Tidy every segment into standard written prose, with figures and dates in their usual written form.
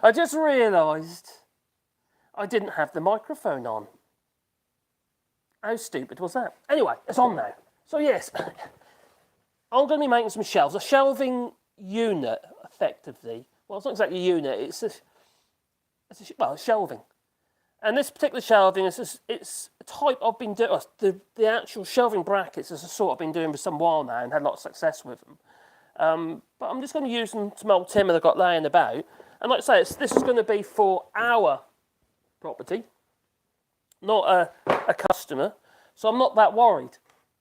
I just realised I didn't have the microphone on. How stupid was that? Anyway, it's on now. So yes, I'm going to be making some shelves. A shelving unit, effectively. Well, it's not exactly a unit. It's shelving. And this particular shelving it's a type I've been doing. The actual shelving brackets is a sort I've been doing for some while now and had a lot of success with them. But I'm just going to use some old timber that I've got laying about. And like I say, this is going to be for our property, not a customer. So I'm not that worried.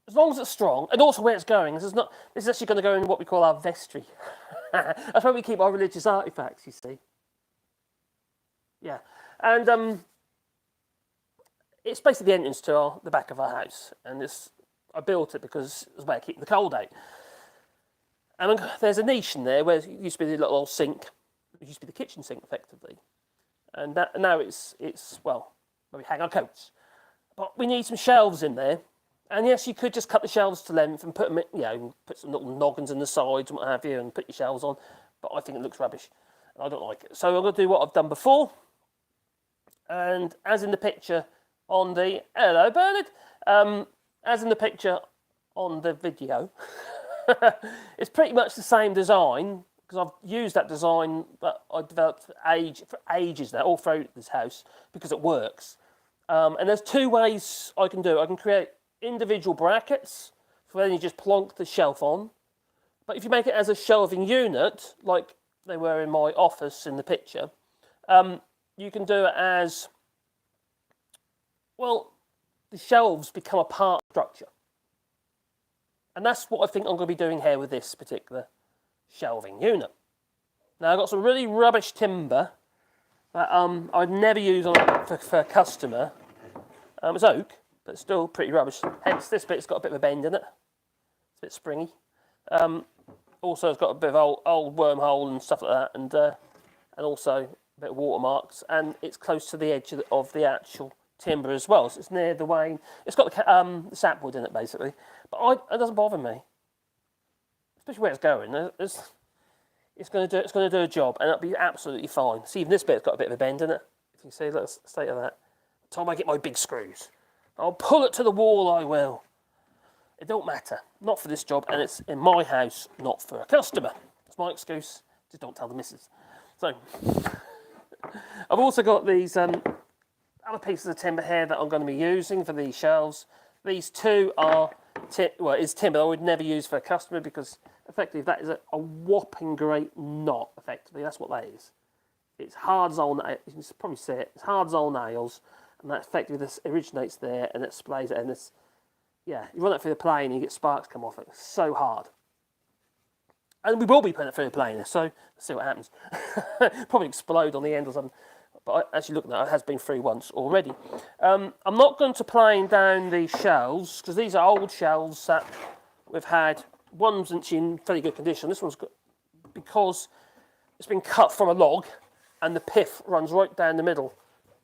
As long as it's strong, and also where it's going, this is actually going to go in what we call our vestry. That's where we keep our religious artefacts, you see. Yeah. And it's basically the entrance to the back of our house. And I built it because it's a way of keeping the cold out. And there's a niche in there where it used to be the little old sink. It used to be the kitchen sink, effectively. And now it's where we hang our coats. But we need some shelves in there. And yes, you could just cut the shelves to length and put them, put some little noggins in the sides and what have you, and put your shelves on. But I think it looks rubbish. I don't like it. So I'm going to do what I've done before. And as in the picture on the... Hello, Bernard. As in the picture on the video, it's pretty much the same design, because I've used that design that I developed for ages now, all through this house, because it works. And there's two ways I can do it. I can create individual brackets for then you just plonk the shelf on. But if you make it as a shelving unit, like they were in my office in the picture, you can do it as, the shelves become a part of the structure. And that's what I think I'm going to be doing here with this particular shelving unit. Now I've got some really rubbish timber that I'd never use for a customer. It's oak, but it's still pretty rubbish. Hence this bit's got a bit of a bend in it. It's a bit springy. Also it's got a bit of old wormhole and stuff like that, and also a bit of watermarks, and it's close to the edge of the actual timber as well. So it's near the way. It's got the sapwood in it basically, but it doesn't bother me, especially where it's going. It's going to do a job, and it'll be absolutely fine. See, even this bit's got a bit of a bend in it. If you see, look, state of that. By the time I get my big screws, I'll pull it to the wall. I will. It don't matter. Not for this job, and it's in my house, not for a customer. That's my excuse. Just don't tell the missus. So, I've also got these other pieces of timber here that I'm going to be using for these shelves. These two are is timber I would never use for a customer, because effectively that is a whopping great knot. Effectively, that's what that is. It's hard as old nails. You can probably see it. It's hard as old nails, and that effectively this originates there and it splays it. And this, you run it through the plane and you get sparks come off it. It's so hard. And we will be putting it through the plane, so let's see what happens. Probably explode on the end or something. But actually looking at it, has been through once already. I'm not going to plane down these shelves, because these are old shelves that we've had. One's in fairly good condition. This one's good because it's been cut from a log, and the pith runs right down the middle,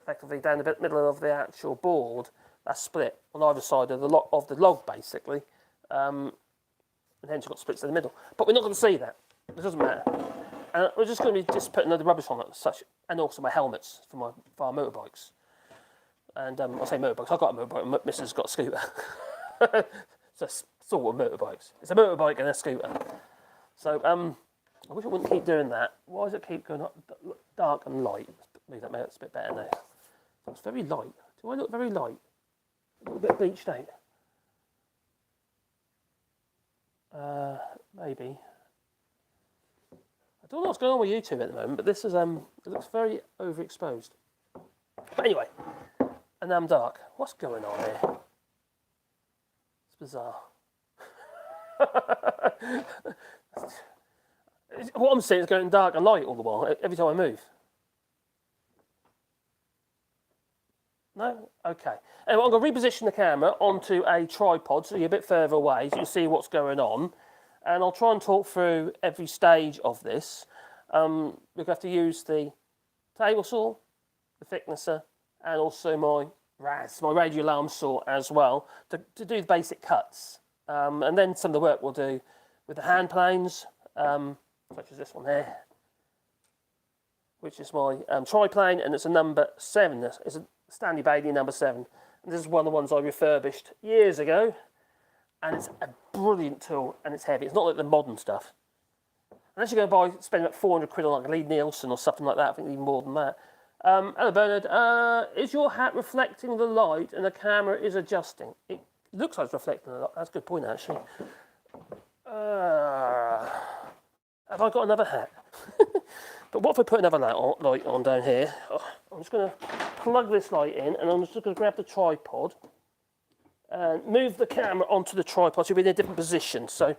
effectively down the middle of the actual board. That's split on either side of the log, basically. And hence you've got splits in the middle. But we're not going to see that. It doesn't matter. And we're just going to be putting the rubbish on it, such, and also my helmets for our motorbikes. And I say motorbikes. I've got a motorbike. My missus has got a scooter. So it's sort of motorbikes. It's a motorbike and a scooter. So I wish I wouldn't keep doing that. Why does it keep going up dark and light? Maybe that makes it a bit better now. So it's very light. Do I look very light? A little bit bleached out. Maybe. I don't know what's going on with YouTube at the moment, but this is it looks very overexposed. But anyway, and I'm dark. What's going on here? It's bizarre. What I'm seeing is going dark and light all the while, every time I move. No? Okay. Anyway, I'm going to reposition the camera onto a tripod so you're a bit further away so you can see what's going on. And I'll try and talk through every stage of this. We're going to have to use the table saw, the thicknesser, and also my radial arm saw as well to do the basic cuts. And then some of the work we'll do with the hand planes, such as this one here. which is my triplane, and it's a number 7. It's a Stanley Bailey number 7. And this is one of the ones I refurbished years ago, and it's a brilliant tool, and it's heavy. It's not like the modern stuff. Unless you're going to spend about 400 quid on like a Lee Nielsen or something like that, I think even more than that. Hello Bernard, is your hat reflecting the light and the camera is adjusting? It looks like it's reflecting the light. That's a good point, actually. Have I got another hat? But what if I put another light on down here? Oh, I'm just going to plug this light in, and I'm just going to grab the tripod and move the camera onto the tripod so we're in a different position. So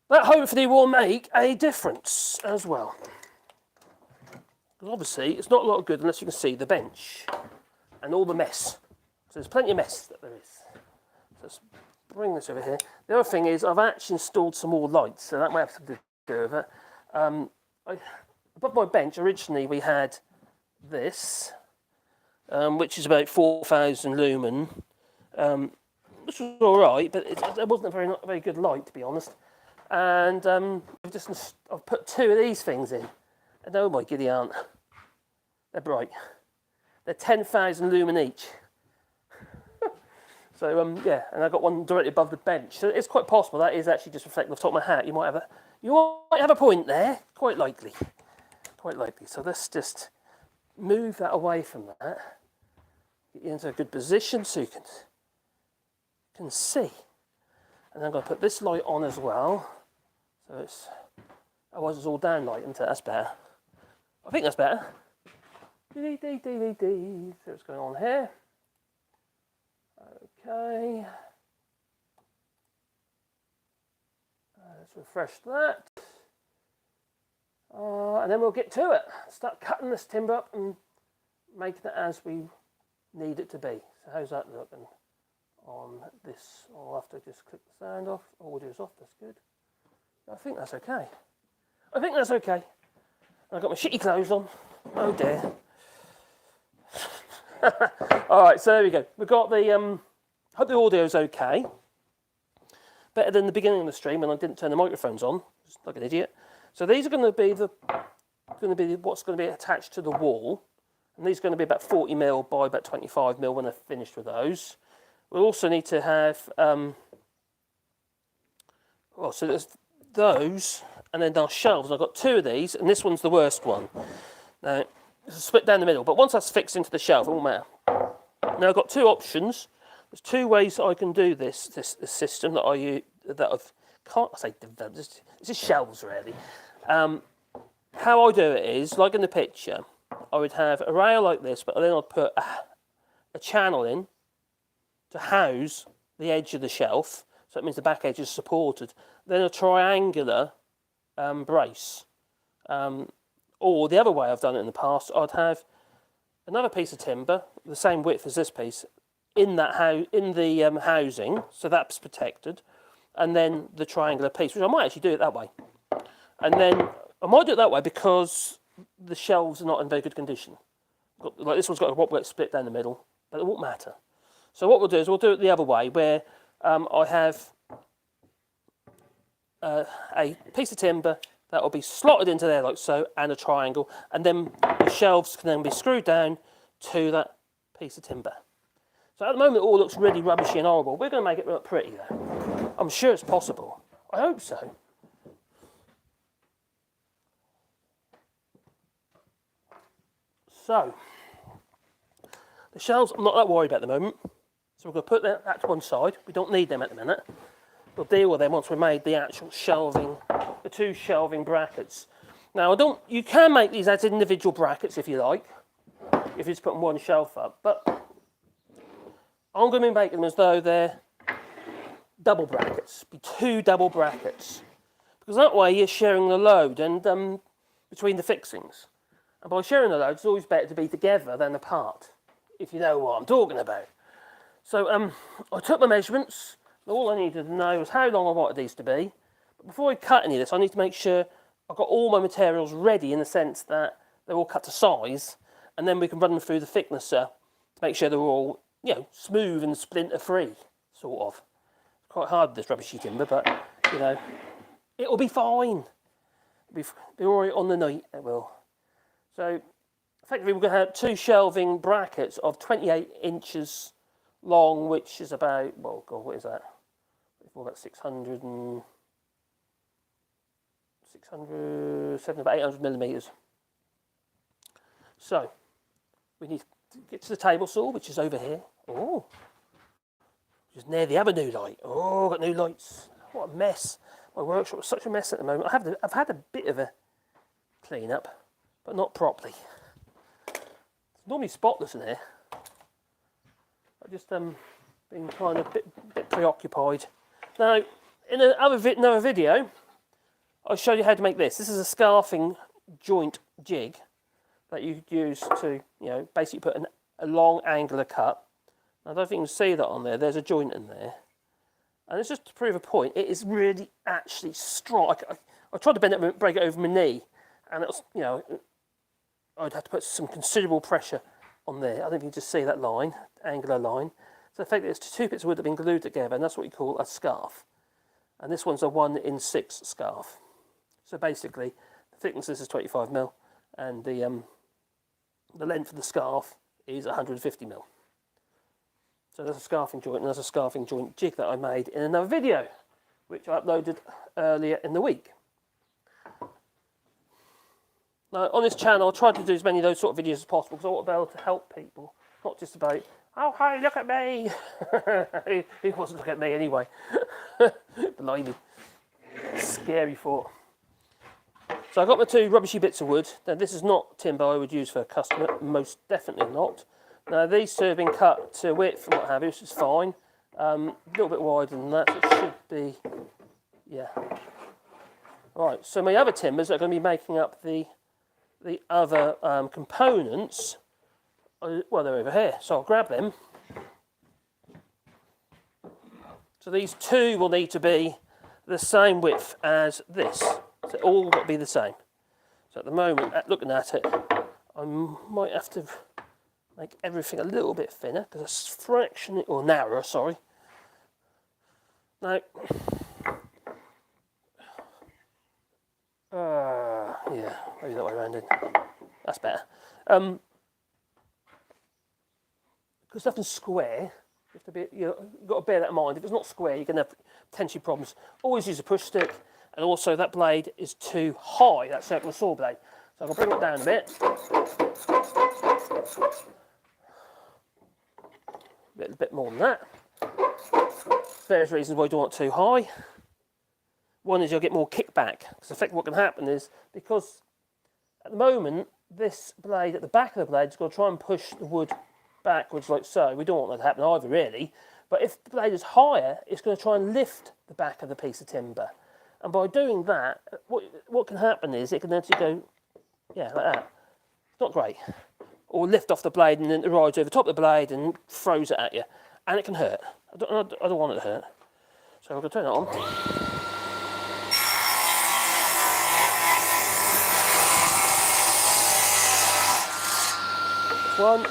that hopefully will make a difference as well. Because obviously it's not a lot of good unless you can see the bench and all the mess. So there's plenty of mess that there is. So let's bring this over here. The other thing is I've actually installed some more lights, so that might have something to do with it. Above my bench, originally we had this, which is about 4,000 lumen, which was all right, but it wasn't a very good light, to be honest. And I've put 2 of these things in, and oh my giddy aunt, they're bright. They're 10,000 lumen each. So yeah, and I got one directly above the bench, so it's quite possible that is actually just reflecting off the top of my hat. You might have a point there, quite likely. So let's just move that away from that, get you into a good position so you can see. And I'm going to put this light on as well, so otherwise it's all down light, isn't it? That's better. I think that's better. So what's going on here? Okay. Let's refresh that. And then we'll get to it. Start cutting this timber up and making it as we need it to be. So how's that looking on this? I'll have to just click the sound off. Audio's off, that's good. I think that's okay. I've got my shitty clothes on. Oh dear. Alright, so there we go. We've got the, hope the audio's okay. Better than the beginning of the stream when I didn't turn the microphones on. Just like an idiot. So these are going to be what's going to be attached to the wall, and these are going to be about 40 mil by about 25 mil when I've finished with those. We'll also need to have so there's those, and then our shelves. I've got 2 of these, and this one's the worst one. Now it's split down the middle, but once that's fixed into the shelf, it won't matter. Now I've got 2 options. There's 2 ways that I can do this system that I've can't say developed. This is shelves really. How I do it is, like in the picture, I would have a rail like this, but then I'd put a channel in to house the edge of the shelf, so that means the back edge is supported. Then a triangular brace. Or the other way I've done it in the past, I'd have another piece of timber, the same width as this piece, in the housing, so that's protected, and then the triangular piece, which I might actually do it that way. And then I might do it that way because the shelves are not in very good condition. Like this one's got a wobble split down the middle, but it won't matter. So what we'll do is we'll do it the other way, where I have a piece of timber that will be slotted into there like so, and a triangle, and then the shelves can then be screwed down to that piece of timber. So at the moment it all looks really rubbishy and horrible. We're going to make it look pretty though. I'm sure it's possible. I hope so. So, the shelves I'm not that worried about at the moment. So we're going to put that to one side. We don't need them at the minute. We'll deal with them once we've made the actual shelving, the 2 shelving brackets. Now you can make these as individual brackets if you like, if you just put one shelf up, but I'm going to be making them as though they're double brackets, be 2 double brackets, because that way you're sharing the load and between the fixings. And by sharing the load, it's always better to be together than apart, if you know what I'm talking about. So I took my measurements. All I needed to know was how long I wanted these to be. But before I cut any of this, I need to make sure I've got all my materials ready in the sense that they're all cut to size, and then we can run them through the thicknesser to make sure they're all, smooth and splinter-free, sort of. It's quite hard with this rubbishy timber, but, it'll be fine. It'll be all right on the night, it will. So effectively we're going to have two shelving brackets of 28 inches long, which is about, well, God, what is that? About 600, about 800 millimetres. So we need to get to the table saw, which is over here. Oh, just near the other new light. Oh, got new lights. What a mess. My workshop is such a mess at the moment. I've had a bit of a clean up, but not properly. It's normally spotless in here. I've just been kind of a bit preoccupied. Now, in another video, I'll show you how to make this. This is a scarfing joint jig that you use to, basically put a long angular cut. I don't think you can see that on there. There's a joint in there. And it's just to prove a point. It is really actually strong. I tried to bend it and break it over my knee. And it was, I'd have to put some considerable pressure on there. I don't know if you can just see that line, angular line. So effectively, it's two bits of wood that have been glued together, and that's what we call a scarf. And this one's a 1-in-6 scarf. So basically, the thickness of this is 25mm, and the length of the scarf is 150mm. So there's a scarfing joint, and there's a scarfing joint jig that I made in another video, which I uploaded earlier in the week. Now, on this channel, I tried to do as many of those sort of videos as possible because I want to be able to help people, not just about, oh, hi, look at me. He wasn't looking at me anyway. Blimey. Scary thought. So I got my two rubbishy bits of wood. Now, this is not timber I would use for a customer, most definitely not. Now, these two have been cut to width and what have you, which is fine. A little bit wider than that, so it should be, yeah. Right, so my other timbers are going to be making up the other components. Well, they're over here, so I'll grab them. So these two will need to be the same width as this. So all got to be the same. So at the moment, looking at it, I might have to make everything a little bit thinner, because it's fractionally, or narrower, sorry. Now, yeah, maybe that way around in. That's better. Because nothing's square, you have to be, you've got to bear that in mind. If it's not square, you're going to have potentially problems. Always use a push stick, and also that blade is too high, that circular saw blade. So I'm going to bring it down a bit. A bit more than that. Various reasons why you don't want it too high. One is you'll get more kickback. Because effectively what can happen is, because at the moment, this blade at the back of the blade is going to try and push the wood backwards like so. We don't want that to happen either, really. But if the blade is higher, it's going to try and lift the back of the piece of timber. And by doing that, what can happen is it can actually go, yeah, like that. It's not great. Or lift off the blade and then it rides over the top of the blade and throws it at you. And it can hurt. I don't want it to hurt. So I'm going to turn it on. One.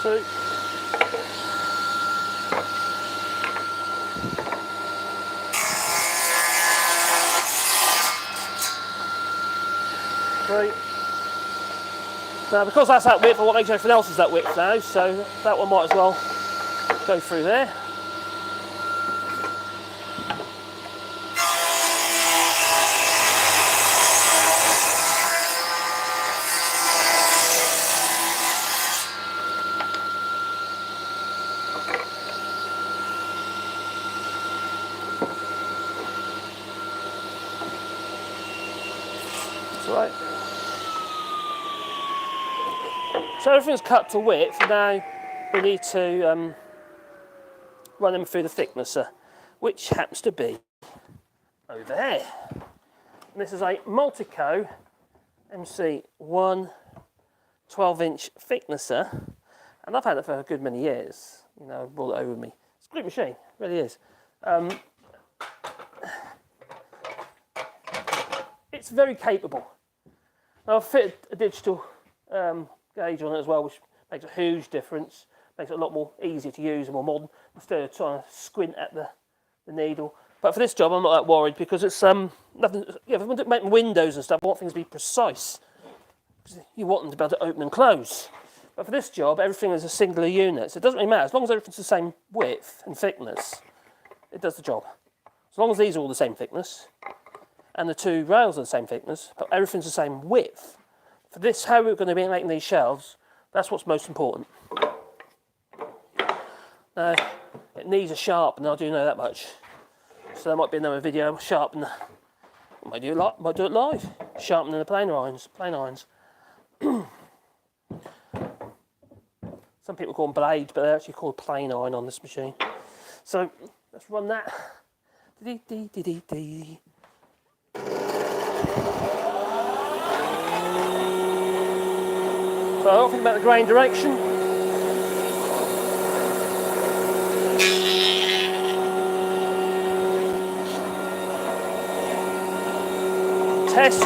Two. Three. Now, because that's that width, I want to make sure everything else is that width now, so that one might as well go through there. That's right. So everything's cut to width. Now we need to run them through the thicknesser, which happens to be over there. And this is a Multico MC1 12-inch thicknesser, and I've had it for a good many years. You know, I've brought it over with me. It's a great machine, it really is. It's very capable. I've fitted a digital gauge on it as well, which makes a huge difference. Makes it a lot more easier to use and more modern, instead of trying to squint at the needle. But for this job, I'm not that worried, because it's nothing. Yeah, if I'm making windows and stuff, I want things to be precise. You want them to be able to open and close. But for this job, everything is a singular unit, so it doesn't really matter. As long as everything's the same width and thickness, it does the job. As long as these are all the same thickness, and the two rails are the same thickness, but everything's the same width. For this, how we're going to be making these shelves, that's what's most important. Now, it needs a sharpen, I do know that much. So there might be another video, sharpen. I might do it live, sharpening the plain irons. Some people call them blades, but they're actually called plain iron on this machine. So let's run that. So I don't think about the grain direction. Test.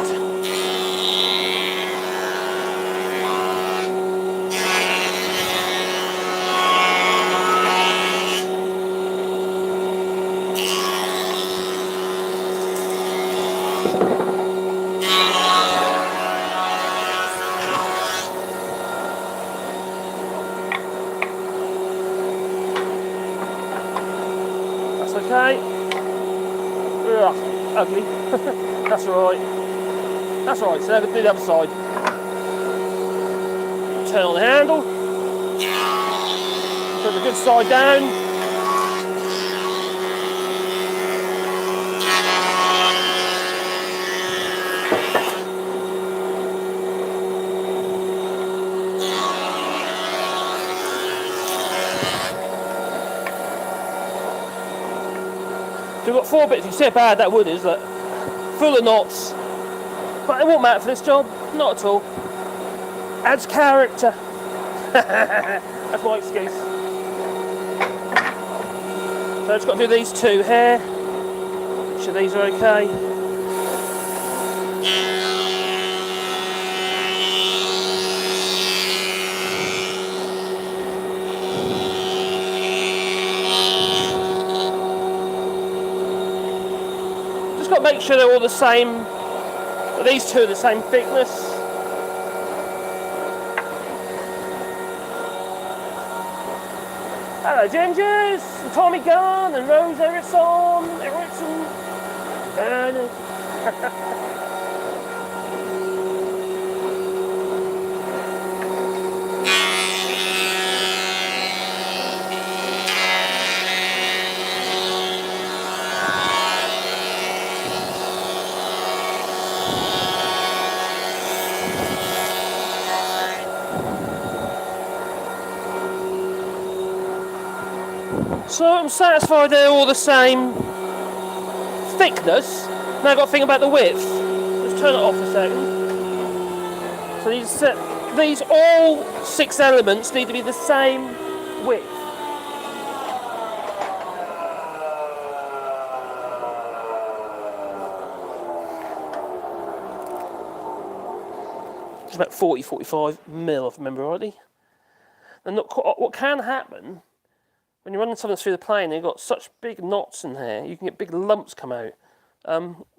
That's okay. Ugh, ugly. That's alright. That's alright, so now we can do the other side. Turn on the handle. Put the good side down. So we've got 4 bits. You see how bad that wood is, look. Full of knots. But it won't matter for this job, not at all. Adds character. That's my excuse. So I've just got to do these 2 here. Make sure these are okay. Just got to make sure they're all the same. These 2 are the same thickness. Hello Gingers, and Tommy Gunn, and Rose Erickson. So I'm satisfied they're all the same thickness. Now I've got to think about the width. Let's turn it off a second. So these all 6 elements need to be the same width. It's about 40-45 mil, if I remember rightly. And look, what can happen when you're running something through the plane and you've got such big knots in here, you can get big lumps come out.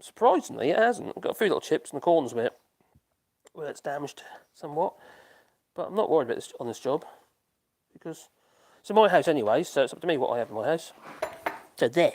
Surprisingly, it hasn't. I've got a few little chips in the corners of it where it's damaged somewhat. But I'm not worried about this on this job, because it's in my house anyway, so it's up to me what I have in my house. So there.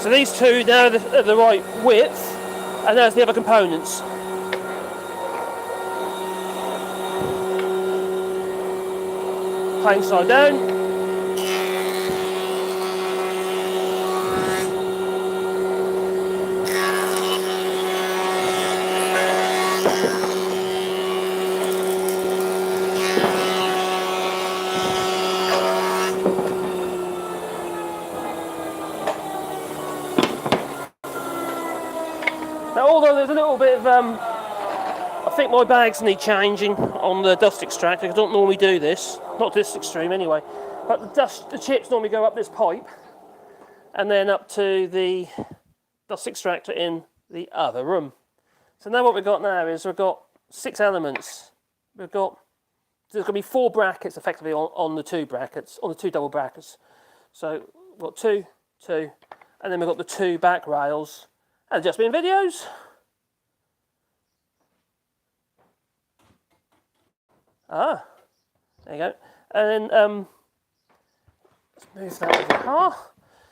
So these two now are the right width, and there's the other components. Plain side down. Now, although there's a little bit of, I think my bags need changing on the dust extractor. I don't normally do this, not to this extreme anyway. But the chips normally go up this pipe, and then up to the dust extractor in the other room. So now what we've got now is we've got 6 elements. There's going to be 4 brackets effectively on the 2 brackets, on the 2 double brackets. So we've got 2, and then we've got the 2 back rails. And just been videos. There you go. And then let's move that over here.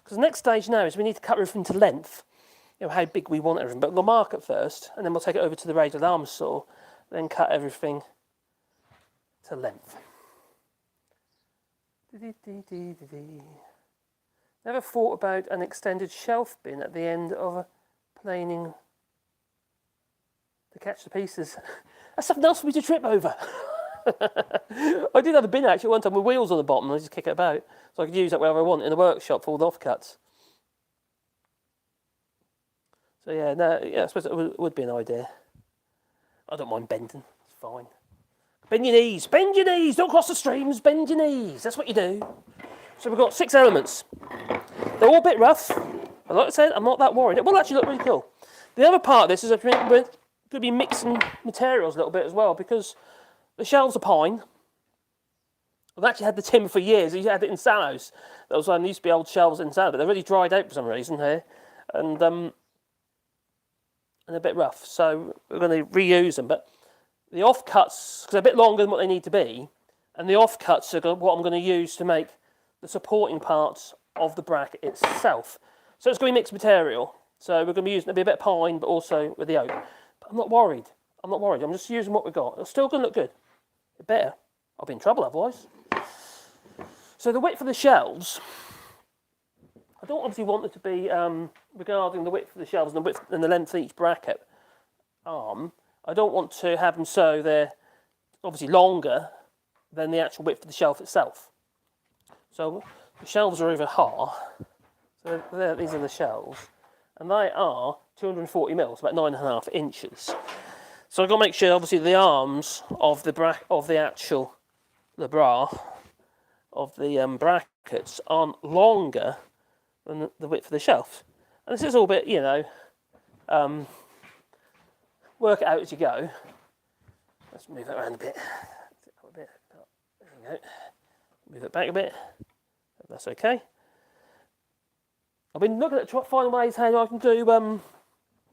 Because the next stage now is we need to cut everything to length. You know, how big we want everything. But we'll mark it first, and then we'll take it over to the radial arm saw, then cut everything to length. Never thought about an extended shelf bin at the end of a planing to catch the pieces. That's something else for me to trip over. I did have a bin actually one time with wheels on the bottom and I just kick it about. So I could use that wherever I want in the workshop for all the offcuts. So yeah, I suppose it would be an idea. I don't mind bending, it's fine. Bend your knees, don't cross the streams, bend your knees, that's what you do. So we've got 6 elements. They're all a bit rough. But like I said, I'm not that worried. It will actually look really cool. The other part of this is we're going to be mixing materials a little bit as well, because the shelves are pine. I've actually had the timber for years. I had it in sallows. Those used to be old shelves in sallow, but they're really dried out for some reason here. And a bit rough. So we're going to reuse them. But the offcuts, because they're a bit longer than what they need to be, and the offcuts are what I'm going to use to make the supporting parts of the bracket itself. So it's going to be mixed material. So we're going to be using a bit of pine, but also with the oak. But I'm not worried. I'm just using what we've got. It's still going to look good. It better. I'll be in trouble otherwise. So the width of the shelves, I don't obviously want it to be regarding the width of the shelves and the width and the length of each bracket arm. I don't want to have them so they're obviously longer than the actual width of the shelf itself. So the shelves are over here. So these are the shelves, and they are 240 mils, about 9.5 inches. So I've got to make sure, obviously, the arms of the bra of the brackets aren't longer than the width of the shelf. And this is all a bit, work it out as you go. Let's move it around a bit. There we go. Move it back a bit. If that's okay. I've been looking at finding ways how I can do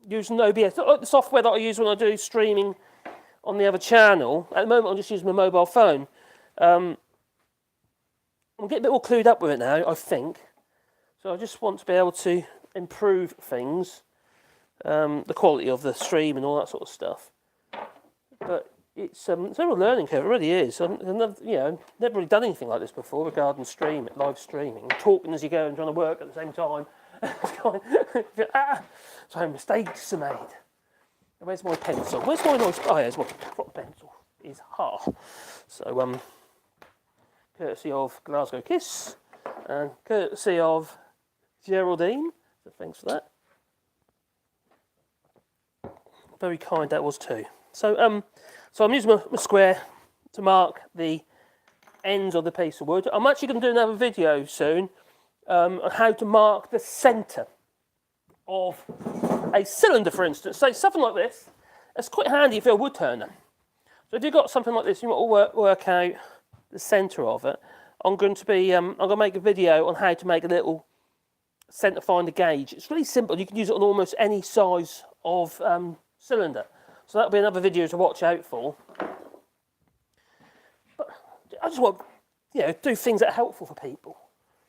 using OBS. Not like the software that I use when I do streaming on the other channel. At the moment, I'm just using my mobile phone. I'm getting a bit more clued up with it now, I think. So I just want to be able to improve things, the quality of the stream and all that sort of stuff. But it's a real learning curve. It really is. I've never really done anything like this before regarding live streaming, talking as you go and trying to work at the same time. So mistakes are made. Where's my pencil? Where's my nice? Oh, here's my proper pencil. Is So courtesy of Glasgow Kiss and courtesy of Geraldine. So thanks for that. Very kind that was too. So I'm using my square to mark the ends of the piece of wood. I'm actually going to do another video soon on how to mark the centre of a cylinder, for instance. So something like this, it's quite handy if you're a wood turner. So if you've got something like this, you want to work out the centre of it. I'm going to make a video on how to make a little centre finder gauge. It's really simple. You can use it on almost any size of cylinder. So that'll be another video to watch out for. But I just want to do things that are helpful for people.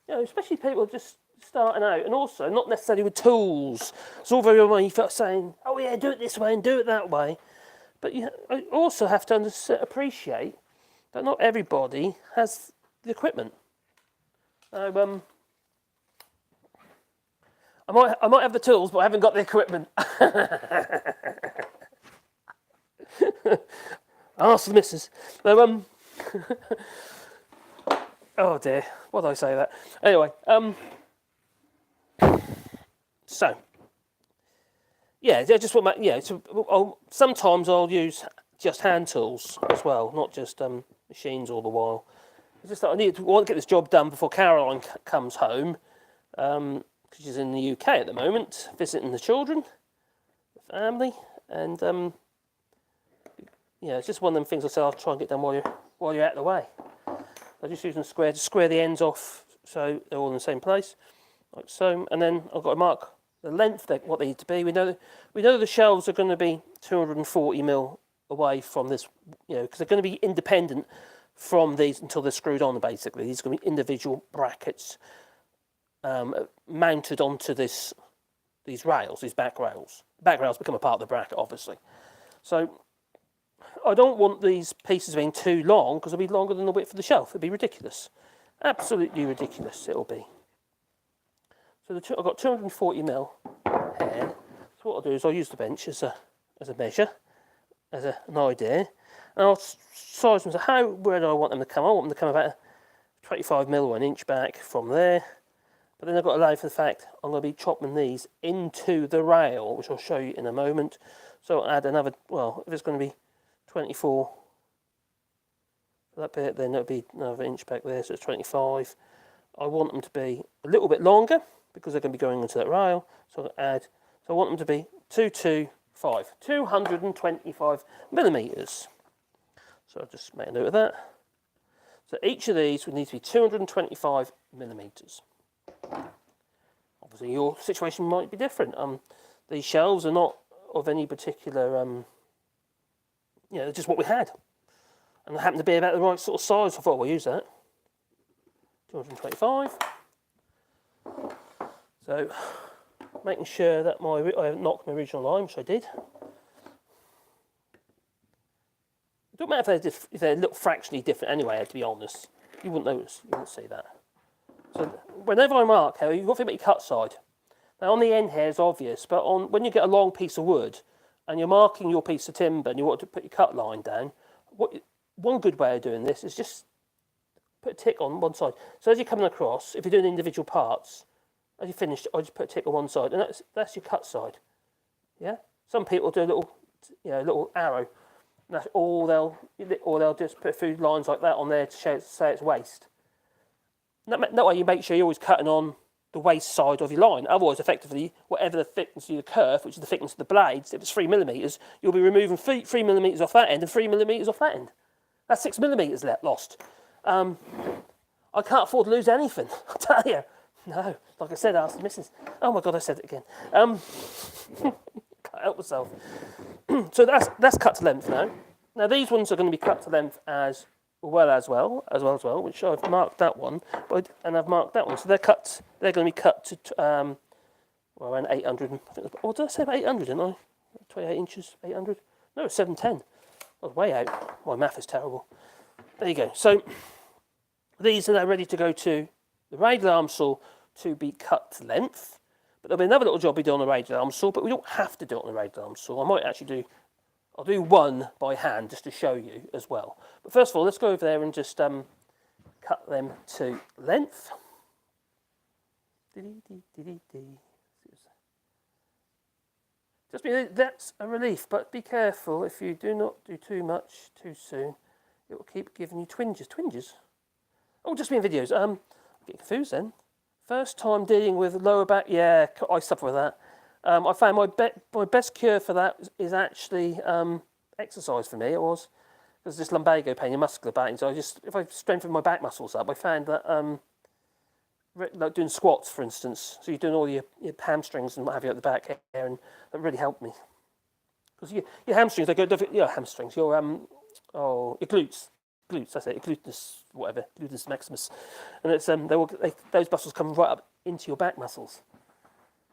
Especially people just starting out, and also not necessarily with tools. It's all very well you felt saying, oh yeah, do it this way and do it that way. But you also have to appreciate that not everybody has the equipment. So, I might have the tools, but I haven't got the equipment. Ask the missus. So, oh dear, why did I say that? Anyway, so yeah, just what so sometimes I'll use just hand tools as well, not just machines all the while. It's just that I want to get this job done before Caroline comes home, because she's in the UK at the moment, visiting the children, the family, and yeah, it's just one of them things I say I'll try and get done while you're out of the way. I just use them to square the ends off so they're all in the same place, like so. And then I've got to mark the length, what they need to be. We know the shelves are going to be 240mm away from this, because they're going to be independent from these until they're screwed on. Basically, these are going to be individual brackets mounted onto these rails, these back rails. Back rails become a part of the bracket, obviously. So I don't want these pieces being too long, because they'll be longer than the width of the shelf. It'll be ridiculous. Absolutely ridiculous it'll be. So I've got 240mm here. So what I'll do is I'll use the bench as a measure, as an idea. And I'll size them. So where do I want them to come? I want them to come about 25mm or an inch back from there. But then I've got to allow for the fact I'm going to be chopping these into the rail, which I'll show you in a moment. So I'll add another, well, if it's going to be 24 for that bit, then it'll be another inch back there, so it's 25. I want them to be a little bit longer because they're going to be going into that rail. So I want them to be 225mm. So I'll just make a note of that. So each of these would need to be 225mm. Obviously your situation might be different. These shelves are not of any particular, they're just what we had. And they happen to be about the right sort of size. I thought we'll use that. 225. So making sure that I haven't knocked my original line, which I did. It don't matter if they look fractionally different anyway, to be honest. You wouldn't notice, you wouldn't see that. So whenever I mark here, you've got to think about your cut side. Now on the end here is obvious, but when you get a long piece of wood and you're marking your piece of timber and you want to put your cut line down, one good way of doing this is just put a tick on one side. So as you're coming across, if you're doing individual parts, as you finish, I just put a tick on one side, and that's your cut side. Yeah. Some people do a little arrow. And that's all they'll just put a few lines like that on there to say it's waste. That way you make sure you're always cutting on the waste side of your line. Otherwise, effectively, whatever the thickness of your kerf, which is the thickness of the blades, if it's 3mm, you'll be removing 3mm off that end and 3mm off that end. That's 6mm lost. I can't afford to lose anything, I tell you. No, like I said, ask the missus. Oh my God, I said it again. Can't help myself. So that's cut to length now. Now these ones are going to be cut to length as well, which I've marked that one, and I've marked that one. So they're going to be cut to around 800. Or did I say about 800? Didn't I? 28 inches, 800. No, it's 710. I was way out. My math is terrible. There you go. So these are now ready to go to the radial arm saw to be cut to length. But there'll be another little job we do on the radial arm saw, but we don't have to do it on the radial arm saw. I might actually I'll do one by hand just to show you as well. But first of all, let's go over there and just cut them to length. That's a relief, but be careful if you do not do too much too soon. It will keep giving you twinges. Twinges? Oh, just me in videos. I'm getting confused then. First time dealing with lower back. Yeah, I suffer with that. I found my best cure for that is actually exercise for me. It was because this lumbago pain, your muscular pain. So if I strengthen my back muscles up, I found that like doing squats, for instance. So you're doing all your hamstrings and what have you at the back here, and that really helped me. Because your hamstrings, they go different. Your hamstrings, your glutes. That's it, gluteus, whatever, gluteus maximus, and it's those muscles come right up into your back muscles.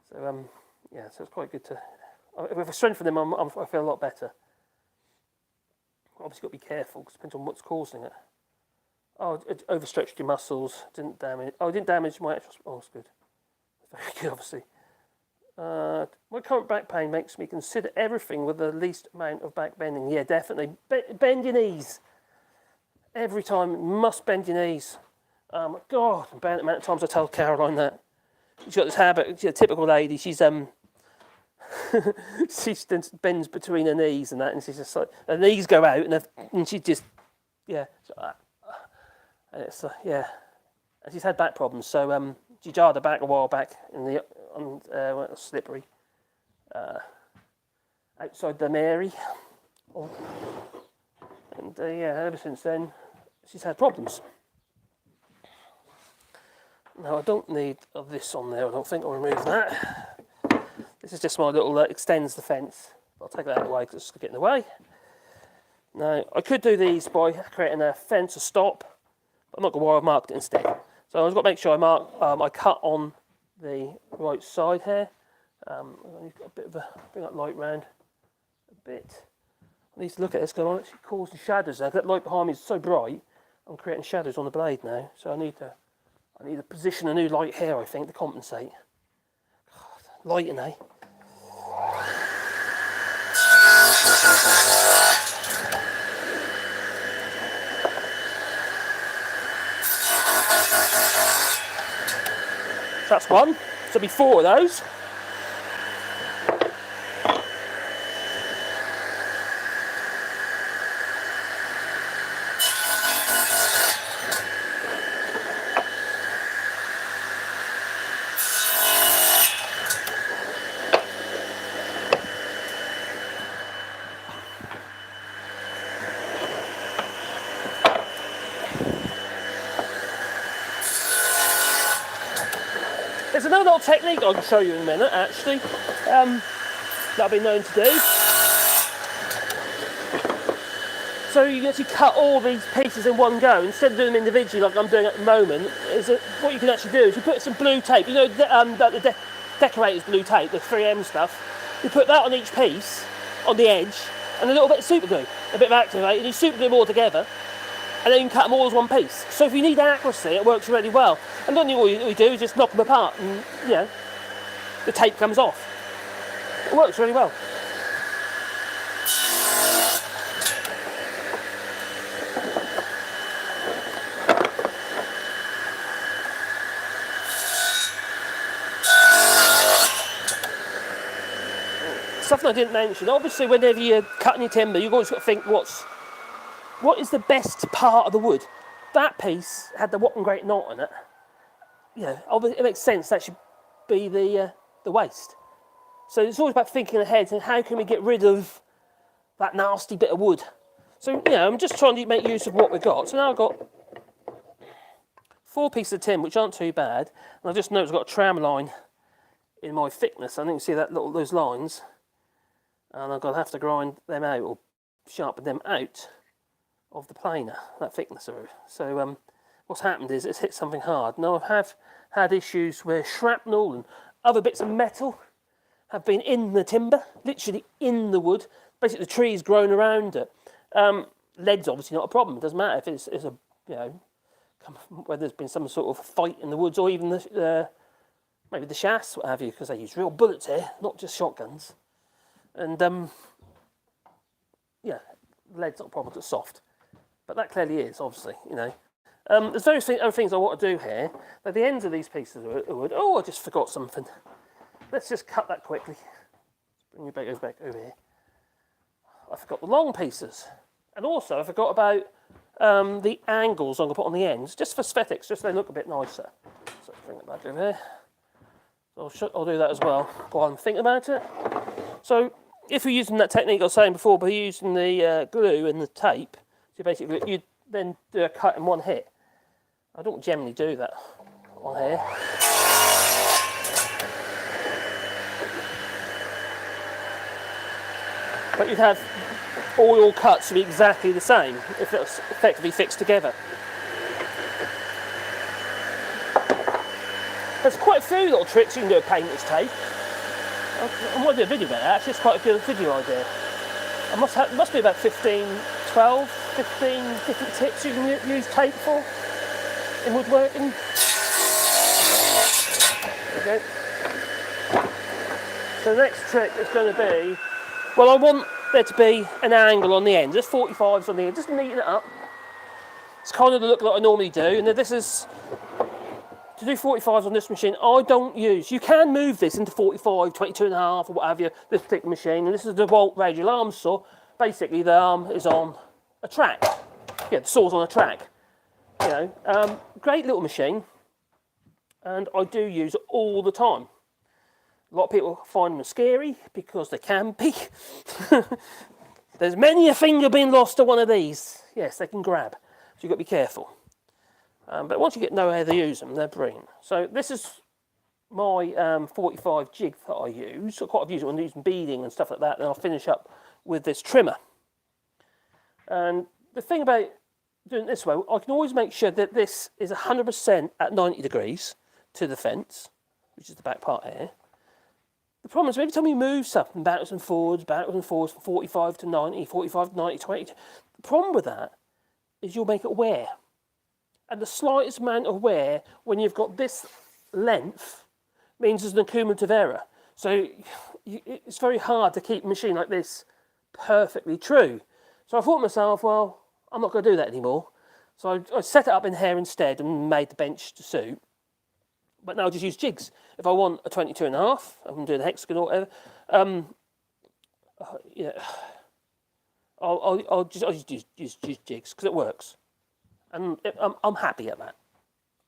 So yeah, so it's quite good to. If I strengthen them, I feel a lot better. Obviously, got to be careful because it depends on what's causing it. Oh, it overstretched your muscles. Didn't damage. Oh, it didn't damage my actual. Oh, that's good. Very good, obviously. My current back pain makes me consider everything with the least amount of back bending. Yeah, definitely. Bend your knees. Every time, you must bend your knees. God, about the amount of times I tell Caroline that. She's got this habit. She's a typical lady. She's she bends between her knees and that, and she's just like, her knees go out, and she just, yeah. And it's, yeah. And she's had back problems, so she jarred her back a while back in the when it was slippery outside the Mary, and yeah, ever since then she's had problems. Now I don't need this on there. I don't think I'll remove that. This is just my little extends the fence. I'll take that out of the way because it's going to get in the way. Now I could do these by creating a fence to stop, but I'm not going to worry. I've marked it instead. So I've got to make sure I cut on the right side here. I've got a bit of bring that light round a bit. I need to look at this because I'm actually causing shadows now. That light behind me is so bright, I'm creating shadows on the blade now. So I need to position a new light here, I think, to compensate. God, lighting, eh? So that's one. So there'll be 4 of those. There's another little technique I can show you in a minute, actually, that I've been known to do. So you can actually cut all these pieces in one go, instead of doing them individually like I'm doing at the moment. What you can actually do is you put some blue tape, you know, the decorator's blue tape, the 3M stuff. You put that on each piece, on the edge, and a little bit of super glue, a bit of activate, and you super glue them all together. And then you can cut them all as one piece. So if you need accuracy, it works really well. And then all you do is just knock them apart, and you know, the tape comes off. It works really well. Something I didn't mention. Obviously, whenever you're cutting your timber, you've always got to think what is the best part of the wood? That piece had the whopping great knot on it. You know, it makes sense that should be the waste. So it's always about thinking ahead and how can we get rid of that nasty bit of wood. So, you know, I'm just trying to make use of what we've got. So now I've got 4 pieces of tin, which aren't too bad. And I just noticed I've got a tram line in my thickness. I think you see those lines. And I'm going to have to grind them out or sharpen them out of the planer, that thickness. So what's happened is it's hit something hard. Now I have had issues where shrapnel and other bits of metal have been in the timber, literally in the wood. Basically the tree's grown around it. Lead's obviously not a problem. It doesn't matter if it's a, you know, whether there's been some sort of fight in the woods or even maybe the shafts, what have you, because they use real bullets here, not just shotguns. And yeah, lead's not a problem, it's soft. But that clearly is, obviously, you know. There's various other things I want to do here. At the ends of these pieces of wood, oh, I just forgot something. Let's just cut that quickly. Bring your bagos back over here. I forgot the long pieces. And also, I forgot about the angles I'm going to put on the ends, just for aesthetics, just so they look a bit nicer. So bring it back over here. So I'll do that as well while I'm thinking about it. So if you're using that technique I was saying before, by using the glue and the tape, so basically you then do a cut in one hit. I don't generally do that on here. But you'd have all your cuts to be exactly the same if it was effectively fixed together. there's quite a few little tricks you can do with painter's tape. I might do a video about that, actually it's quite a good video idea. Must be about 15 different tips you can use tape for in woodworking. Okay. So the next trick is going to be, well, I want there to be an angle on the end. There's 45s on the end, just neaten it up. It's kind of the look that I normally do, and this is, to do 45s on this machine, I don't use, you can move this into 45, 22.5 or what have you, this particular machine, and this is the DeWalt radial arm saw. Basically the arm is on a track. Yeah, the saw's on a track. You know, great little machine, and I do use it all the time. A lot of people find them scary because they can be. There's many a finger being lost to one of these. Yes, they can grab, so you've got to be careful. But once you know how to use them, they're brilliant. So this is my 45 jig that I use. So quite a few when I'm using beading and stuff like that. Then I'll finish up with this trimmer. And the thing about doing it this way, I can always make sure that this is 100% at 90 degrees to the fence, which is the back part here. The problem is every time you move something backwards and forwards from 45 to 90, 45 to 90, 20, the problem with that is you'll make it wear. And the slightest amount of wear when you've got this length means there's an accumulative error. So it's very hard to keep a machine like this perfectly true. So I thought to myself, well, I'm not going to do that anymore. So I set it up in here instead and made the bench to suit. But now I just use jigs. If I want a 22.5, I'm doing a hexagon or whatever. Yeah, I'll just use jigs because it works. And I'm happy at that.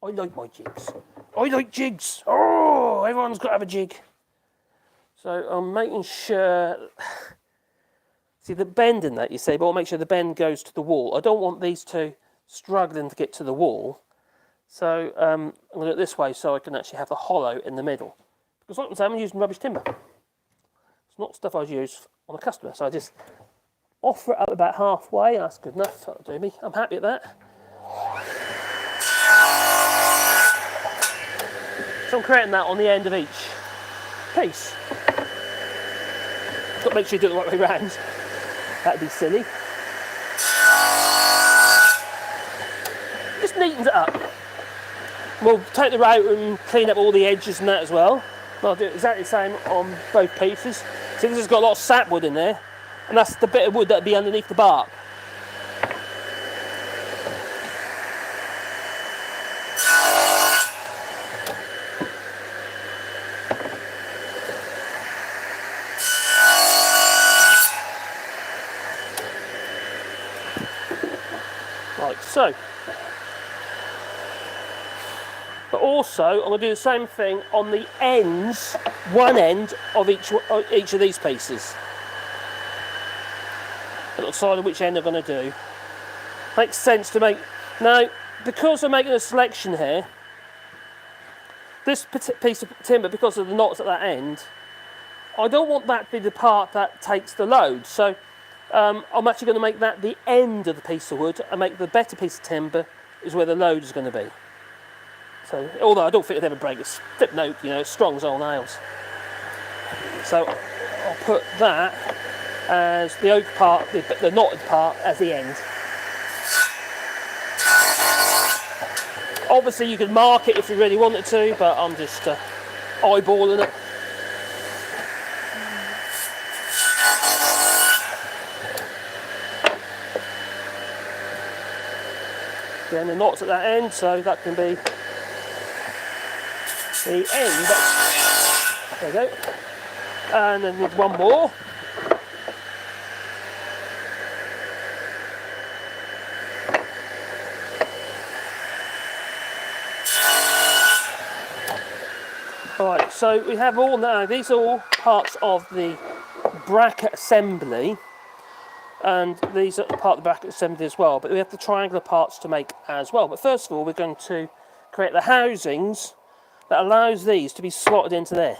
I like my jigs. I like jigs. Oh, everyone's got to have a jig. So I'm making sure. See the bend in that, you say, but I'll make sure the bend goes to the wall. I don't want these two struggling to get to the wall. So I'm going to do it this way so I can actually have the hollow in the middle. Because like I say, I'm using rubbish timber. It's not stuff I use on a customer. So I just offer it up about halfway. That's good enough. That'll do me. I'm happy at that. So I'm creating that on the end of each piece. Got to make sure you do it the right way round. That'd be silly. Just neatens it up. We'll take the router and clean up all the edges and that as well. I'll do exactly the same on both pieces. See, this has got a lot of sapwood in there, and that's the bit of wood that'd be underneath the bark. Like so. But also, I'm going to do the same thing on the ends, one end of each of these pieces. I've got decided which end I'm going to do. Makes sense to make. Now, because I'm making a selection here, this piece of timber, because of the knots at that end, I don't want that to be the part that takes the load. So I'm actually going to make that the end of the piece of wood and make the better piece of timber is where the load is going to be. So, although I don't think it'd ever break, it's flip note, you know, it's strong as old nails. So I'll put that as the oak part, the knotted part as the end. Obviously you could mark it if you really wanted to, but I'm just eyeballing it. Then the knot's at that end, so that can be the end. There we go. And then with one more. Alright, so we have all now, these are all parts of the bracket assembly, and these are part of the bracket assembly as well, but we have the triangular parts to make as well. But first of all, we're going to create the housings that allows these to be slotted into there.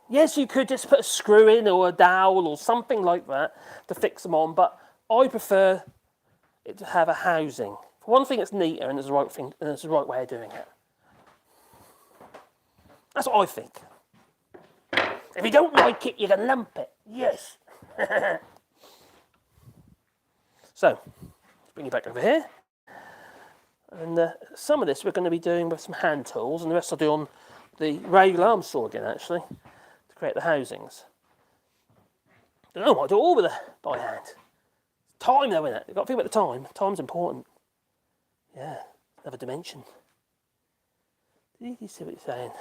Yes, you could just put a screw in or a dowel or something like that to fix them on, but I prefer it to have a housing. For one thing, it's neater and there's the right thing, and there's the right way of doing it. That's what I think. If you don't like it, you can lump it. Yes. So, let's bring you back over here. And some of this we're going to be doing with some hand tools, and the rest I'll do on the regular arm saw again, actually, to create the housings. Don't know what I do all with it by hand. Time though, innit? You've got to think about the time. Time's important. Yeah, another dimension. Did you see what you're saying?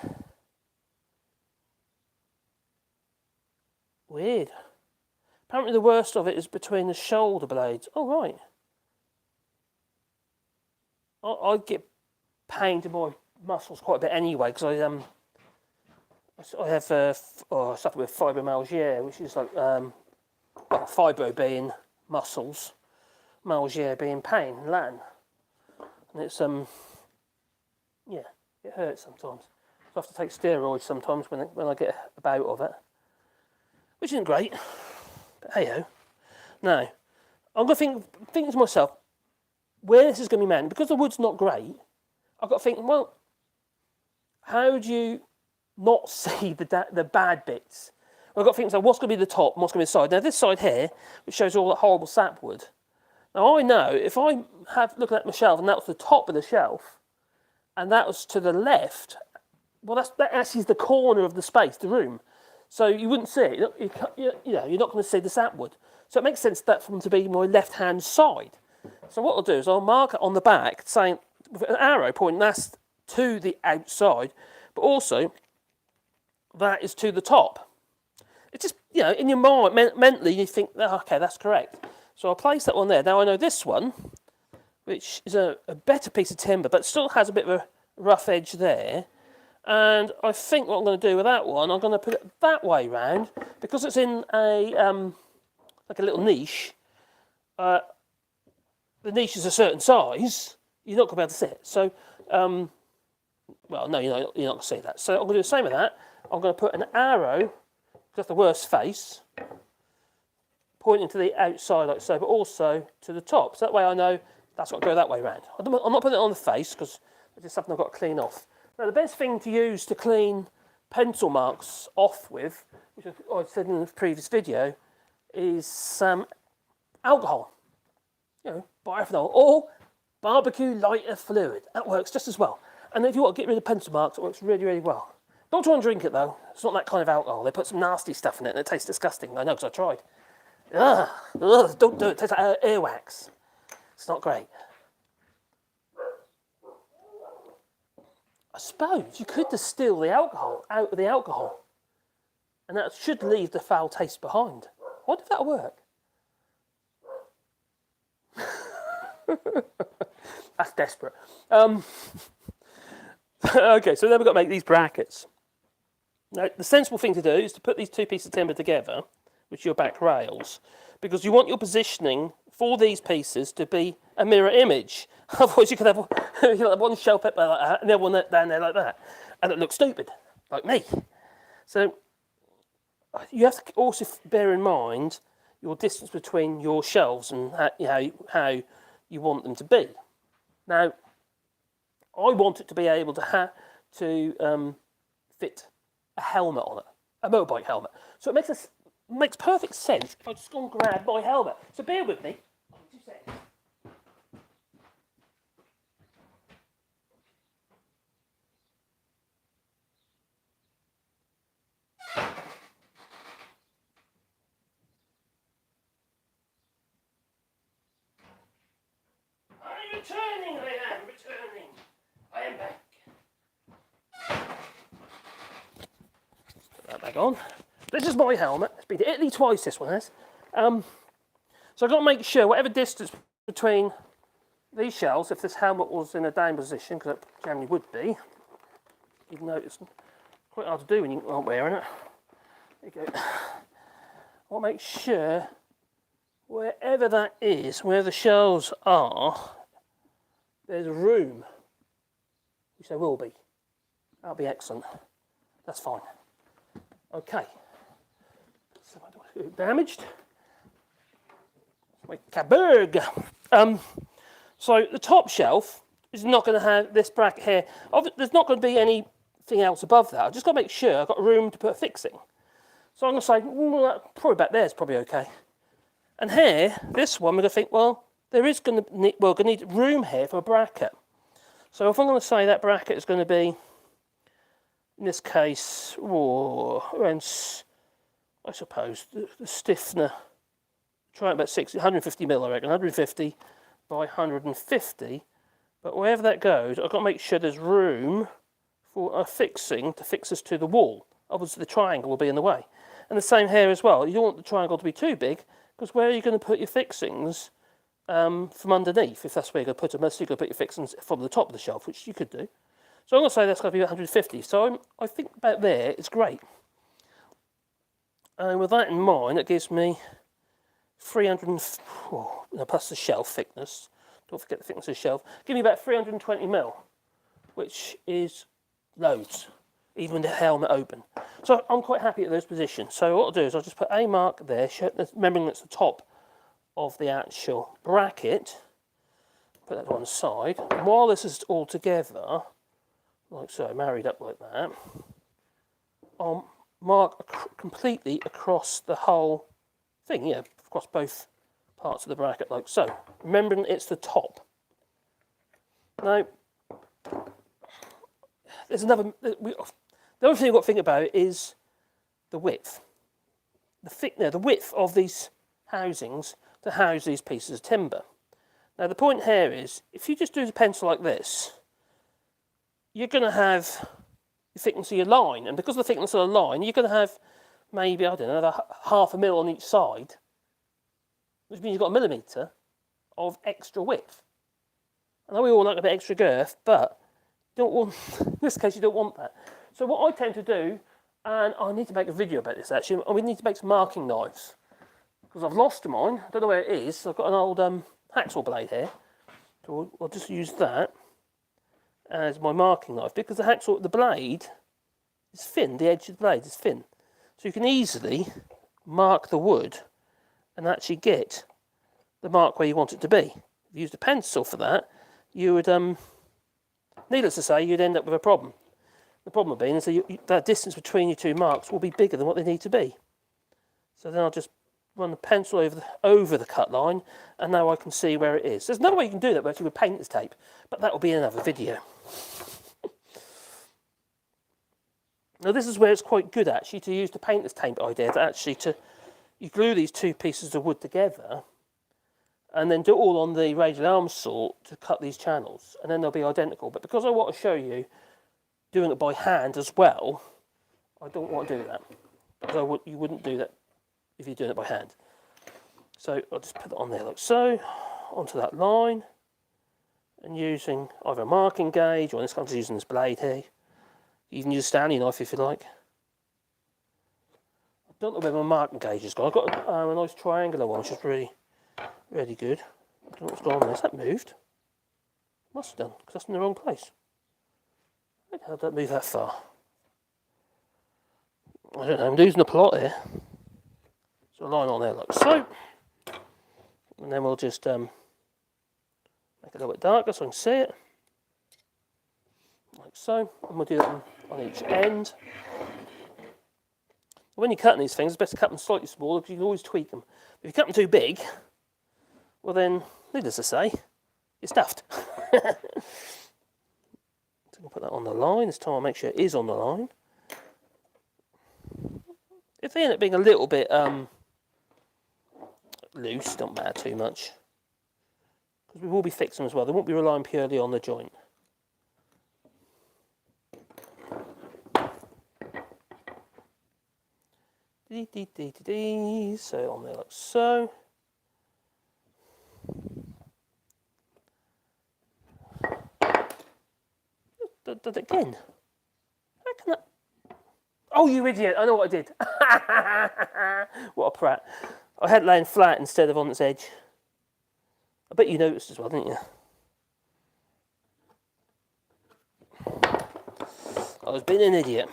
Weird. Apparently the worst of it is between the shoulder blades. Oh, right. I get pain to my muscles quite a bit anyway, because I have suffer with fibromyalgia, which is like, well, fibro being muscles, myalgia being pain in Latin. And it's, yeah, it hurts sometimes. So I have to take steroids sometimes when I get a bout of it. Which isn't great, but hey-ho. Now, I'm going to think to myself, where this is going to be mounted, because the wood's not great, I've got to think, well, how do you not see the bad bits? I've got to think, so what's going to be the top and what's going to be the side? Now, this side here, which shows all that horrible sapwood. Now, I know if I have looking at my shelf and that was the top of the shelf, and that was to the left, well, that actually is the corner of the space, the room. So you wouldn't see it. You're not going to see the sapwood. So it makes sense that for them to be my left-hand side. So what I'll do is I'll mark it on the back, saying with an arrow pointing that's to the outside, but also that is to the top. It's just, in your mind, mentally, you think, oh, okay, that's correct. So I'll place that one there. Now I know this one, which is a better piece of timber, but still has a bit of a rough edge there. And I think what I'm going to do with that one, I'm going to put it that way round, because it's in a like a little niche. The niche is a certain size, you're not going to be able to see it. So, well, no, you're not going to see that. So I'm going to do the same with that. I'm going to put an arrow, that's the worst face, pointing to the outside like so, but also to the top. So that way I know that's got to go that way round. I'm not putting it on the face, because it's just something I've got to clean off. Now, the best thing to use to clean pencil marks off with, which I said in the previous video, is some alcohol. Biophenol or barbecue lighter fluid. That works just as well. And if you want to get rid of pencil marks, it works really, really well. Don't try and drink it, though. It's not that kind of alcohol. They put some nasty stuff in it, and it tastes disgusting. I know, because I tried. Ugh, don't do it. It tastes like earwax. It's not great. I suppose you could distill the alcohol out of the alcohol, and that should leave the foul taste behind. I wonder if that'll work. That's desperate. Okay, so then we've got to make these brackets. Now, the sensible thing to do is to put these two pieces of timber together, which are your back rails, because you want your positioning for these pieces to be a mirror image. Otherwise, you could have one shelf up there like that, and the other one down there like that, and it looks stupid, like me. So you have to also bear in mind your distance between your shelves and how you want them to be. Now, I want it to be able to fit a helmet on it, a motorbike helmet. So it makes perfect sense if I just go and grab my helmet. So bear with me. 2 seconds. Returning. I am back. Put that back on. This is my helmet. It's been to Italy twice, this one has. So I've got to make sure whatever distance between these shells, if this helmet was in a down position, because it generally would be, even though it's quite hard to do when you aren't wearing it. There you go. I want to make sure wherever that is, where the shells are, there's room, which there will be. That'll be excellent. That's fine. Okay. So I don't want to get damaged. My kaburg. So the top shelf is not going to have this bracket here. There's not going to be any thing else above that. I've just got to make sure I've got room to put a fixing. So I'm going to say, well, probably back there is probably okay. And here, this one, we're going to think, well, there is going to need, well, going to need room here for a bracket. So if I'm going to say that bracket is going to be, in this case, around, I suppose, the stiffener, try about 150 mil, I reckon, 150 by 150. But wherever that goes, I've got to make sure there's room for a fixing to fix us to the wall. Obviously, the triangle will be in the way. And the same here as well. You don't want the triangle to be too big, because where are you going to put your fixings from underneath? If that's where you're going to put them, so you're going to put your fixings from the top of the shelf, which you could do. So I'm going to say that's going to be 150. So I think about there, it's great. And with that in mind, it gives me 300, plus the shelf thickness. Don't forget the thickness of the shelf. Give me about 320 mil, which is loads, even with the helmet open. So I'm quite happy at those positions. So what I'll do is I'll just put a mark there, remembering that's the top of the actual bracket. Put that to one side. And while this is all together, like so, married up like that, I'll mark completely across the whole thing, yeah, across both parts of the bracket, like so. Remembering it's the top. Now, there's another. The other thing you've got to think about is the width. The width of these housings to house these pieces of timber. Now, the point here is, if you just do the pencil like this, you're going to have the thickness of your line, and because of the thickness of the line, you're going to have maybe, I don't know, another half a mil on each side, which means you've got a millimetre of extra width. I know we all like a bit extra girth, but you don't want, in this case, you don't want that. So what I tend to do, and I need to make a video about this actually, and we need to make some marking knives, because I've lost mine. I don't know where it is. I've got an old hacksaw blade here, so I'll just use that as my marking knife, because the blade is thin, the edge of the blade is thin. So you can easily mark the wood and actually get the mark where you want it to be. If you used a pencil for that, you would, needless to say, you'd end up with a problem. The problem being is that that distance between your two marks will be bigger than what they need to be. So then I'll just run the pencil over the cut line, and now I can see where it is. There's another way you can do that actually with painter's tape, but that will be in another video. Now this is where it's quite good actually to use the painter's tape idea, you glue these two pieces of wood together and then do it all on the radial arm saw to cut these channels, and then they'll be identical. But because I want to show you doing it by hand as well, I don't want to do that, because you wouldn't do that if you're doing it by hand. So I'll just put it on there like so, onto that line, and using either a marking gauge, or in this case I'm using this blade here. You can use a Stanley knife if you like. I don't know where my marking gauge has gone. I've got a nice triangular one, which is really, really good. I don't know what's gone on there. Has that moved? Must have done, because that's in the wrong place. How did that move that far? I don't know, I'm losing the plot here. So a line on there like so. And then we'll just make it a little bit darker so I can see it. Like so. And we'll do that on each end. When you're cutting these things, it's best to cut them slightly smaller, because you can always tweak them. If you cut them too big, well then, needless to say, you're stuffed. So we'll put that on the line. This time I'll make sure it is on the line. If they end up being a little bit loose, don't matter too much, because we will be fixing them as well. They won't be relying purely on the joint. So on there like so. Did it again. How can that? Oh, you idiot! I know what I did. What a prat! I had it laying flat instead of on its edge. I bet you noticed as well, didn't you? I was being an idiot.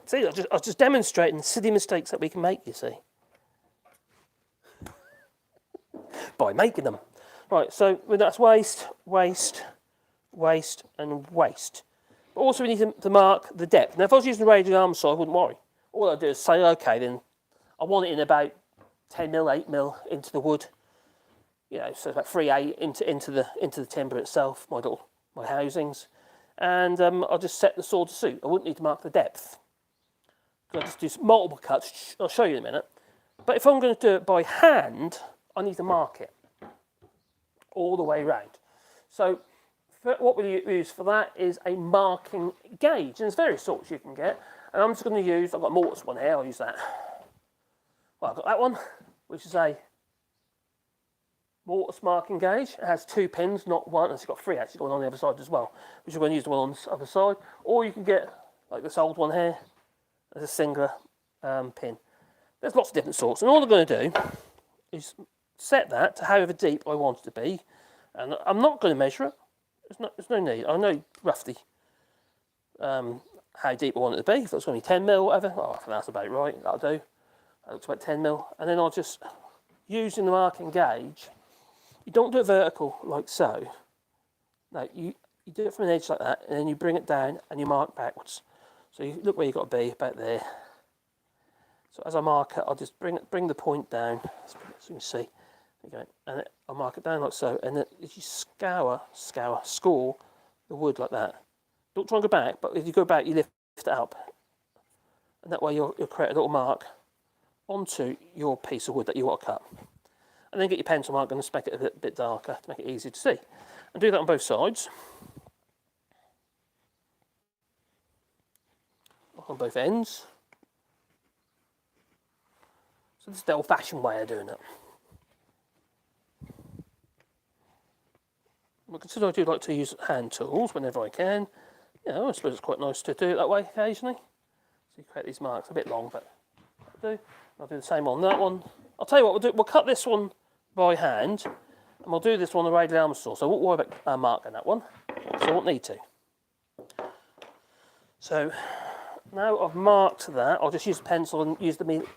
See, I was just demonstrating silly mistakes that we can make, you see. By making them. Right, so that's waste, waste, waste, and waste. But also we need to mark the depth. Now if I was using the radial arm saw, I wouldn't worry. All I'd do is say, okay, then I want it in about 10mm, 8mm into the wood. You know, so about 3/8 into the timber itself, my housings. And I'll just set the saw to suit. I wouldn't need to mark the depth. I'll just do multiple cuts. I'll show you in a minute. But if I'm going to do it by hand, I need to mark it all the way around. So what we use for that is a marking gauge. And there's various sorts you can get. And I'm just going to use, I've got a mortise one here, I'll use that. Well, I've got that one, which is a mortise marking gauge. It has 2 pins, not one. It's got 3 actually, one on the other side as well, which I'm going to use the one on the other side. Or you can get, like this old one here, as a singular pin. There's lots of different sorts. And all I'm going to do is set that to however deep I want it to be. And I'm not going to measure it. There's no need. I know roughly how deep I want it to be. If it's going to be 10mm or whatever, I think that's about right. That'll do. That looks about 10mm. And then I'll just, using the marking gauge, you don't do it vertical like so. No, you do it from an edge like that, and then you bring it down and you mark backwards. So you look where you've got to be, about there. So as I mark it, I'll just bring the point down, so you can see. There you go. And I'll mark it down like so, and then if you score the wood like that. Don't try and go back, but if you go back, you lift it up. And that way you'll create a little mark onto your piece of wood that you want to cut. And then get your pencil mark and just make it a bit darker to make it easier to see. And do that on both sides. On both ends. So this is the old-fashioned way of doing it. Well, consider I do like to use hand tools whenever I can. You know, I suppose it's quite nice to do it that way occasionally. So you create these marks, a bit long, but I'll do the same on that one. I'll tell you what, we'll cut this one by hand, and we'll do this one on the radial arm saw, so I won't worry about marking that one, so I won't need to. So, now I've marked that, I'll just use the pencil and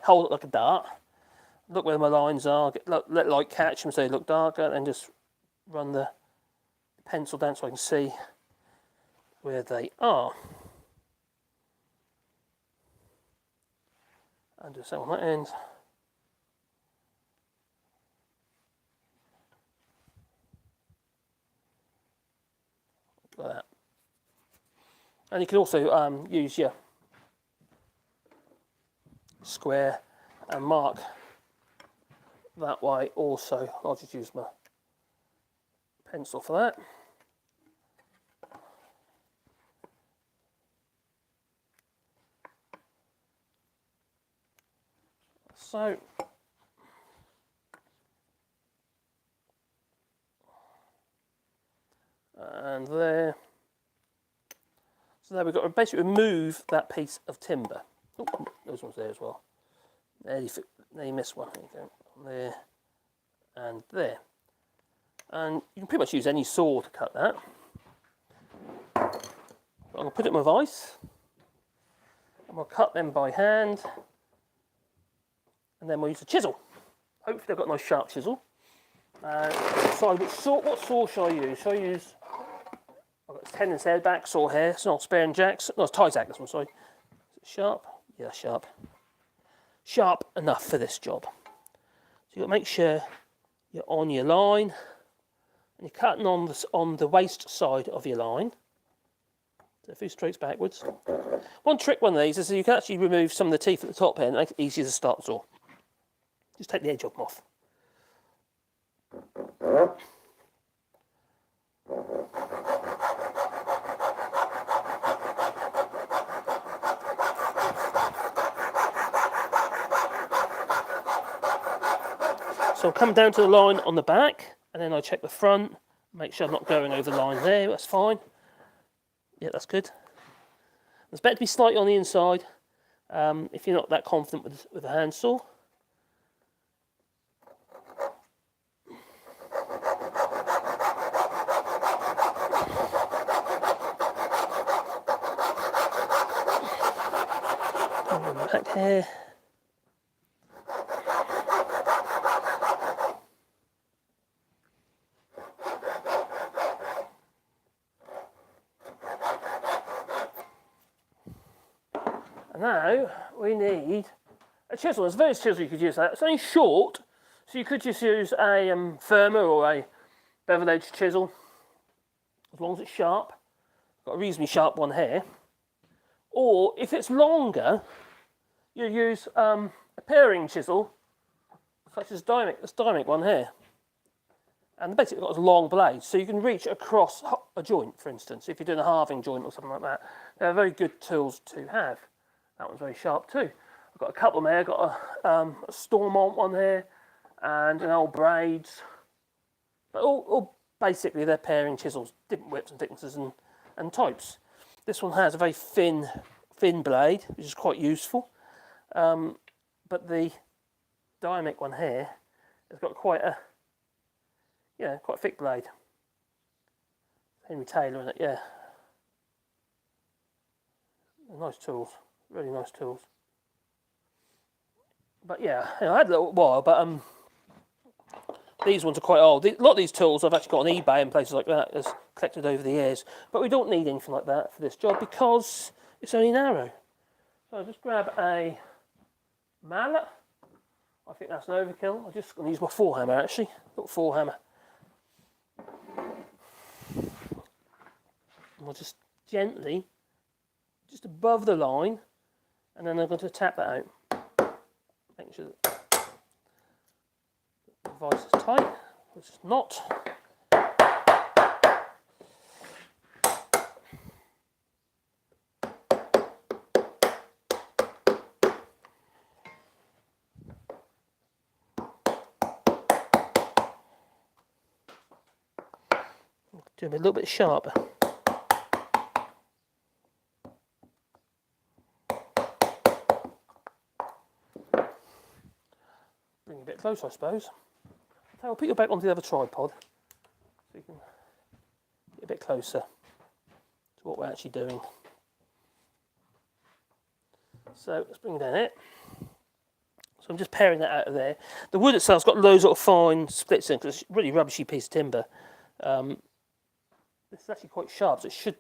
hold it like a dart. Look where my lines are, let light catch them so they look darker, and then just run the pencil down so I can see where they are. And do the same on that end. Like that. And you can also use your square and mark that way also. I'll just use my pencil for that. So, and there. So there we've got to basically remove that piece of timber. Oh, those ones there as well. There you missed one. There you go. There and there. And you can pretty much use any saw to cut that. But I'm going to put it in my vise. And we'll cut them by hand. And then we'll use a chisel. Hopefully they've got a nice sharp chisel. Decide what saw shall I use? Shall I use, I've got a 10 inch back saw here. It's not spare and jacks. No, it's Tyzac this one, sorry. Is it sharp? Yeah, sharp. Sharp enough for this job. So you've got to make sure you're on your line. And you're cutting on the waist side of your line. So a few strokes backwards. One trick one of these is that you can actually remove some of the teeth at the top here and make it easier to start the saw. Just take the edge of them off. So I'll come down to the line on the back, and then I check the front, make sure I'm not going over the line there, that's fine. Yeah, that's good. It's better to be slightly on the inside if you're not that confident with a handsaw. Back here. a chisel. There's various chisels you could use. That it's only short, so you could just use a firmer or a bevel edge chisel, as long as it's sharp. Got a reasonably sharp one here. Or if it's longer, you use a paring chisel, such as this Dymic one here. And basically got a long blade, so you can reach across a joint, for instance, if you're doing a halving joint or something like that. They're very good tools to have. That one's very sharp too. I've got a couple of them here. I've got a Stormont one here, and an old Braids. But all basically they're paring chisels, different widths and thicknesses and types. This one has a very thin blade, which is quite useful. But the Dymic one here has got quite a thick blade. Henry Taylor in it, yeah. Nice tools, really nice tools. But yeah, I had a little while, but these ones are quite old. A lot of these tools I've actually got on eBay and places like that, as collected over the years. But we don't need anything like that for this job because it's only narrow. So I'll just grab a mallet. I think that's an overkill. I'm just going to use my forehammer actually. Little forehammer. And we'll just gently, just above the line, and then I'm going to tap that out. Make sure that the vise is tight, which is not. Do it a little bit sharper. Bring it a bit closer, I suppose. So I'll put you back onto the other tripod so you can get a bit closer to what we're actually doing. So let's bring it down here. So I'm just paring that out of there. The wood itself's got loads of fine splits in because it's a really rubbishy piece of timber. This is actually quite sharp, so it should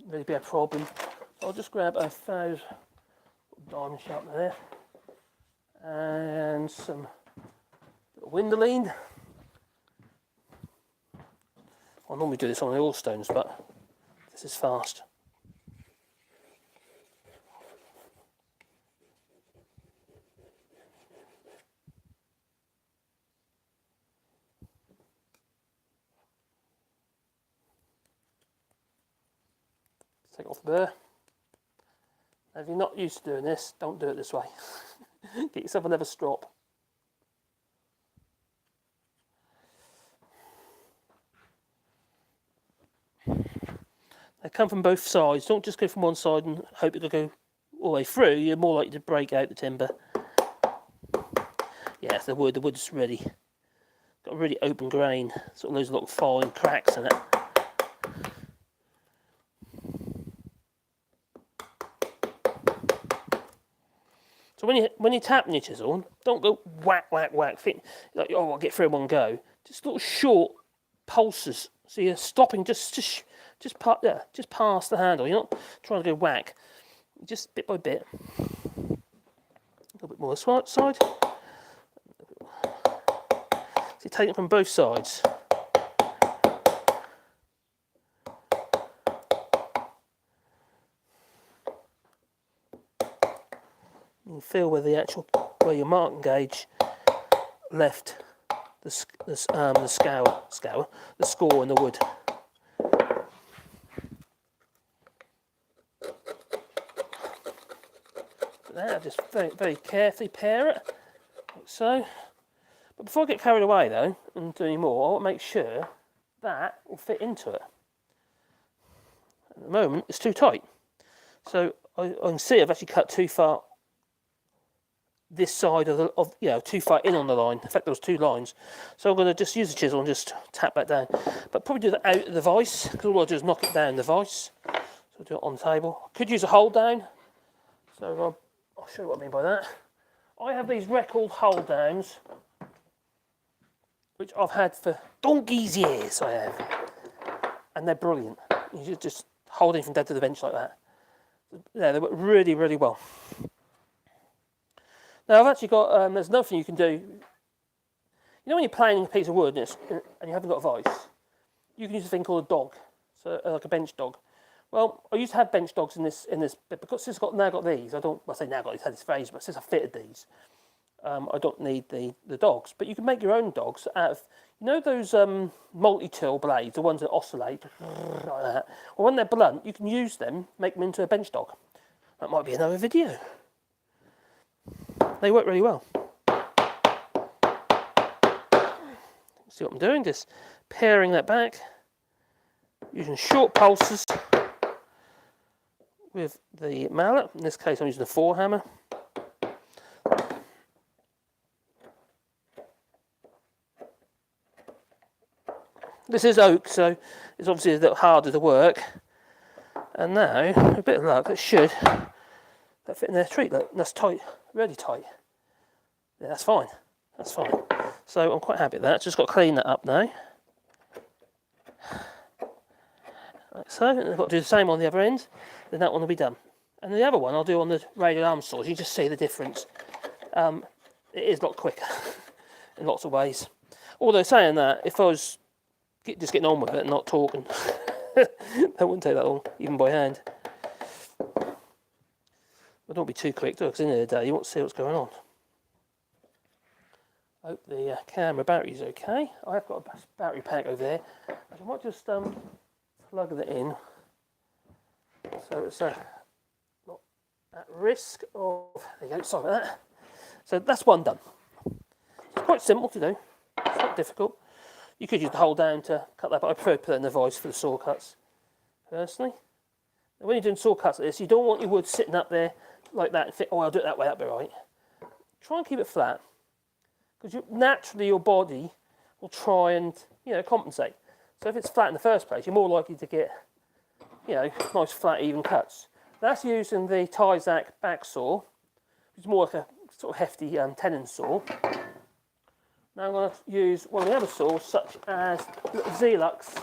really be a problem. So I'll just grab a faux diamond sharpener there and some Windoline. I normally do this on the oil stones, but this is fast. Take off the burr. Now, if you're not used to doing this, don't do it this way. Get yourself a leather strop. They come from both sides. Don't just go from one side and hope it'll go all the way through. You're more likely to break out the timber. Yeah, the wood's really got a really open grain. Sort of those little fine cracks in it. So when you're tapping your chisel, don't go whack, whack, whack. Like, oh, I'll get through in one go. Just little short pulses. So you're stopping just past the handle. You're not trying to go whack. Just bit by bit. A little bit more this side. So you take it from both sides. You feel where your marking gauge left the score in the wood. Now just very, very carefully pare it, like so. But before I get carried away though and do any more, I want to make sure that will fit into it. At the moment, it's too tight, so I can see I've actually cut too far. This side too far in on the line. In fact, there was two lines, so I'm going to just use the chisel and just tap that down. But probably do that out of the vise because all I do is knock it down the vise. So I'll do it on the table. Could use a hold down. So I'll show you what I mean by that. I have these record hold downs, which I've had for donkey's years. I have, and they're brilliant. You just hold it from dead to the bench like that. Yeah, they work really, really well. Now I've actually got, there's another thing you can do. You know when you're planing a piece of wood and you haven't got a vice, you can use a thing called a dog, so like a bench dog. Well, I used to have bench dogs in this bit, because since I've now got these, I don't, well I say now I've got these, had this phase, but since I fitted these, I don't need the dogs. But you can make your own dogs out of, you know those multi-tool blades, the ones that oscillate, like that. Well, when they're blunt, you can use them, make them into a bench dog. That might be another video. They work really well. See what I'm doing? Just paring that back, using short pulses with the mallet. In this case, I'm using a 4-hammer. This is oak, so it's obviously a little harder to work. And now, with a bit of luck, it should fit in there. Treat, look, that's tight, really tight. Yeah, that's fine. That's fine. So I'm quite happy with that. Just got to clean that up now. Like so, and I've got to do the same on the other end. Then that one will be done. And the other one I'll do on the radial arm saws. You just see the difference. It is a lot quicker in lots of ways. Although saying that, if I was just getting on with it and not talking, that wouldn't take that long, even by hand. But don't be too quick, because in the day you want to see what's going on. Hope the camera battery's okay. I have got a battery pack over there. I might just plug it in, so it's not at risk of. There you go. Sorry about that. So that's one done. It's quite simple to do. It's not difficult. You could use the hole down to cut that, but I prefer to put it in the vise for the saw cuts, personally. Now, when you're doing saw cuts like this, you don't want your wood sitting up there like that and think, oh, I'll do it that way, that'll be right. Try and keep it flat, because naturally your body will try and, compensate. So if it's flat in the first place, you're more likely to get, nice flat even cuts. That's using the Tyzac back saw, which is more like a sort of hefty tenon saw. Now I'm going to use one of the other saws, such as the Zelux,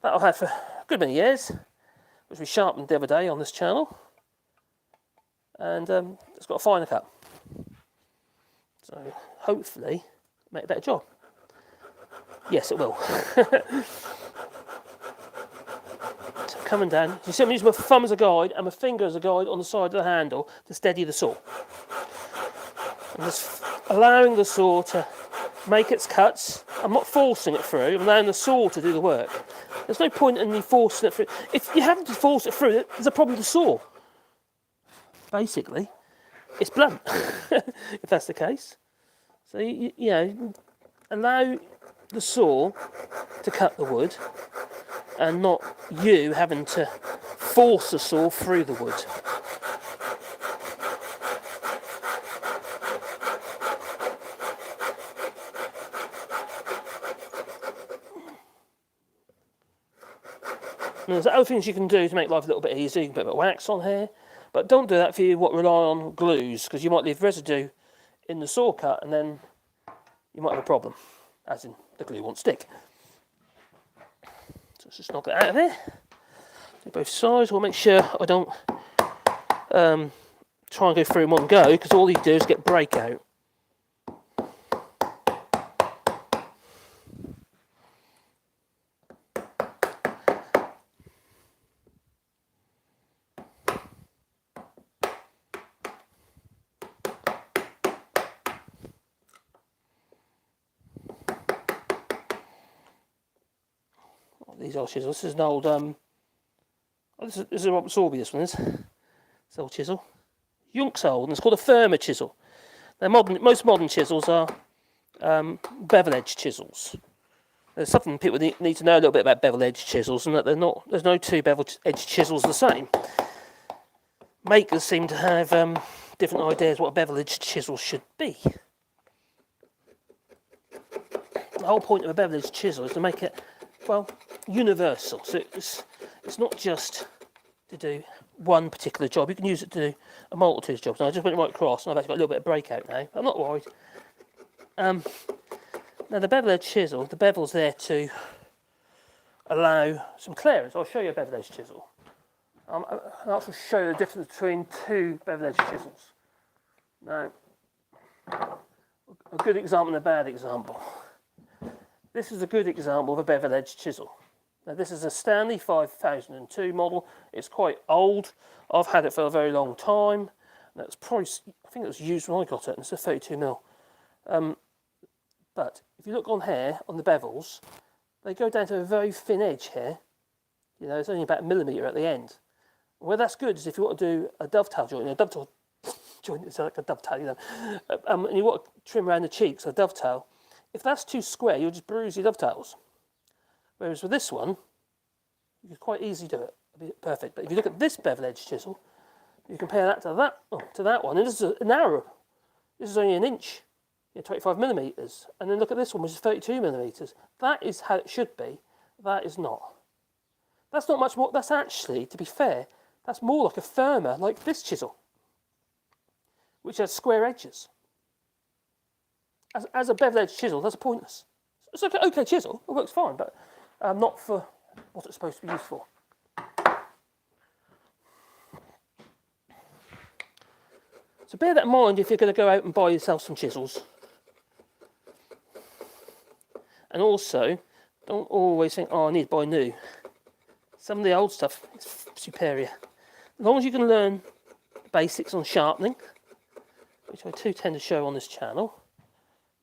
that I've had for a good many years, which we sharpened the other day on this channel. And it's got a finer cut. So hopefully make a better job. Yes, it will. So coming down, you see I'm using my thumb as a guide and my finger as a guide on the side of the handle to steady the saw. I'm just allowing the saw to make its cuts. I'm not forcing it through, I'm allowing the saw to do the work. There's no point in me forcing it through. If you happen to force it through, there's a problem with the saw. Basically, it's blunt, if that's the case. So, allow the saw to cut the wood and not you having to force the saw through the wood. And there's other things you can do to make life a little bit easier. You can put a bit of wax on here, but don't do that if you rely on glues, because you might leave residue in the saw cut and then you might have a problem, as in the glue won't stick. So let's just knock it out of there. Do both sides. We'll make sure I don't try and go through in one go, because all you do is get breakout. These old chisels. This is an old this is a Robert Sorby, this one is. This old chisel. Yunk's old, and it's called a firmer chisel. They're most modern chisels are bevel edge chisels. There's something people need to know a little bit about bevel edge chisels, and that there's no two bevel edge chisels the same. Makers seem to have different ideas what a bevel edge chisel should be. The whole point of a bevel edge chisel is to make it, well, universal. So it's not just to do one particular job. You can use it to do a multitude of jobs. Now I just went right across, and I've actually got a little bit of breakout now. I'm not worried. Now the bevel edge chisel, the bevel's there to allow some clearance. I'll show you a bevel edge chisel. I'll also show you the difference between two bevel edge chisels. Now, a good example and a bad example. This is a good example of a bevel edge chisel. Now this is a Stanley 5002 model. It's quite old. I've had it for a very long time. That's probably, I think it was used when I got it, and it's a 32mm. But if you look on here, on the bevels, they go down to a very thin edge here. You know, it's only about a millimetre at the end. Where that's good is if you want to do a dovetail joint. A dovetail joint is like a dovetail, you know. And you want to trim around the cheeks, a dovetail. If that's too square, you'll just bruise your dovetails. Whereas with this one, you can quite easily do it. It'll be perfect. But if you look at this bevel edge chisel, you compare that to that one, and this is narrow. This is only an inch, 25mm. And then look at this one, which is 32mm. That is how it should be. That is not. That's not much more. That's actually, to be fair, that's more like a firmer, like this chisel, which has square edges. As a bevel edge chisel, that's pointless. It's like an okay chisel. It works fine, but not for what it's supposed to be used for. So bear that in mind if you're going to go out and buy yourself some chisels. And also, don't always think, oh, I need to buy new. Some of the old stuff is superior. As long as you can learn basics on sharpening, which I too tend to show on this channel,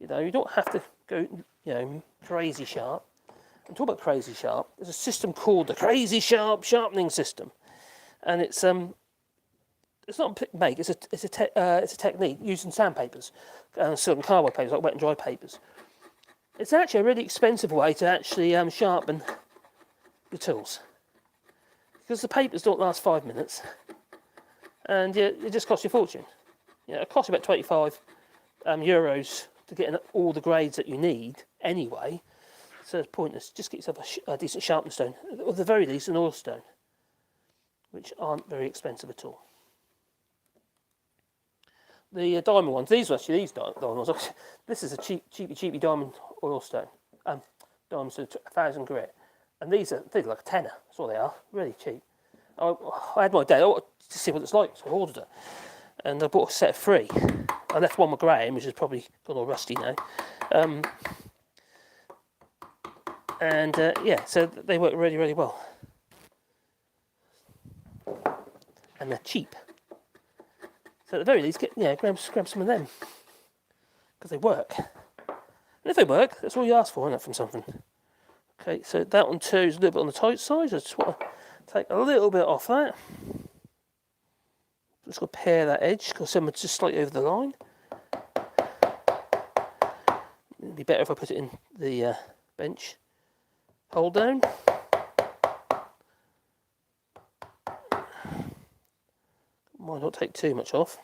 you know, you don't have to go, you know, crazy sharp. I'm talking about crazy sharp. There's a system called the Crazy Sharp Sharpening System, and it's not a make. It's a technique using sandpapers, certain cardboard papers like wet and dry papers. It's actually a really expensive way to actually sharpen your tools, because the papers don't last 5 minutes, and it just costs you a fortune. You know, it costs you about 25 euros to get in all the grades that you need anyway. So it's pointless. Just get yourself a decent sharpening stone, or at the very least an oil stone, which aren't very expensive at all. The diamond ones, these are actually these diamond ones. This is a cheapy diamond oil stone. Diamonds are 1,000 grit. And they're like a tenner. That's what they are. Really cheap. I had my day. I wanted to see what it's like, so I ordered it. And I bought a set of 3. I left one with Graham, which has probably gone all rusty now. Yeah, so they work really, really well. And they're cheap. So at the very least, grab some of them. Because they work. And if they work, that's all you ask for, isn't it, from something? Okay, so that one too is a little bit on the tight side. I just want to take a little bit off that. Just going to pare that edge, because some are just slightly over the line. It'd be better if I put it in the bench. Hold down. Might not take too much off.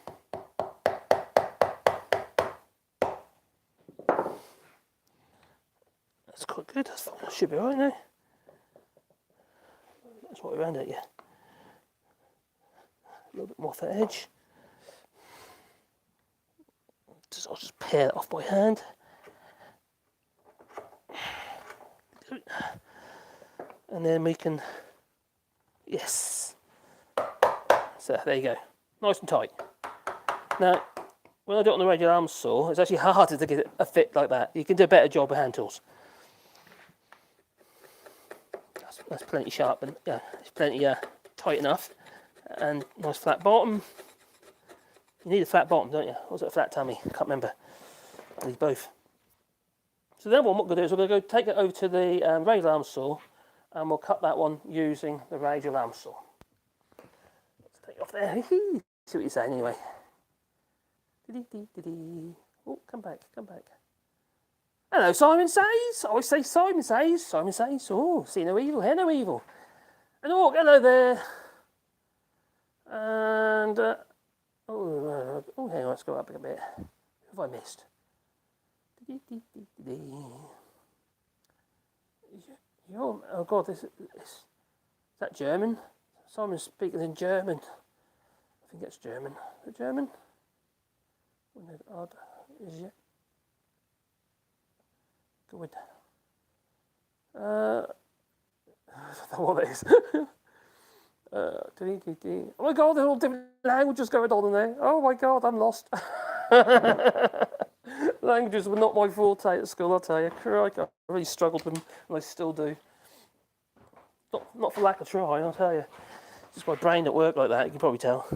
That's quite good. That should be right now. That's what we around it, yeah. A little bit more off that edge. I'll just pare that off by hand. And then we can, yes. So there you go, nice and tight. Now, when I do it on the radial arm saw, it's actually harder to get a fit like that. You can do a better job with hand tools. That's plenty sharp, but yeah, it's plenty tight enough. And nice flat bottom. You need a flat bottom, don't you? Or was it a flat tummy? I can't remember. I need both. So then what we're going to do is we're going to go take it over to the radial arm saw, and we'll cut that one using the radial arm saw. Let's take it off there. See what you're saying anyway. Oh, come back. Hello, Simon Says. I always say Simon Says. Oh, see no evil, hear no evil. And oh, hello there. And oh, hang on, let's go up a bit. What have I missed? Oh God, is that German? Simon's speaking in German. I think it's German. Is it German? Is it? Good. I don't know what it is. Oh my God, there's all different languages going on in there. Oh my God, I'm lost. Languages were not my forte at school, I'll tell you. Crikey, I really struggled with them, and I still do. Not for lack of trying, I'll tell you. Just my brain at work like that, you can probably tell.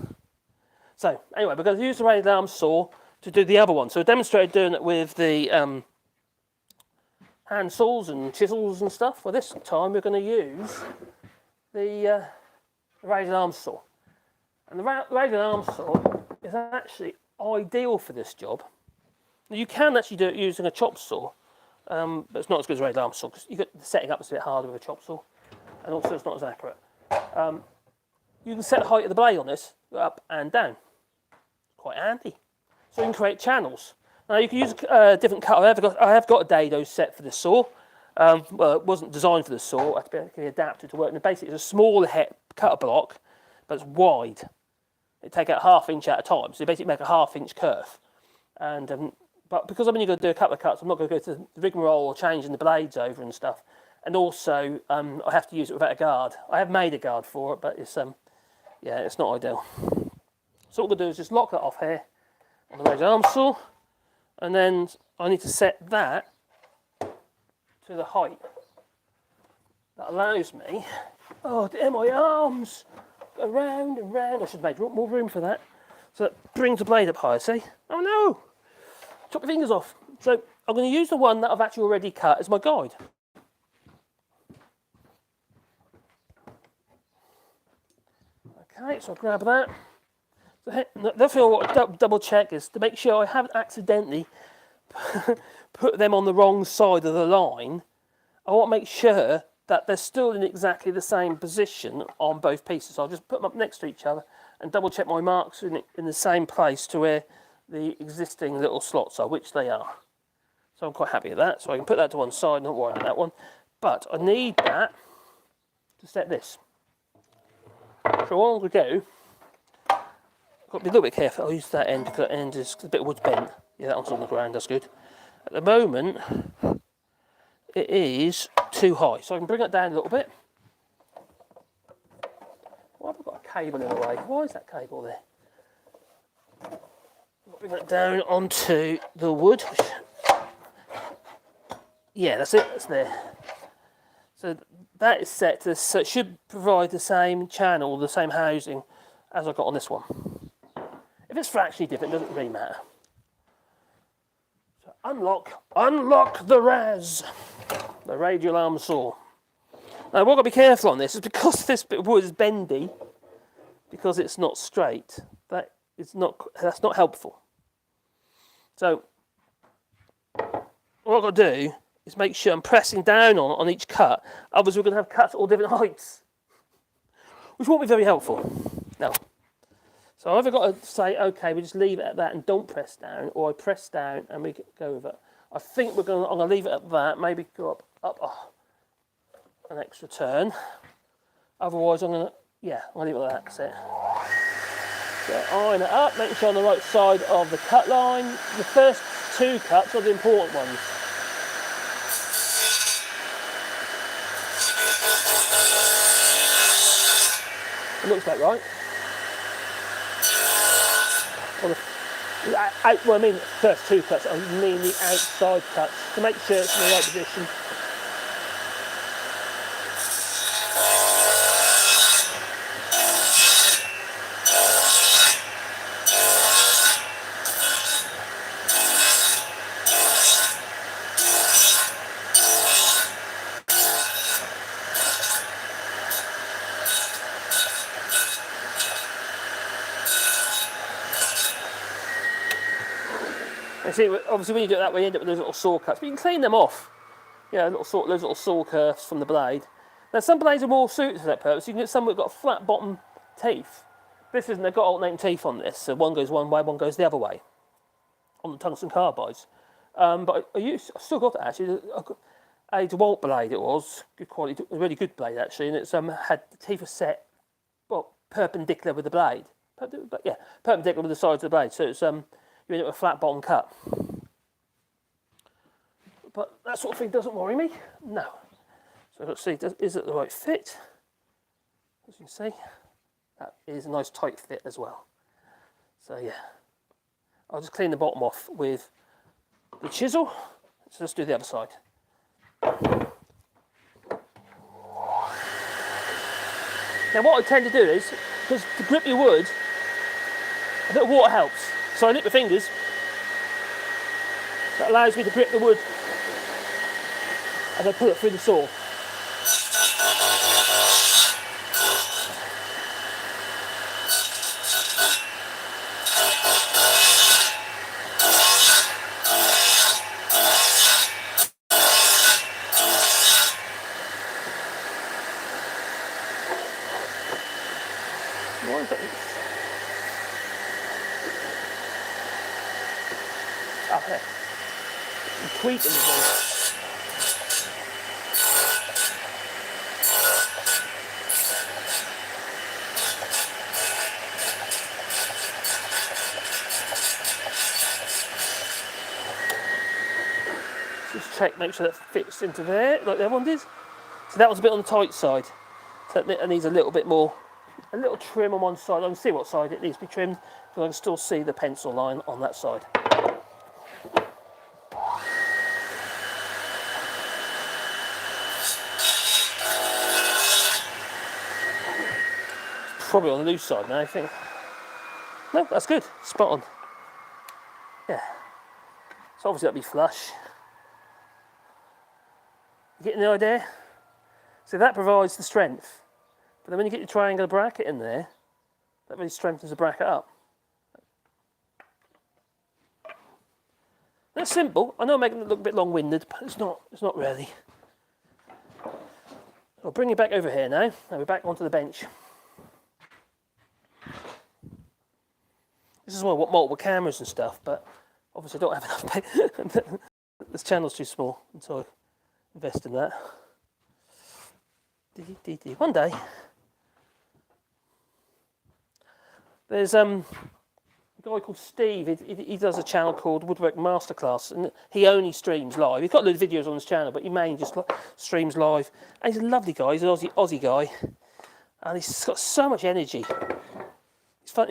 So, anyway, we're going to use the raised arm saw to do the other one. So I demonstrated doing it with the hand saws and chisels and stuff. Well, this time we're going to use the raised arm saw. And the raised arm saw is actually ideal for this job. You can actually do it using a chop saw, but it's not as good as a raised arm saw because the setting up is a bit harder with a chop saw, and also it's not as accurate. You can set the height of the blade on this up and down. Quite handy. So you can create channels. Now you can use a different cut. I have got a dado set for this saw. Well, it wasn't designed for the saw. It had to be adapted to work. And basically, it's a small cutter block, but it's wide. It takes out 1/2 inch at a time. So you basically make a 1/2 inch curve. And but because I'm only going to do a couple of cuts, I'm not going to go to the rigmarole or changing the blades over and stuff. And also, I have to use it without a guard. I have made a guard for it, but it's yeah, it's not ideal. So what we're going to do is just lock that off here on the raised arm saw, and then I need to set that to the height that allows me. Oh dear, my arms go round and round. I should have made more room for that. So that brings the blade up higher. See? Oh no! Chop the fingers off. So I'm going to use the one that I've actually already cut as my guide. Okay, so I'll grab that. So the thing I want to double check is to make sure I haven't accidentally put them on the wrong side of the line. I want to make sure that they're still in exactly the same position on both pieces. So I'll just put them up next to each other and double check my marks in the same place to where the existing little slots are, which they are. So I'm quite happy with that. So I can put that to one side, not worry about that one. But I need that to set this. So what I'm going to do, I've got to be a little bit careful. I'll use that end because that end is a bit of wood's bent. Yeah, that one's on the ground, that's good. At the moment, it is too high. So I can bring it down a little bit. Why have I got a cable in the way? Why is that cable there? Bring that down onto the wood. Yeah, that's it, that's there. So that is set to, so it should provide the same channel, the same housing as I got on this one. If it's fractionally different, it doesn't really matter. So unlock the RAS, the radial arm saw. Now what I've got to be careful on this is because this bit of wood is bendy, because it's not straight, that's not helpful. So what I've got to do is make sure I'm pressing down on each cut, otherwise we're going to have cuts at all different heights, which won't be very helpful. No. So I've either got to say, okay, we just leave it at that and don't press down, or I press down and we go with it. I think I'm going to leave it at that, maybe go up an extra turn. Otherwise I'm going to, yeah, I'll leave it like that, that's it. So iron it up, making sure on the right side of the cut line. The first 2 cuts are the important ones. It looks about right. Well, I mean the first 2 cuts, I mean the outside cuts, to make sure it's in the right position. You see, obviously when you do it that way, you end up with those little saw cuts, but you can clean them off. Yeah, those little saw curves from the blade. Now some blades are more suited to that purpose. You can get some that have got flat bottom teeth. This isn't, they've got alternating teeth on this, so one goes one way, one goes the other way on the tungsten carbides. But I still got that actually. A DeWalt blade it was, good quality, a really good blade actually, and it's had the teeth are set well perpendicular with the blade. Yeah, perpendicular with the sides of the blade. So it's you end up with a flat bottom cut. But that sort of thing doesn't worry me. No. So let's see, is it the right fit? As you can see, that is a nice tight fit as well. So yeah, I'll just clean the bottom off with the chisel. So let's do the other side. Now what I tend to do is, because to grip your wood, a bit of water helps. So I nip my fingers. That allows me to grip the wood and then pull it through the saw. Up there. I'm tweaking the ball. Just check, make sure that fits into there, like that one did. So that was a bit on the tight side. So that needs a little bit more, a little trim on one side. I can see what side it needs to be trimmed, but I can still see the pencil line on that side. Probably on the loose side now, I think. No, that's good. Spot on. Yeah. So obviously that'll be flush. You getting the idea? So that provides the strength. But then when you get your triangular bracket in there, that really strengthens the bracket up. That's simple. I know I'm making it look a bit long-winded, but it's not really. I'll bring you back over here now. Now we're back onto the bench. This is why I want multiple cameras and stuff, but obviously I don't have enough space. This channel's too small, and so I invest in that. One day. There's a guy called Steve. He does a channel called Woodworking Masterclass, and he only streams live. He's got a load of videos on his channel, but he mainly just streams live. And he's a lovely guy. He's an Aussie guy, and he's got so much energy. It's fun.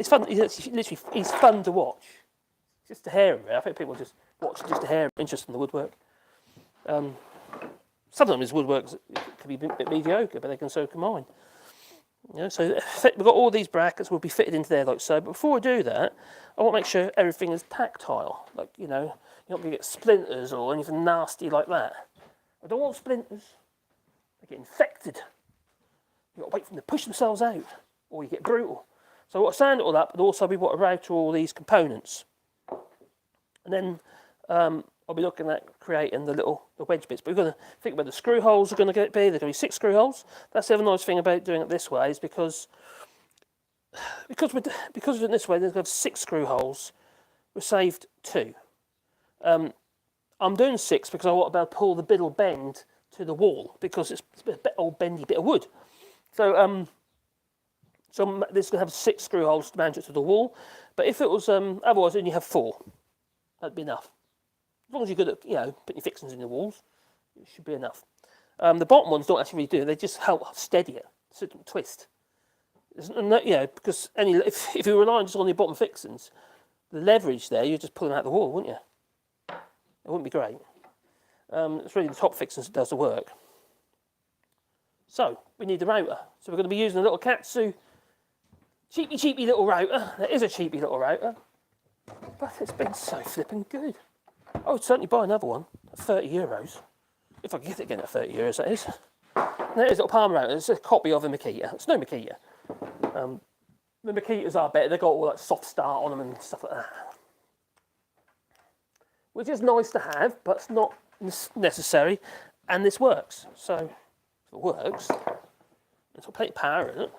He's fun to watch. Just to hear him. I think people just watch just to hear him, interest in the woodwork. Sometimes his woodwork can be a bit mediocre, but they can so can mine. You know, so we've got all these brackets will be fitted into there like so. But before I do that, I want to make sure everything is tactile. Like, you know, you're not going to get splinters or anything nasty like that. I don't want splinters. They get infected. You've got to wait for them to push themselves out, or you get brutal. So I want to sand it all up, but also we want to router all these components. And then I'll be looking at creating the wedge bits. But we're going to think about the screw holes are going to be. They're going to be 6 screw holes. That's the other nice thing about doing it this way is because we're doing it this way, there's going to have 6 screw holes. We've saved 2. I'm doing 6 because I want to be able to pull the biddle bend to the wall because it's a bit old bendy bit of wood. So this is going to have 6 screw holes to mount it to the wall. But if it was otherwise, then you have 4. That'd be enough. As long as you're good at, putting your fixings in the walls, it should be enough. The bottom ones don't actually really do it. They just help steady it, so it doesn't twist. Because if you rely just on your bottom fixings, the leverage there, you're just pulling out the wall, wouldn't you? It wouldn't be great. It's really the top fixings that does the work. So, we need the router. So we're going to be using a little Katsu cheapy little router. There is a cheapy little router, but it's been so flipping good. I would certainly buy another one at €30. If I can get it again at €30, that is. And there's a little palm router. It's a copy of a Makita. It's no Makita. The Makitas are better. They've got all that soft start on them and stuff like that. Which is nice to have, but it's not necessary. And this works. So, if it works, it's got plenty of power in it.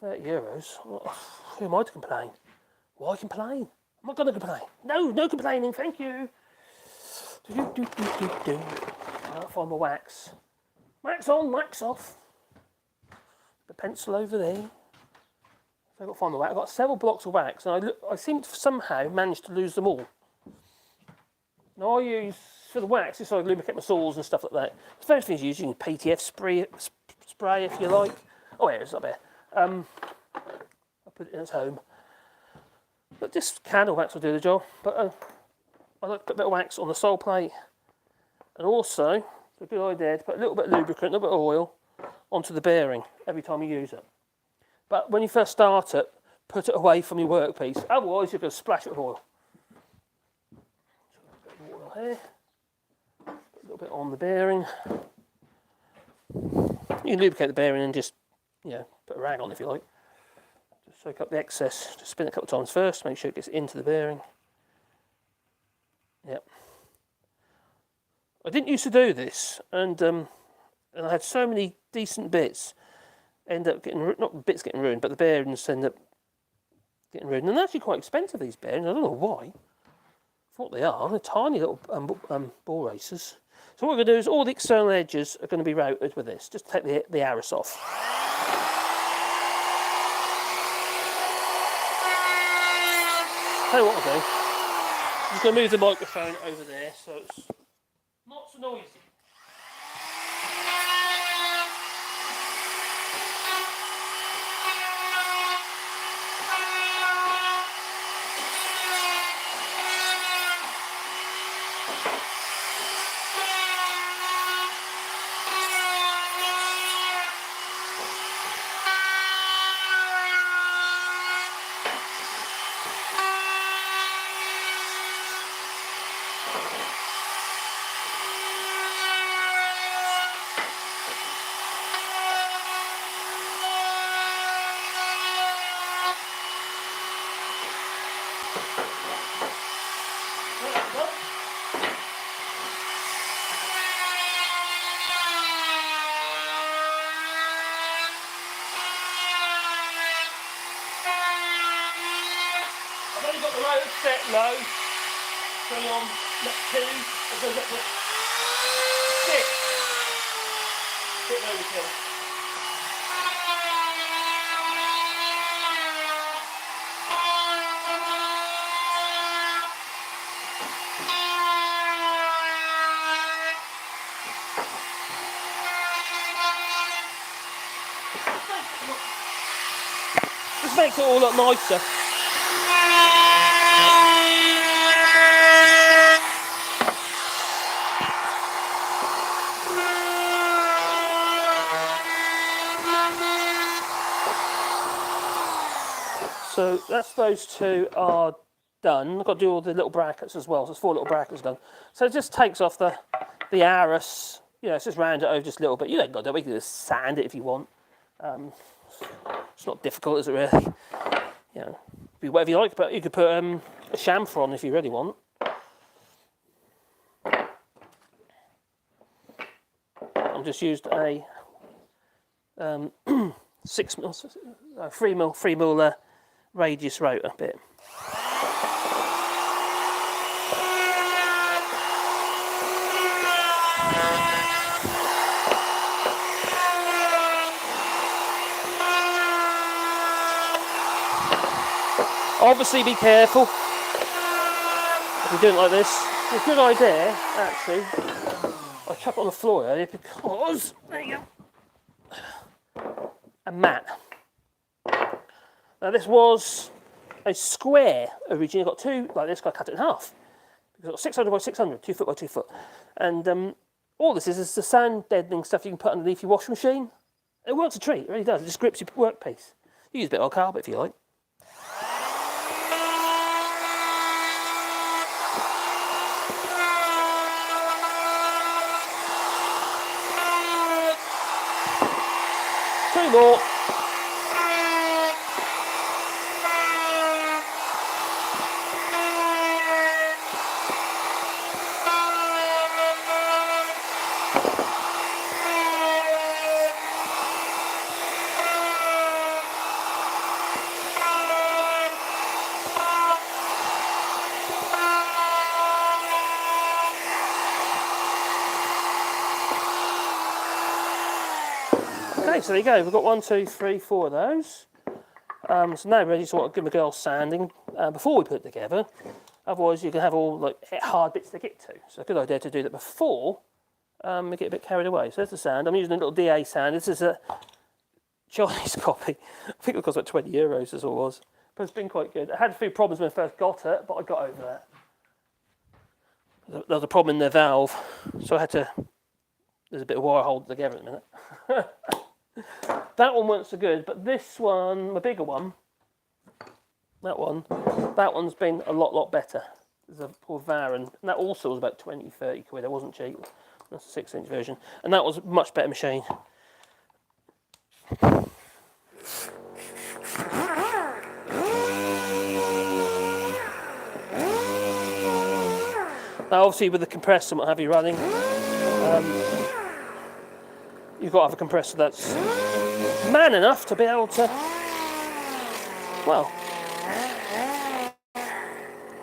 €30. Well, who am I to complain? Why complain? I'm not going to complain. No complaining, thank you. I'll find my wax. Wax on, wax off. The pencil over there. So I've got to find my wax. I've got several blocks of wax, and I seem to somehow managed to lose them all. Now I use, for the wax, just so I lubricate my saws and stuff like that. It's various things using PTF spray if you like. Oh, here, it's up there. I'll put it in its home. But this candle wax will do the job. But I like to put a bit of wax on the sole plate, and also it's a good idea to put a little bit of lubricant, a little bit of oil onto the bearing every time you use it. But when you first start it, put it away from your workpiece, otherwise you're going to splash it with oil. So a bit of oil here, a little bit on the bearing. You can lubricate the bearing and just, put a rag on if you like. Just soak up the excess, just spin it a couple of times first, make sure it gets into the bearing. Yep. I didn't used to do this, and I had so many decent bits end up getting, not bits getting ruined, but the bearings end up getting ruined. And they're actually quite expensive, these bearings. I don't know why. For what they are, they're tiny little ball racers. So what we're going to do is all the external edges are going to be routed with this. Just take the arris off. Tell you what I'll do. I'm just going to move the microphone over there so it's not so noisy. Set low, turn on net 2, it goes up to 6. Bit overkill. This makes it all look nicer. So that's those two are done. I've got to do all the little brackets as well. So there's 4 little brackets done. So it just takes off the arris. It's just round it over just a little bit. You don't got to do it. You can just sand it if you want. It's not difficult, is it really? Be whatever you like. But you could put a chamfer on if you really want. I've just used a 3 mil radius rotor bit. Obviously be careful if you're doing it like this. It's a good idea, actually. I chuck it on the floor earlier because, there you go, a mat. Now this was a square originally. I've got 2 like this, I cut it in half. I've got 600 by 600, 2 foot by 2 foot. And all this is the sand deadening stuff you can put underneath your washing machine. It works a treat, it really does. It just grips your workpiece. You use a bit of old carpet if you like. Two more. Okay, so there you go. We've got 1, 2, 3, 4 of those. So now we just want to give them a good old sanding before we put it together. Otherwise, you can have all like hard bits to get to. So a good idea to do that before we get a bit carried away. So there's the sand. I'm using a little DA sand. This is a Chinese copy. I think it cost about €20. This all was, but it's been quite good. I had a few problems when I first got it, but I got over that. there was a problem in their valve, so I had to, there's a bit of wire holding together in a minute. That one weren't so good, but this one, the bigger one, that one's been a lot better. There's a poor Varan, and that also was about 20-30 quid. It wasn't cheap. That's a 6-inch version, and that was a much better machine. Now, obviously, with the compressor and what have you running, you've got to have a compressor that's man enough to be able to, well,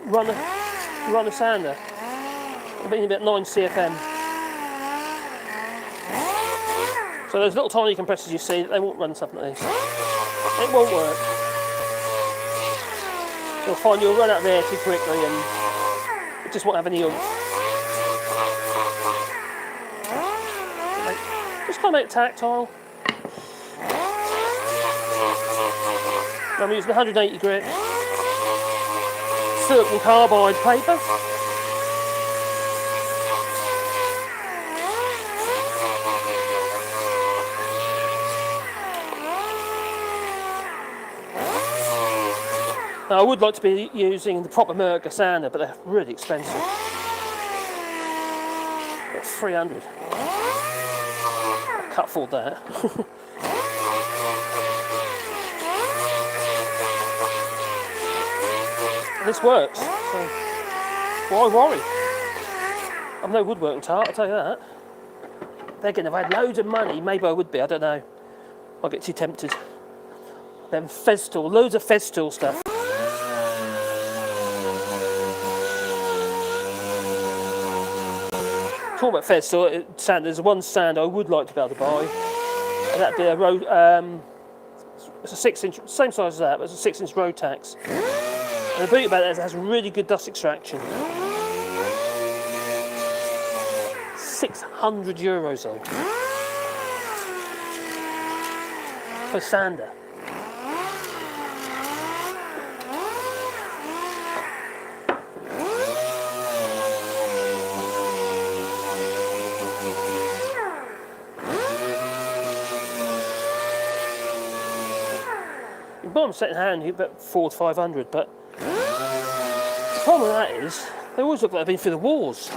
run a sander. I've been about 9 CFM. So those little tiny compressors you see, they won't run something like this. It won't work. You'll find you'll run out there too quickly and it just won't have any oomph. Just kind of make it tactile. I'm using 180 grit silicon carbide paper. Now, I would like to be using the proper Merca sander, but they're really expensive. About 300. I can't afford that. This works, so why worry? I'm no woodworking tart, I'll tell you that. Again, if I had loads of money, maybe I would be, I don't know. I'll get too tempted. Then Festool, loads of Festool stuff. Talking about Festool, sand, there's one sand I would like to be able to buy, and that'd be a road. It's a 6-inch, same size as that, but it's a 6-inch Rotax. And the beauty about that is it has really good dust extraction. €600 though for a sander. You can buy them second hand, you get about 400 to 500, but the problem with that is they always look like they've been through the wars.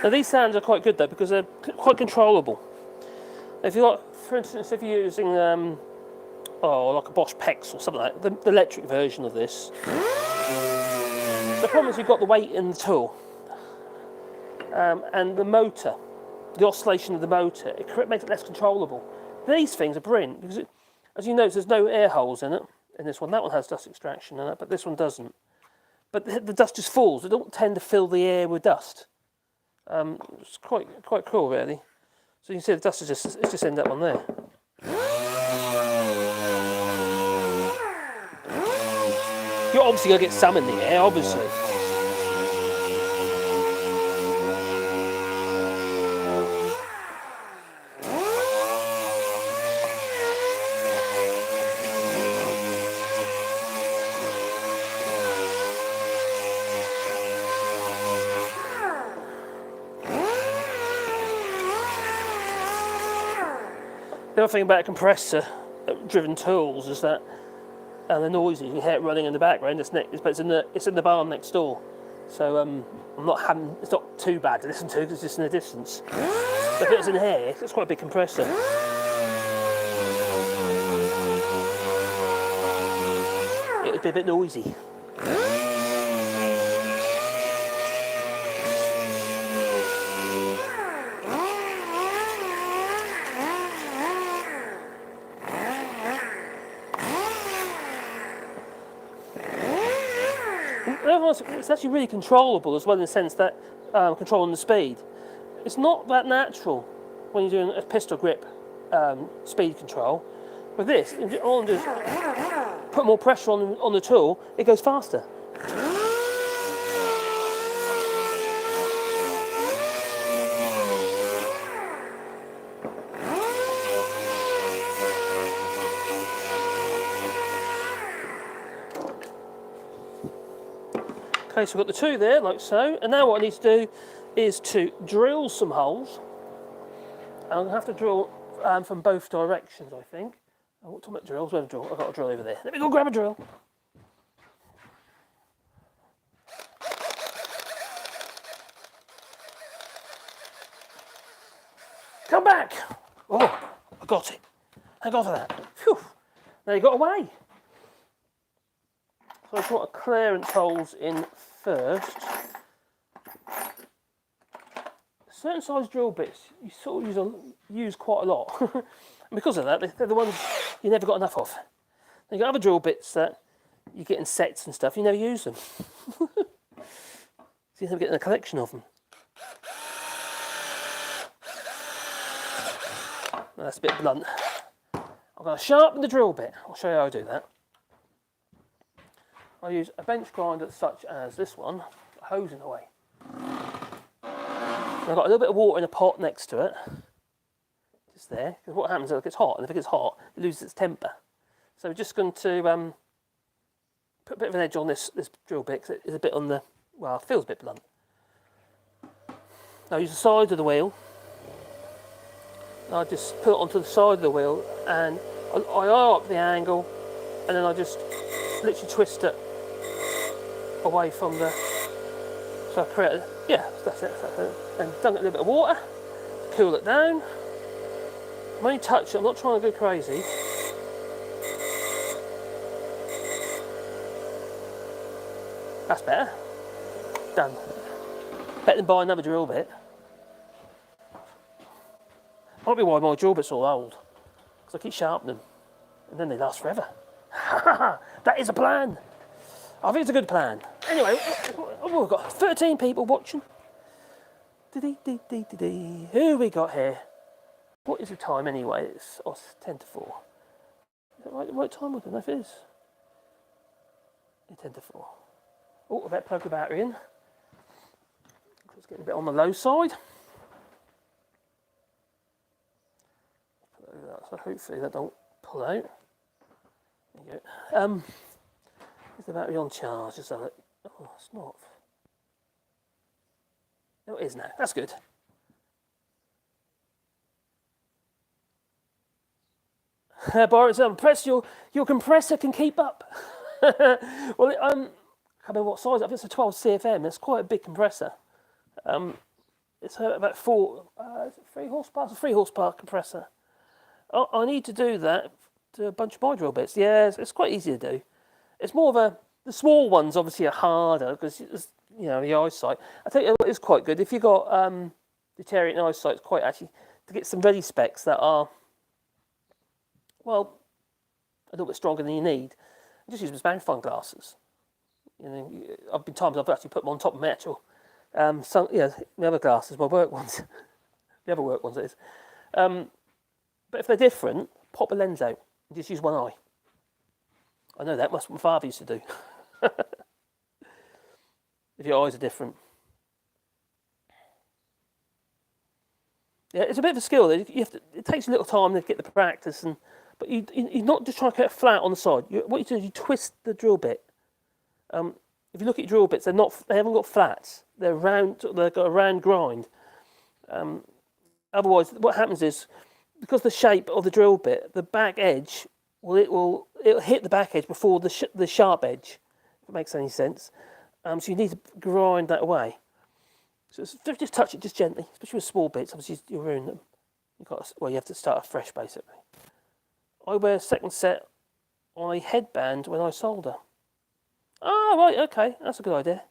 Now these sounds are quite good though because they're quite controllable. If you got, for instance, if you're using like a Bosch PEX or something like that, the electric version of this. The problem is you've got the weight in the tool and the motor, the oscillation of the motor, it makes it less controllable. These things are brilliant because, as you notice, there's no air holes in it. In this one, that one has dust extraction in it, but this one doesn't. But the dust just falls. It don't tend to fill the air with dust. It's quite cool, really. So you can see the dust is just end up on there. You're obviously going to get some in the air, obviously. The other thing about compressor-driven tools is that they're noisy. You can hear it running in the background. But it's in the barn next door, so it's not too bad to listen to because it's just in the distance. But if it was in here, it's quite a big compressor. It would be a bit noisy. It's actually really controllable as well in the sense that controlling the speed. It's not that natural when you're doing a pistol grip speed control. With this, all I'm doing is put more pressure on the tool, it goes faster. Okay, so we've got the two there, like so. And now what I need to do is to drill some holes. And I'm going to have to drill from both directions, I think. Oh, what talking about drills? Where's a drill? I've got a drill over there. Let me go grab a drill. Come back! Oh, I got it. Thank God for that. Phew. Now you got away. So I put a clearance holes in first. Certain size drill bits you sort of use quite a lot. And because of that, they're the ones you never got enough of. Then you got other drill bits that you get in sets and stuff, you never use them. So you never get a collection of them. Now that's a bit blunt. I'm going to sharpen the drill bit. I'll show you how I do that. I use a bench grinder such as this one, a hose in the way. I've got a little bit of water in a pot next to it, just there, because what happens is it gets hot, and if it gets hot, it loses its temper. So we're just going to put a bit of an edge on this drill bit, because it is a bit on the, well, it feels a bit blunt. Now I use the side of the wheel. I just put it onto the side of the wheel, and I eye up the angle, and then I just literally twist it away from the, so I create it, yeah, that's it, and dunk it in a little bit of water, cool it down. I'm only touching, I'm not trying to go crazy. That's better. Done. Better than buy another drill bit. Might be why my drill bits are all old, because I keep sharpening them, and then they last forever. That is a plan. I think it's a good plan. Anyway, we've got 13 people watching. Who we got here? What is the time anyway? It's 10 to 4. Is that right time? I don't know if it is. 10 to 4. Oh, I better plug the battery in. It's getting a bit on the low side. So hopefully that don't pull out. There you go. Is the battery on charge? Just have it. Oh, it's not. No, it is now. That's good. Boris, press your compressor can keep up. Well, I can't remember what size. I think it's a 12 CFM. It's quite a big compressor. It's about 3 horsepower. It's a 3 horsepower compressor. I need to do that to a bunch of my drill bits. Yeah, it's quite easy to do. It's more of the small ones obviously are harder because you know the eyesight. I tell you what is quite good if you've got deteriorating eyesight. It's quite actually to get some ready specs that are well a little bit stronger than you need. Just use magnifying glasses. You know, I've been times I've actually put them on top of my actual the other glasses, my work ones, the other work ones it is. But if they're different, pop a lens out and just use one eye. I know that. That's what my father used to do. If your eyes are different. Yeah, it's a bit of a skill. It takes a little time to get the practice, but you're not just trying to get it flat on the side. What you do is you twist the drill bit. If you look at drill bits, they haven't got flats. They're round. They've got a round grind. Otherwise, what happens is because the shape of the drill bit, the back edge it'll hit the back edge before the sharp edge. If it makes any sense. So you need to grind that away. So just touch it just gently, especially with small bits. Obviously, you'll ruin them. You have to start afresh, basically. I wear a second set on a headband when I solder. Oh, right, okay, that's a good idea.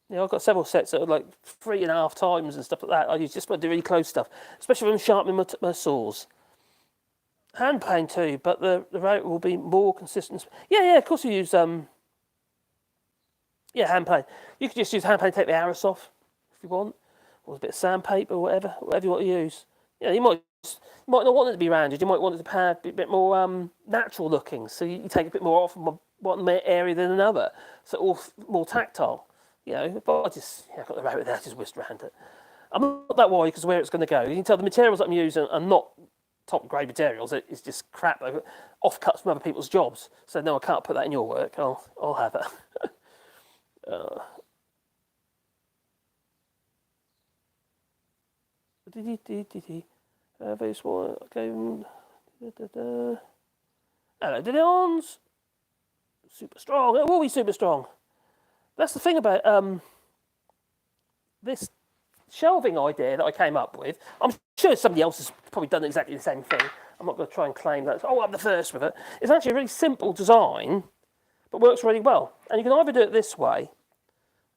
Yeah, I've got several sets that are like 3.5 times and stuff like that. I use just when I do really close stuff, especially when I'm sharpening my saws. Hand plane too, but the route will be more consistent. Yeah, of course you use hand plane. You could just use hand plane, take the arrows off if you want, or a bit of sandpaper or whatever you want to use. Yeah, you might not want it to be rounded. You might want it to be a bit more natural looking. So you take a bit more off from one area than another, so all more tactile. You know, but I've got the rabbit there, I just whisked around it. I'm not that worried because where it's going to go. You can tell the materials that I'm using are not top grade materials. It's just crap offcuts from other people's jobs. So no, I can't put that in your work. I'll have it. Very small. Okay. Hello, Dillons. Super strong. It will be super strong. That's the thing about this shelving idea that I came up with. I'm sure somebody else has probably done exactly the same thing. I'm not going to try and claim that, I'm the first with it. It's actually a really simple design, but works really well. And you can either do it this way,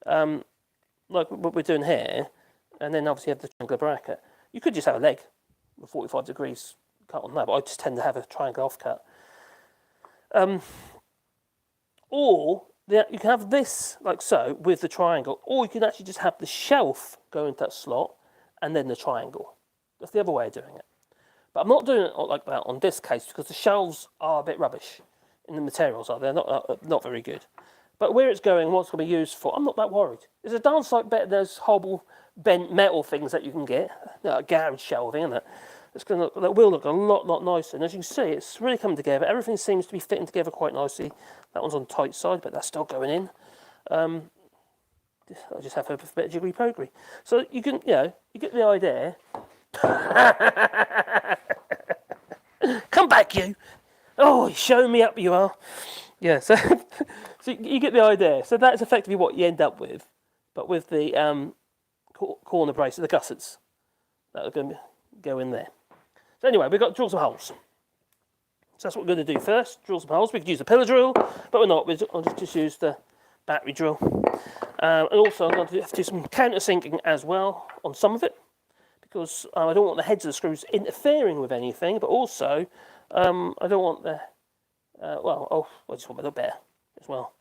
like what we're doing here, and then obviously have the triangular bracket. You could just have a leg with 45 degrees cut on that, but I just tend to have a triangle offcut. Or you can have this like so with the triangle, or you can actually just have the shelf go into that slot and then the triangle. That's the other way of doing it. But I'm not doing it like that on this case because the shelves are a bit rubbish in the materials. They're not very good. But where it's going and what it's going to be used for, I'm not that worried. There's a downside better than those horrible bent metal things that you can get, garage shelving, isn't it? That will look a lot nicer. And as you can see, it's really coming together. Everything seems to be fitting together quite nicely. That one's on the tight side, but that's still going in. I just have a bit of jiggery pokery. So you can, you get the idea. Come back, you! Oh, show me up, you are. Yeah, so you get the idea. So that's effectively what you end up with, but with the corner brace, the gussets that are going to go in there. So anyway, we've got to drill some holes. So that's what we're going to do first, drill some holes. We could use the pillar drill, but we're not. I'll just use the battery drill. And also I'm going to have to do some countersinking as well on some of it, because I don't want the heads of the screws interfering with anything, but also I don't want the, I just want a little better as well.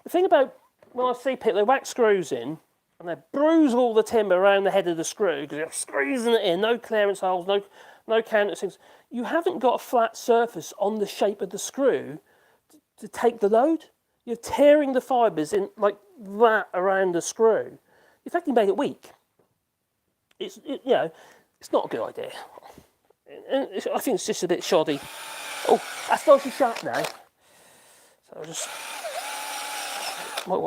The thing about when I see people, they whack screws in, and they bruise all the timber around the head of the screw, because they're squeezing it in, no clearance holes, no countersinks. You haven't got a flat surface on the shape of the screw to take the load. You're tearing the fibres in like that around the screw. You've actually made it weak. It's not a good idea. And I think it's just a bit shoddy. Oh, that's nicely sharp now. So I'll just might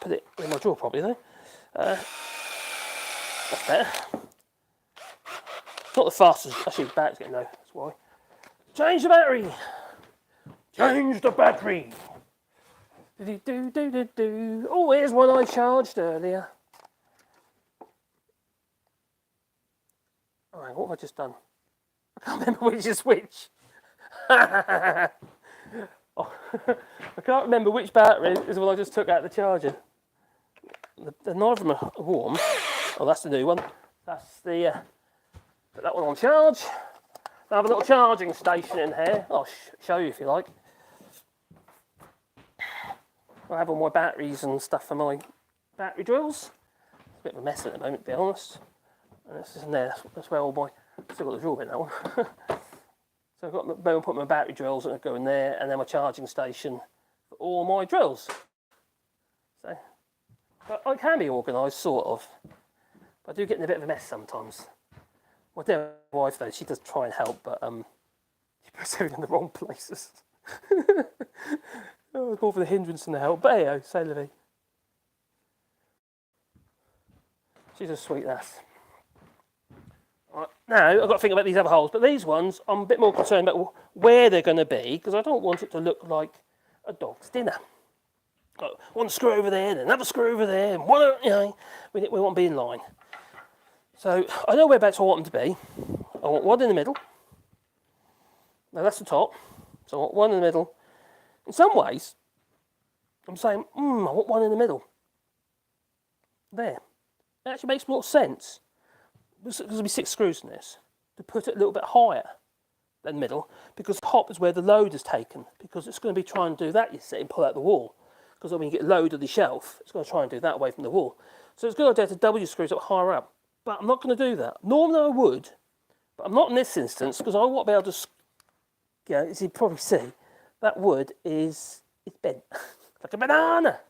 put it in my drawer probably though. That's better. Not the fastest. Actually, the battery's getting low. That's why. Change the battery. Change the battery. Do. Oh, here's one I charged earlier. All right, what have I just done? I can't remember which is which. I can't remember which battery is the one I just took out of the charger. Neither of them are warm. Oh, that's the new one. That's the put that one on charge. I have a little charging station in here. I'll show you if you like. I have all my batteries and stuff for my battery drills. It's a bit of a mess at the moment, to be honest. And it's in there. That's where all my. Still got the drill bit in that one. So I've got put my battery drills that go in there, and then my charging station for all my drills. So. But I can be organised, sort of. But I do get in a bit of a mess sometimes. My dear wife, though, she does try and help, but she puts everything in the wrong places. I call for the hindrance and the help. But hey, say la vie. She's a sweet lass. Right, now, I've got to think about these other holes, but these ones, I'm a bit more concerned about where they're going to be, because I don't want it to look like a dog's dinner. Got one screw over there, then another screw over there, and one, we want to be in line. So I know whereabouts I want them to be. I want one in the middle. Now that's the top. So I want one in the middle. In some ways, I'm saying, I want one in the middle. There. It actually makes more sense. There's be 6 screws in this. To put it a little bit higher than the middle, because the top is where the load is taken. Because it's going to be trying to do that, you see, and pull out the wall. Because when you get load of the shelf, it's going to try and do that away from the wall. So it's a good idea to double your screws up higher up. But I'm not going to do that. Normally I would, but I'm not in this instance, because I won't be able to, as you probably see, that wood it's bent. Like a banana.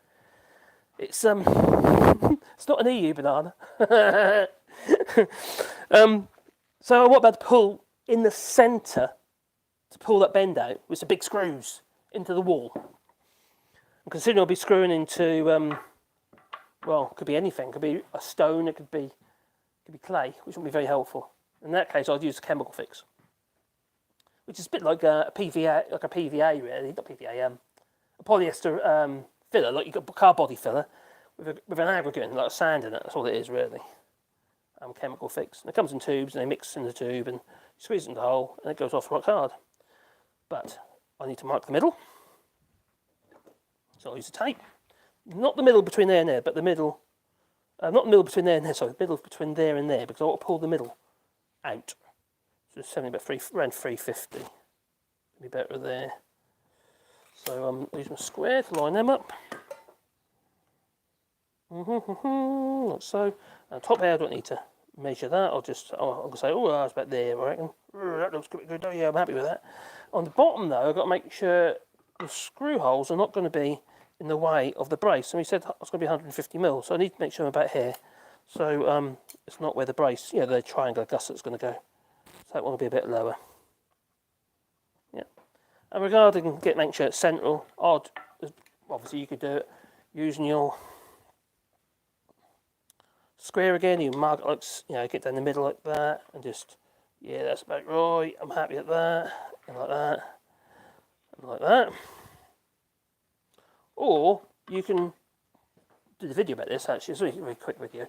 It's it's not an EU banana. So I won't be able to pull in the centre to pull that bend out with some big screws into the wall. And considering I'll be screwing into, well, it could be anything. It could be a stone, it could be clay, which would be very helpful. In that case, I'd use a chemical fix, which is a bit like a PVA, really, not PVA, a polyester filler, like you've got a car body filler with an aggregate in, like a sand in it. That's all it is, really. Chemical fix. And it comes in tubes, and they mix in the tube, and you squeeze it in the hole, and it goes off rock hard. But I need to mark the middle, so I'll use the tape. Not the middle between there and there, but the middle. Not the middle between there and there, sorry, the middle between there and there, because I want to pull the middle out. So it's something about around 350. Be better there. So I'll use my square to line them up. Like so. And top here, I don't need to measure that. I'll going to say, oh, that's about there, I reckon. That looks good. Oh, yeah, I'm happy with that. On the bottom, though, I've got to make sure the screw holes are not going to be in the way of the brace. And we said it's going to be 150 mil, so I need to make sure I'm about here. So it's not where the brace, the triangular gusset's going to go. So that one will be a bit lower. Yeah. And regarding making sure it's central, obviously you could do it using your square again. You mark it like, get down the middle like that, and just, yeah, that's about right. I'm happy at that, and like that, and like that. Or you can do the video about this. Actually, it's a really quick video.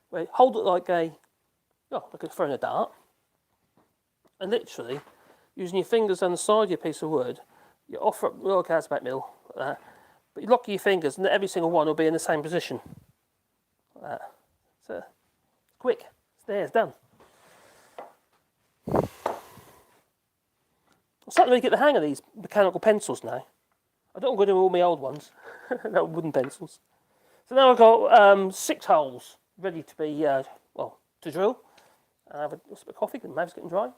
Where hold it like throwing a dart, and literally using your fingers on the side of your piece of wood, you offer up the cast back middle like that, but you lock your fingers, and every single one will be in the same position like that. So quick, it's there, it's done. I'm starting to really get the hang of these mechanical pencils now. I don't want to do all my old ones, no wooden pencils. So now I've got 6 holes ready to be, to drill. And I have a bit of coffee, because the mouth's getting dry.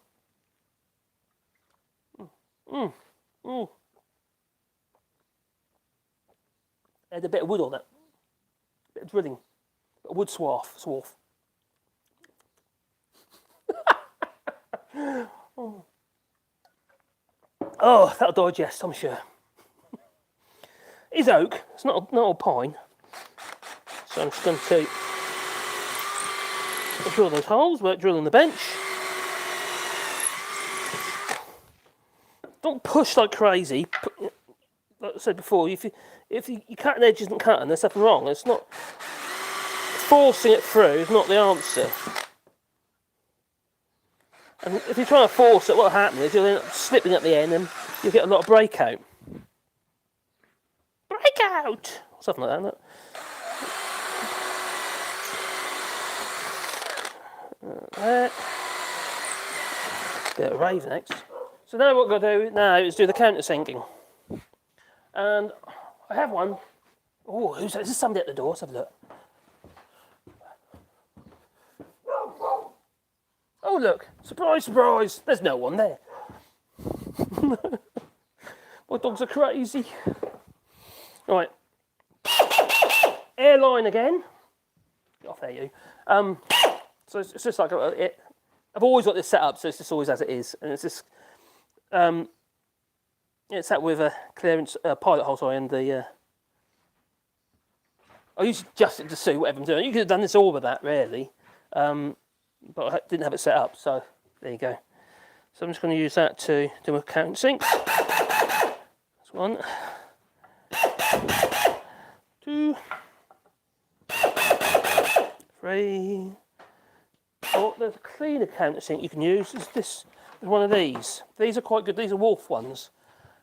Add a bit of wood on it, a bit of drilling, a wood swath. Oh, that'll digest, I'm sure. It's oak, it's not a pine. So I'm just going to drill those holes, work drilling the bench. Don't push like crazy. Like I said before, if you cutting edge isn't cutting, there's something wrong. It's not forcing it through is not the answer. And if you're trying to force it, what'll happen is you'll end up slipping at the end, and you'll get a lot of breakout. Breakout! Something like that, isn't it? That. Bit of rave next. So now what I've got to do now is do the countersinking. And I have one. Oh, is this somebody at the door? Let's have a look. Oh look, surprise, surprise, there's no one there. My dogs are crazy. Right, airline again. Get off there, you. So it's just like I've always got this set up, so it's just always as it is, and it's just it's set with a clearance pilot hole, sorry, and the. I usually adjust it to suit whatever I'm doing. You could have done this all with that, really, but I didn't have it set up, so there you go. So I'm just going to use that to do my countersink. That's 1, 2, 3. Oh, there's a cleaner countersink you can use. It's this. One of these. These are quite good. These are Wolf ones,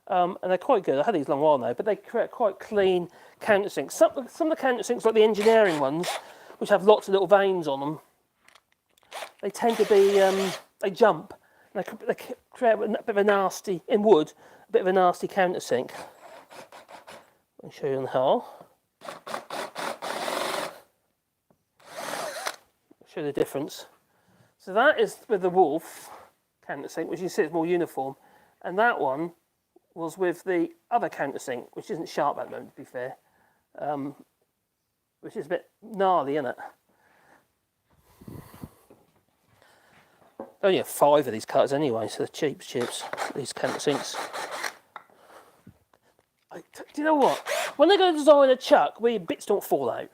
and they're quite good. I had these a long while now, but they create quite clean countersinks. Some of the countersinks, like the engineering ones, which have lots of little veins on them, they tend to be they jump. They create a bit of a nasty in wood, a bit of a nasty countersink. I'll show you on the hole. Show you the difference. So that is with the Wolf countersink, which you see is more uniform, and that one was with the other countersink, which isn't sharp at the moment, to be fair, which is a bit gnarly, isn't it? only have 5 of these cutters anyway, so they're cheap chips, these countersinks. Do you know what? When they're going to design a chuck, where your bits don't fall out.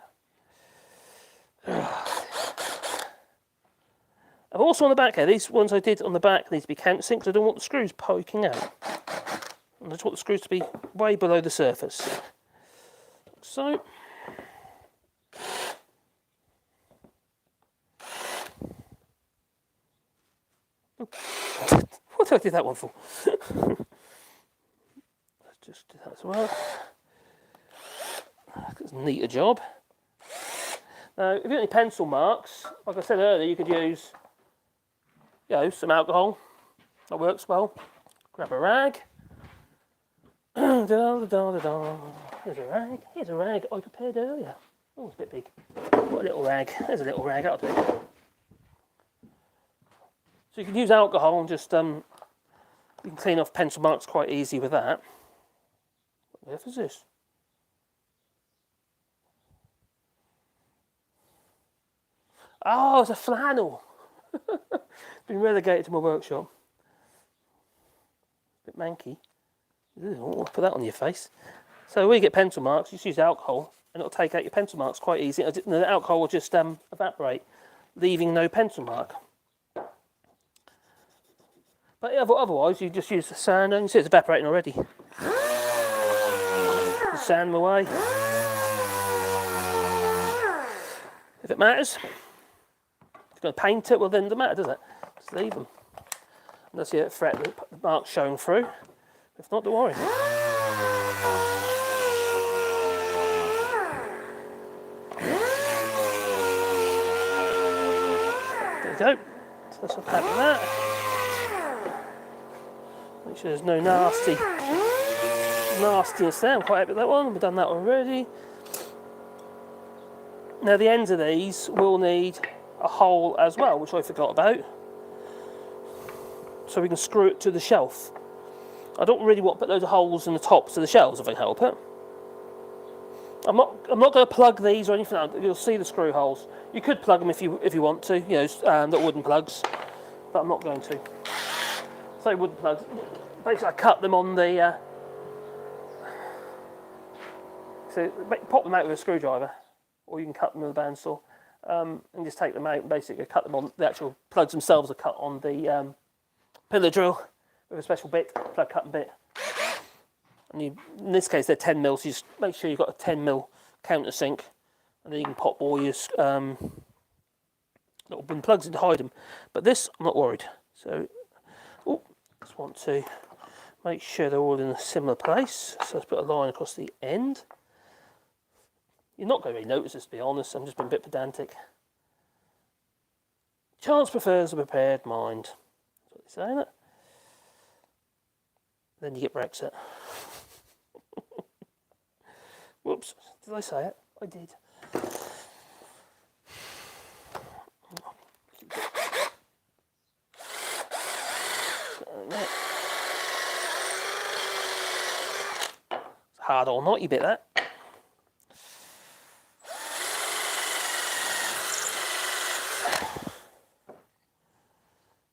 And also on the back here, these ones I did on the back need to be countersinks. I don't want the screws poking out. I just want the screws to be way below the surface. So, what did I do that one for? Let's just do that as well. It's a neater job. Now, if you've got any pencil marks, like I said earlier, you could use, some alcohol. That works well. Grab a rag. Here's a rag. Here's a rag I prepared earlier. Oh, it's a bit big. What a little rag. There's a little rag. That'll do. So you can use alcohol and just you can clean off pencil marks quite easy with that. What the F is this? Oh, it's a flannel. Been relegated to my workshop. A bit manky. Ooh, put that on your face. So when you get pencil marks, you just use alcohol and it'll take out your pencil marks quite easy. The alcohol will just evaporate, leaving no pencil mark. But otherwise, you just use the sand, and you see it's evaporating already. Just sand them away. If it matters, if you're going to paint it, well then it doesn't matter, does it? Just leave them. And that's the fret, the marks showing through. If not, don't worry. There you go. So let's have that. Make sure there's no nastiness there. I'm quite happy with that one. We've done that already. Now the ends of these will need a hole as well, which I forgot about. So we can screw it to the shelf. I don't really want to put loads of holes in the tops of the shelves if I can help it. I'm not going to plug these or anything else. You'll see the screw holes. You could plug them if you want to, the wooden plugs, but I'm not going to. So wooden plugs. Basically, I cut them on the. So pop them out with a screwdriver, or you can cut them with a bandsaw, and just take them out and basically cut them on. The actual plugs themselves are cut on the pillar drill with a special bit, plug cut and bit. And in this case, they're 10mm, so you just make sure you've got a 10mm countersink, and then you can pop all your little bin plugs in to hide them. But this, I'm not worried. So, just want to make sure they're all in a similar place. So let's put a line across the end. You're not going to really notice this, to be honest. I'm just being a bit pedantic. Chance prefers a prepared mind. That's what they say, isn't it? Then you get Brexit. Whoops, did I say it? I did. It's a hard or knotty bit, that.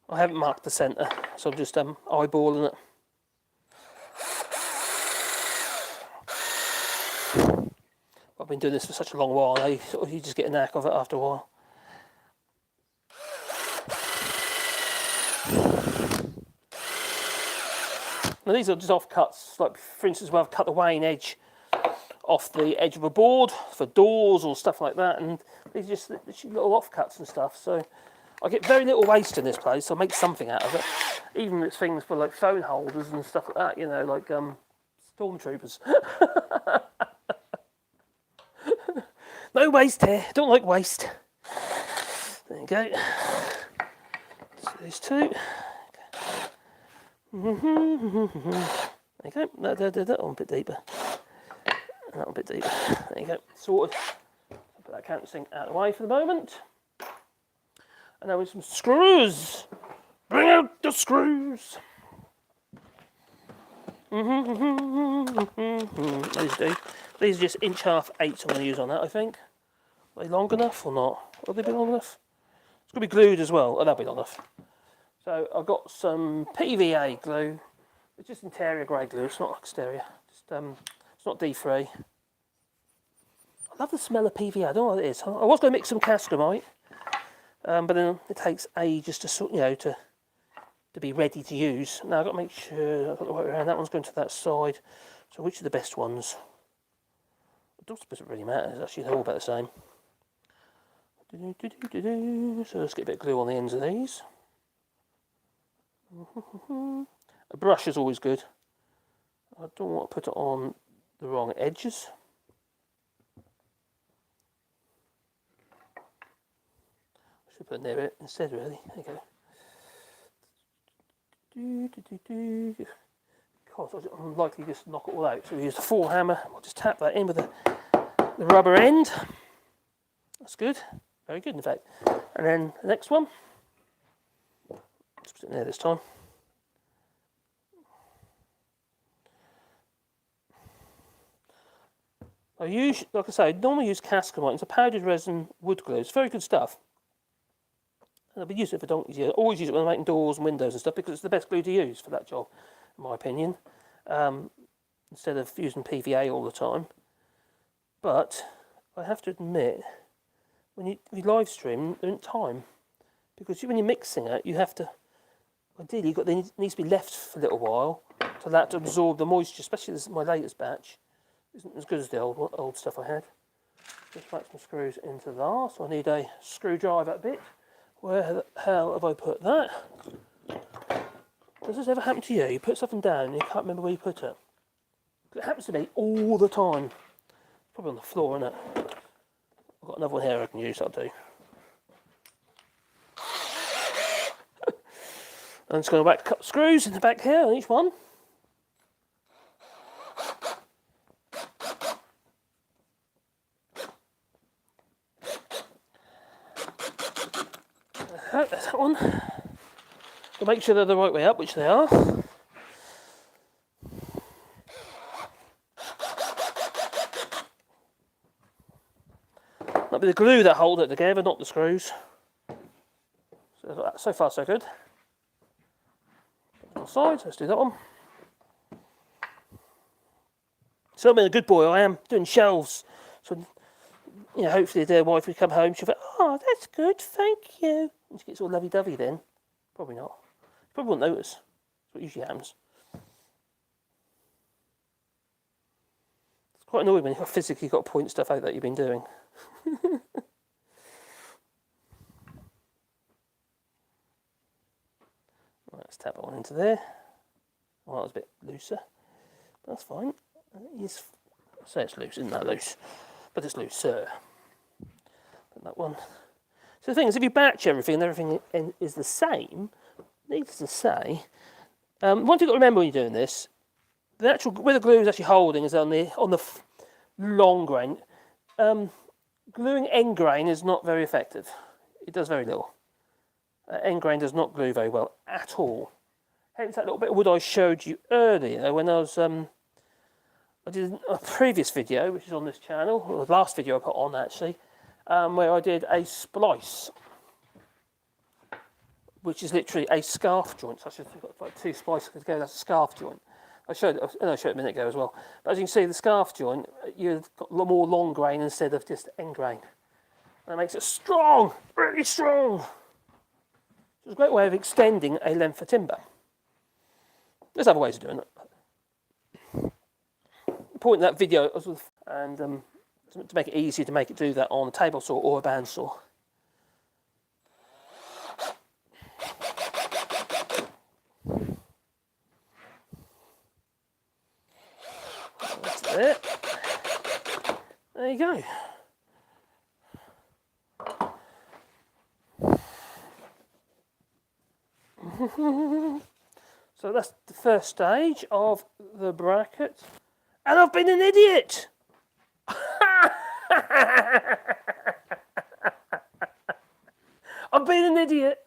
I haven't marked the centre, so I'm just eyeballing it. I've been doing this for such a long while, you just get a knack of it after a while. Now these are just offcuts, like for instance where I've cut the weighing edge off the edge of a board for doors or stuff like that, and these are just little offcuts and stuff, so I get very little waste in this place, so I make something out of it. Even if it's things for like phone holders and stuff like that, like stormtroopers. No waste here, don't like waste. There you go. So these two. There you go. That one a bit deeper. And that one a bit deeper. There you go. Sorted. Put that countersink out of the way for the moment. And now with some screws. Bring out the screws. These are just 1/2 eighths I'm going to use on that, I think. Are they long enough or not? Will they be long enough? It's going to be glued as well. Oh, that'll be long enough. So I've got some PVA glue. It's just interior grade glue. It's not exterior. Just it's not D3. I love the smell of PVA. I don't know what it is. I was going to mix some Cascamite, but then it takes ages to sort, to be ready to use. Now I've got to make sure I've got the right way around. That one's going to that side. So which are the best ones? It doesn't really matter. Actually, they're all about the same. So let's get a bit of glue on the ends of these. A brush is always good. I don't want to put it on the wrong edges. I should put it near it instead, really. There you go. God, I'm likely to just knock it all out. So we use the forehammer. We'll just tap that in with the rubber end. That's good. Very good, in fact. And then the next one. Let's put it in there this time. I use, like I say, I normally use Cascamite. It's a powdered resin wood glue. It's very good stuff. And I've been using it for donkeys years. I always use it when I'm making doors and windows and stuff because it's the best glue to use for that job, in my opinion. Instead of using PVA all the time. But I have to admit, when you live stream, there isn't time. Because when you're mixing it, you have to, ideally, there needs to be left for a little while to allow it to absorb the moisture, especially this is my latest batch. Isn't as good as the old stuff I had. Just make some screws into that. So I need a screwdriver bit. Where the hell have I put that? Does this ever happen to you? You put something down and you can't remember where you put it. It happens to me all the time. Probably on the floor, isn't it? I've got another one here I can use, I'll do. I'm just going to whack a couple of screws in the back here on each one. There's that one. To make sure they're the right way up, which they are. That'll be the glue that hold it together, not the screws. So far so good. On the sides, let's do that one. So I'm being a good boy, I am doing shelves. So hopefully their wife will come home, she'll think, oh, that's good, thank you. And she gets all lovey-dovey then. Probably not. She probably won't notice. That's what usually happens. It's quite annoying when you've physically got to point stuff out that you've been doing. Right, let's tap that one into there. Well, that was a bit looser. But that's fine. I say it's loose, isn't that loose? But it's looser. Put that one. So the thing is, if you batch everything and everything is the same, needless to say, one thing you've got to remember when you're doing this, the actual where the glue is actually holding is on the long grain. Gluing end grain is not very effective. It does very little. End grain does not glue very well at all. Hence that little bit of wood I showed you earlier when I was I did a previous video, which is on this channel, or the last video I put on actually, where I did a splice, which is literally a scarf joint. So I should have got like two splices together. That's a scarf joint. I showed it a minute ago as well. But as you can see, the scarf joint, you've got more long grain instead of just end grain. And that makes it strong, really strong. It's a great way of extending a length of timber. There's other ways of doing it. The point of that video was and to make it easier to make it do that on a table saw or a bandsaw. That's it. There you go. So that's the first stage of the bracket. And I've been an idiot! I've been an idiot!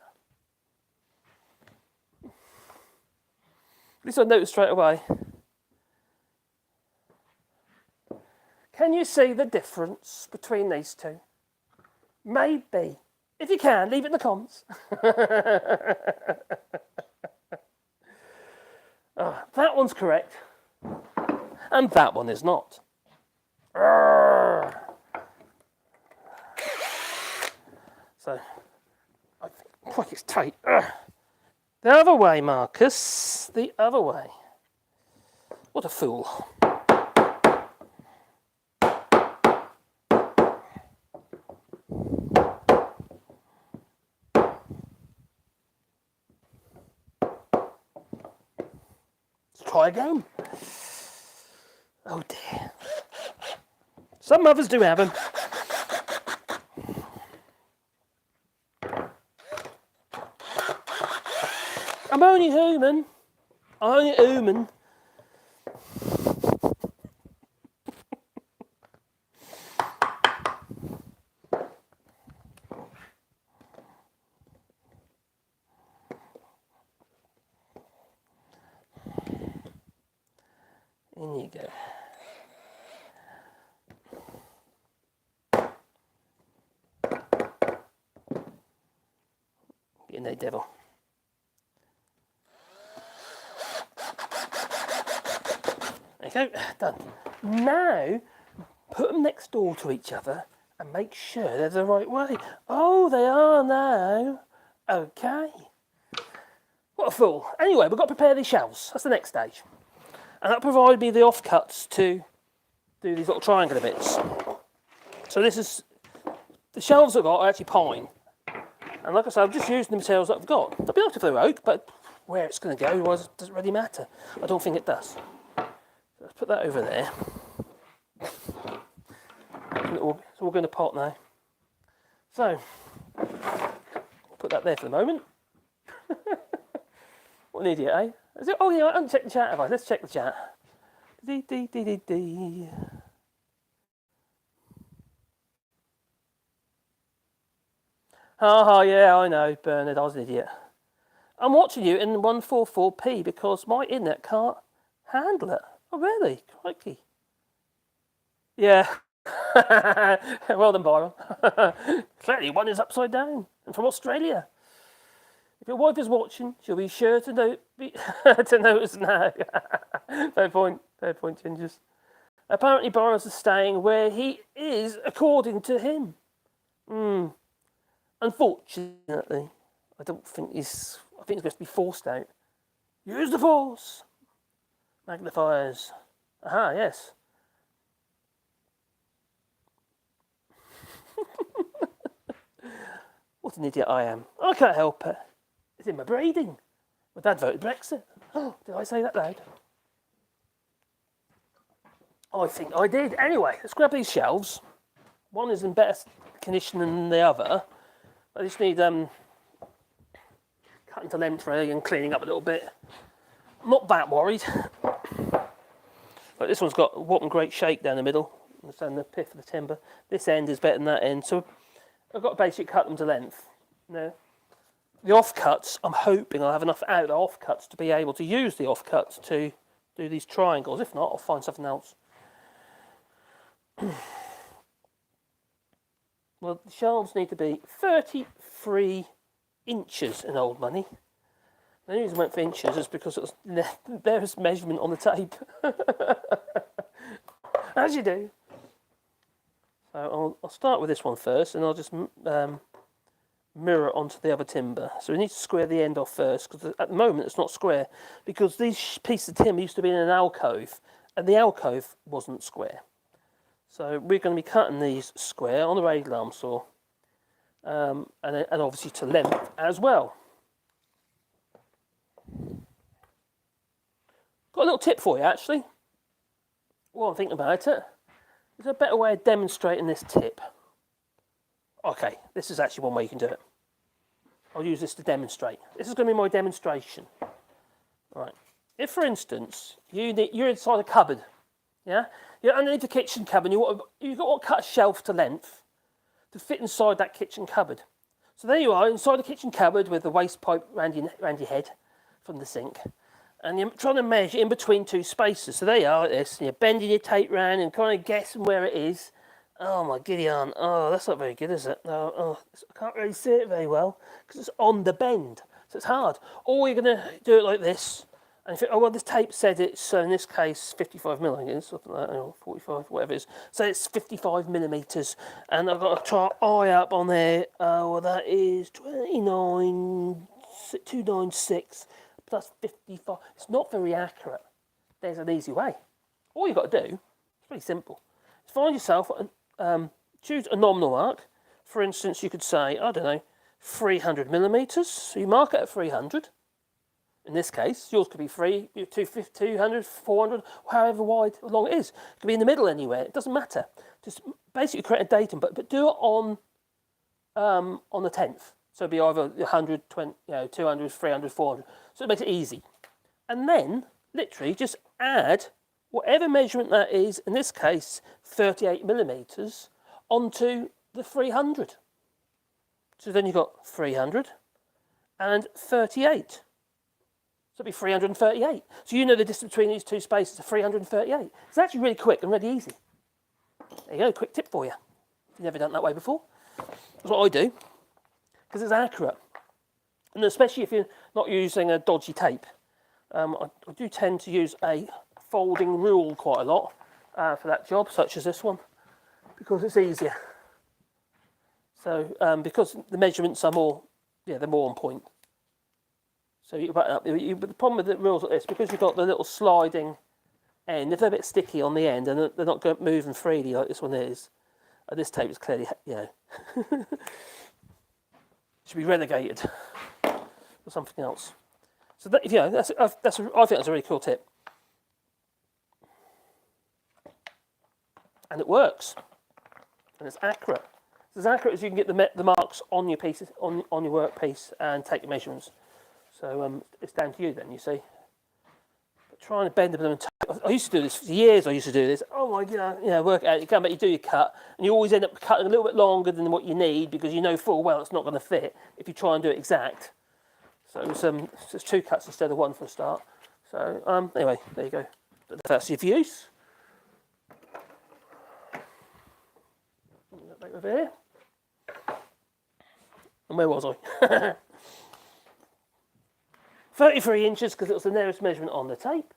At least I noticed straight away. Can you see the difference between these two? Maybe. If you can, leave it in the comments. That one's correct. And that one is not. So, I think it's tight. The other way, Marcus. The other way. What a fool. Let's try again. Oh dear. Some mothers do have them. I'm only human. I'm only human. In you go. Get in there, devil. There you go, done. Now, put them next door to each other and make sure they're the right way. Oh, they are now. Okay. What a fool. Anyway, we've got to prepare these shelves. That's the next stage. And that provided me the offcuts to do these little triangular bits. So this is, the shelves I've got are actually pine. And like I said, I'm just using the materials that I've got. They'll be nice if they're oak, but where it's going to go, otherwise it doesn't really matter. I don't think it does. Let's put that over there. So we're going to pot now. So, put that there for the moment. What an idiot, eh? Is it? Oh yeah, I haven't checked the chat, have I? Let's check the chat. Yeah, I know, Bernard, I was an idiot. I'm watching you in 144p because my internet can't handle it. Oh, really? Crikey. Yeah. Well done, Byron. Clearly, one is upside down and from Australia. If your wife is watching, she'll be sure to to notice now. Fair point, Gingers. Apparently, Boris is staying where he is, according to him. Unfortunately, I don't think he's. I think he's going to be forced out. Use the force. Magnifiers. Aha, yes. What an idiot I am. I can't help it. It's in my breeding. My dad voted Brexit. Oh, did I say that loud? I think I did. Anyway, let's grab these shelves. One is in better condition than the other. I just need cutting to length really and cleaning up a little bit. I'm not that worried. But this one's got what a great shake down the middle. And the pith of the timber. This end is better than that end. So I've got to basically cut them to length. No. The offcuts, I'm hoping I'll have enough out of the offcuts to be able to use the offcuts to do these triangles. If not, I'll find something else. Well, the shelves need to be 33 inches in old money. The reason I went for inches is because it was there's measurement on the tape. As you do. So I'll start with this one first, and I'll just mirror onto the other timber. So we need to square the end off first, because at the moment it's not square, because these pieces of timber used to be in an alcove, and the alcove wasn't square. So we're going to be cutting these square on the radial arm saw, and obviously to length as well. Got a little tip for you actually. While I'm thinking about it, there's a better way of demonstrating this tip. Okay, this is actually one way you can do it. I'll use this to demonstrate. This is going to be my demonstration. Right. If, for instance, you're inside a cupboard, yeah? You're underneath the kitchen cupboard, you've got to cut a shelf to length to fit inside that kitchen cupboard. So there you are, inside the kitchen cupboard with the waste pipe round your head from the sink. And you're trying to measure in between two spaces. So there you are, like this, and you're bending your tape round and kind of guessing where it is. Oh my giddy aunt. Oh, that's not very good, is it? No, oh, I can't really see it very well because it's on the bend, so it's hard. Or you're going to do it like this. And if oh, well, this tape said it's, in this case, 55 millimetres, something like that, or 45, whatever it is. So it's 55 millimetres. And I've got to try eye up on there. Well, that is 296 plus 55. It's not very accurate. There's an easy way. All you've got to do, it's pretty simple, is find yourself, choose a nominal mark. For instance, you could say, I don't know, 300 millimetres. So you mark it at 300. In this case, yours could be 200, 400, however wide or long it is. It could be in the middle anywhere. It doesn't matter. Just basically create a datum, but do it on the 10th. So it'd be either 100, 200, 300, 400. So it makes it easy. And then, literally, just add whatever measurement that is, in this case, 38 millimetres, onto the 300. So then you've got 300 and 38. So it'd be 338. So you know the distance between these two spaces is 338. It's actually really quick and really easy. There you go, quick tip for you. You've never done it that way before. That's what I do, because it's accurate. And especially if you're not using a dodgy tape. I do tend to use a folding rule quite a lot for that job, such as this one, because it's easier. So because the measurements are more, they're more on point. So you back up. But the problem with the rules like this, because you've got the little sliding end, if they're a bit sticky on the end and they're not moving freely like this one is, this tape is clearly, should be relegated or something else. So that, I think that's a really cool tip, and it works, and it's accurate. It's as accurate as you can get the marks on your pieces on your workpiece and take your measurements. So it's down to you then, you see. But trying to bend them and I used to do this for years. I used to do this. Oh my God, work out. You come back, you do your cut, and you always end up cutting a little bit longer than what you need because you know full well it's not going to fit if you try and do it exact. So it's 2 cuts instead of 1 for a start. So anyway, there you go. But that's your views. Back over here. And where was I? 33 inches because it was the nearest measurement on the tape.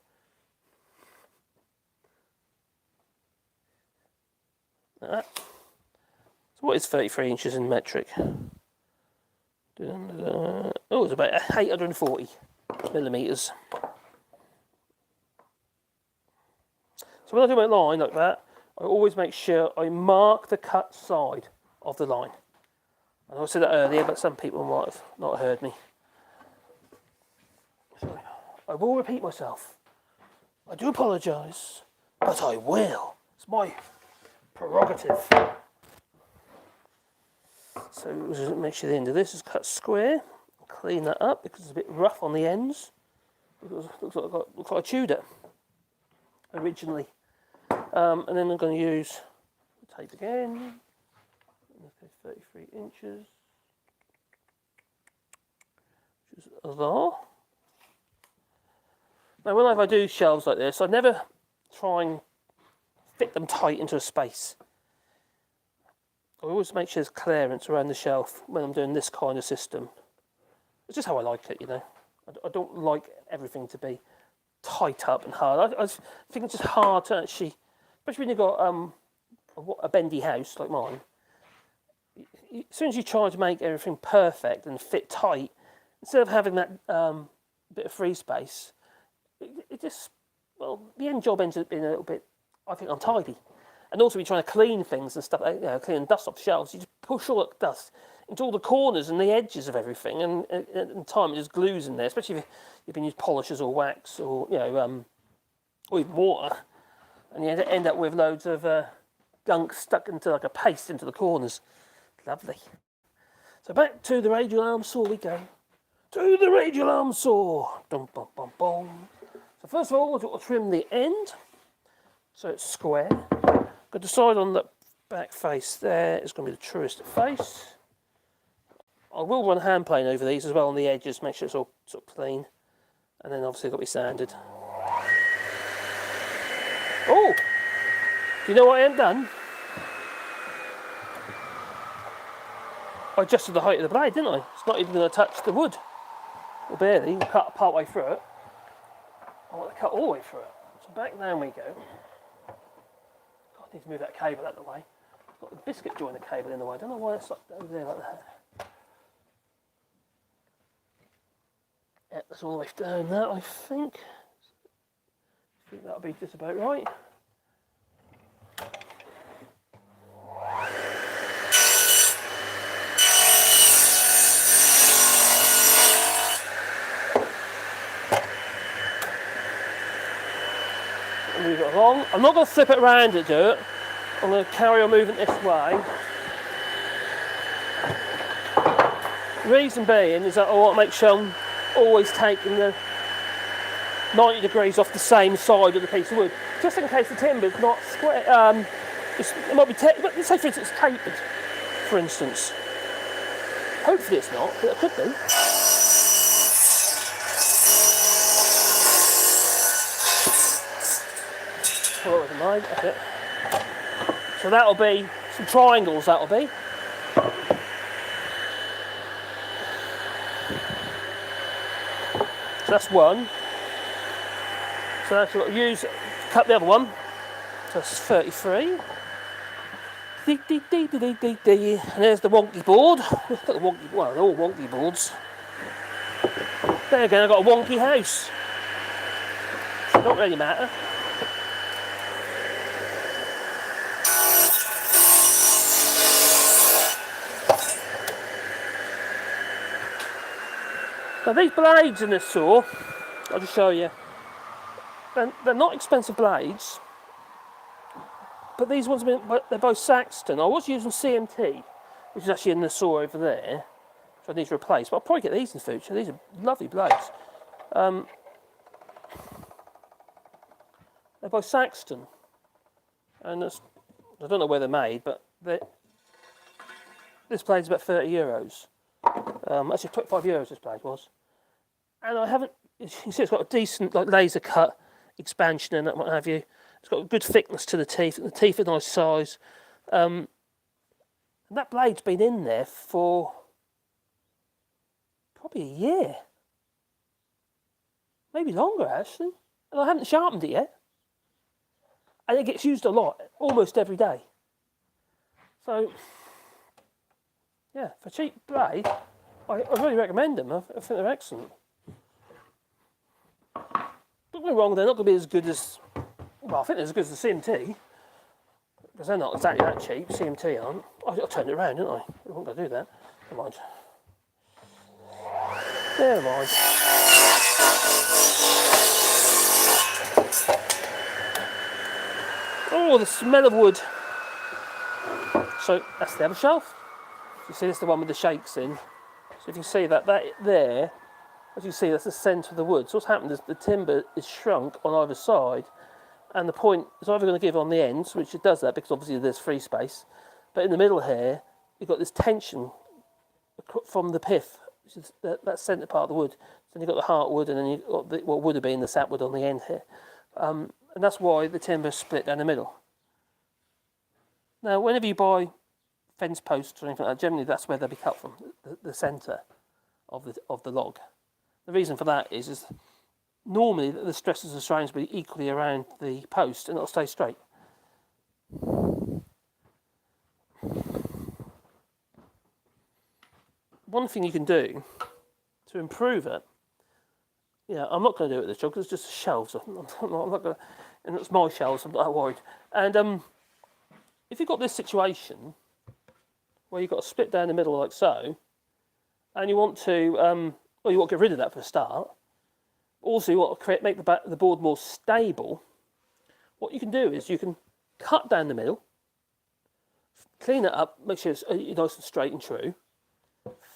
Like that. So what is 33 inches in metric? Oh, it's about 840 millimetres. So when I do my line like that, I always make sure I mark the cut side of the line. And I said that earlier, but some people might have not heard me. So I will repeat myself. I do apologise, but I will. It's my prerogative. So just make sure the end of this is cut square. Clean that up because it's a bit rough on the ends. Because it looks like I chewed it originally. And then I'm going to use the tape again. 33 inches. Which is there. Now, when I do shelves like this, I never try and fit them tight into a space. I always make sure there's clearance around the shelf when I'm doing this kind of system. It's just how I like it, I don't like everything to be tight up and hard. I think it's just hard to actually, especially when you've got a bendy house like mine. As soon as you try to make everything perfect and fit tight, instead of having that bit of free space, it just, the end job ends up being a little bit, I think, untidy. And also, when you're trying to clean things and stuff, clean dust off shelves, you just push all that dust into all the corners and the edges of everything, and in time it just glues in there, especially if you've been using polishers or wax or, or even water, and you end up with loads of gunk stuck into like a paste into the corners. Lovely. So back to the radial arm saw we go. To the radial arm saw. Dum, bum, bum, bum. So first of all, we've got to trim the end so it's square. Got to decide on the back face there is going to be the truest face. I will run a hand plane over these as well on the edges, make sure it's all sort of clean. And then obviously got to be sanded. Oh! Do you know what I haven't done? I adjusted the height of the blade, didn't I? It's not even going to touch the wood. Or barely. You can cut part way through it. I want to cut all the way through it. So back down we go. God, I need to move that cable out of the way. I've got the biscuit joiner cable in the way. I don't know why it's like over there like that. Yeah, that's all the way down there, I think. I think that'll be just about right. Move it along. I'm not going to flip it around to do it. I'm going to carry on moving this way. The reason being is that I want to make sure I'm always taking the 90 degrees off the same side of the piece of wood, just in case the timber's not square. It might be, but let's say for instance it's tapered, for instance. Hopefully it's not, but it could be. Pull it with a knife, that's it. So that'll be some triangles, that'll be. So that's one. So that's what I've used, cut the other one. So that's 33. And there's the wonky board. Look at the wonky, well, they're all wonky boards. There again, I've got a wonky house. It don't really matter. Now these blades in this saw, I'll just show you. They're not expensive blades, but these ones they're both Saxton. I was using CMT, which is actually in the saw over there, which I need to replace. But I'll probably get these in the future. These are lovely blades. They're both Saxton, and I don't know where they're made, but this blade's about €30. Actually, 25 euros this blade was, and I haven't. You can see it's got a decent like laser cut expansion in it, what have you. It's got a good thickness to the teeth. The teeth are nice size. And that blade's been in there for probably a year, maybe longer actually, and I haven't sharpened it yet. And it gets used a lot, almost every day. So, yeah, for a cheap blade, I really recommend them. I think they're excellent. Don't get me wrong, they're not going to be as good as, well, I think they're as good as the CMT, because they're not exactly that cheap. CMT aren't. I turned it around, didn't I? I wasn't going to do that. Never mind. Never mind. Oh, the smell of wood. So that's the other shelf. You see, this is the one with the shakes in. So if you see that there, as you see, that's the centre of the wood. So what's happened is the timber is shrunk on either side, and the point is either going to give on the ends, which it does that because obviously there's free space, but in the middle here, you've got this tension from the pith, which is that centre part of the wood. Then you've got the heartwood, and then you've got what would have been the sapwood on the end here. And that's why the timber is split down the middle. Now, whenever you buy fence posts or anything like that, generally that's where they'll be cut from, the centre of the log. The reason for that is normally the stresses and strains will be equally around the post and it'll stay straight. One thing you can do to improve it, I'm not going to do it with this job because it's just shelves. I'm not going to, and it's my shelves, I'm not worried. And if you've got this situation where you've got to split down the middle like so, and you want to, you want to get rid of that for a start. Also, you want to make the board more stable. What you can do is you can cut down the middle, clean it up, make sure it's nice and straight and true.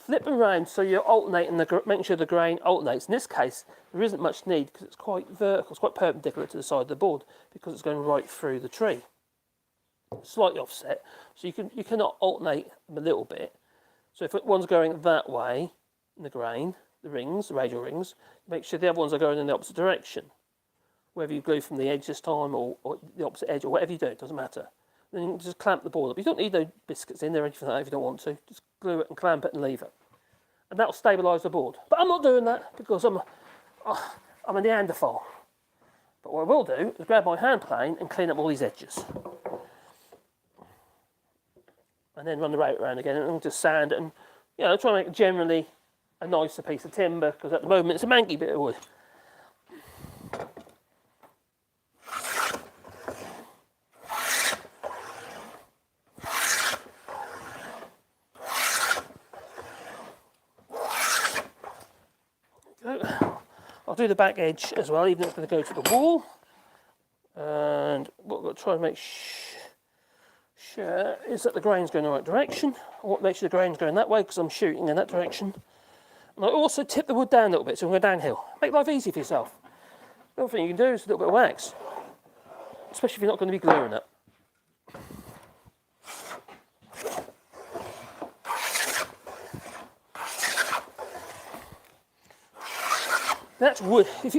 Flip around so you're alternating, making sure the grain alternates. In this case, there isn't much need because it's quite vertical, it's quite perpendicular to the side of the board because it's going right through the tree. Slightly offset, so you cannot alternate them a little bit. So if one's going that way in the grain, the rings, the radial rings, make sure the other ones are going in the opposite direction. Whether you glue from the edge this time or the opposite edge or whatever you do, it doesn't matter. Then you can just clamp the board up. You don't need no biscuits in there or anything like that if you don't want to. Just glue it and clamp it and leave it. And that'll stabilise the board. But I'm not doing that because I'm a Neanderthal. But what I will do is grab my hand plane and clean up all these edges. And then run the route around again and just sand it and, try and make it generally a nicer piece of timber because at the moment it's a manky bit of wood. I'll do the back edge as well, even if it's going to go to the wall. And what we've got to try and make sure is that the grain's going in the right direction. I want to make sure the grain's going that way because I'm shooting in that direction. And I also tip the wood down a little bit so I'm going downhill. Make life easy for yourself. The other thing you can do is a little bit of wax, especially if you're not going to be gluing it. That's wood. It's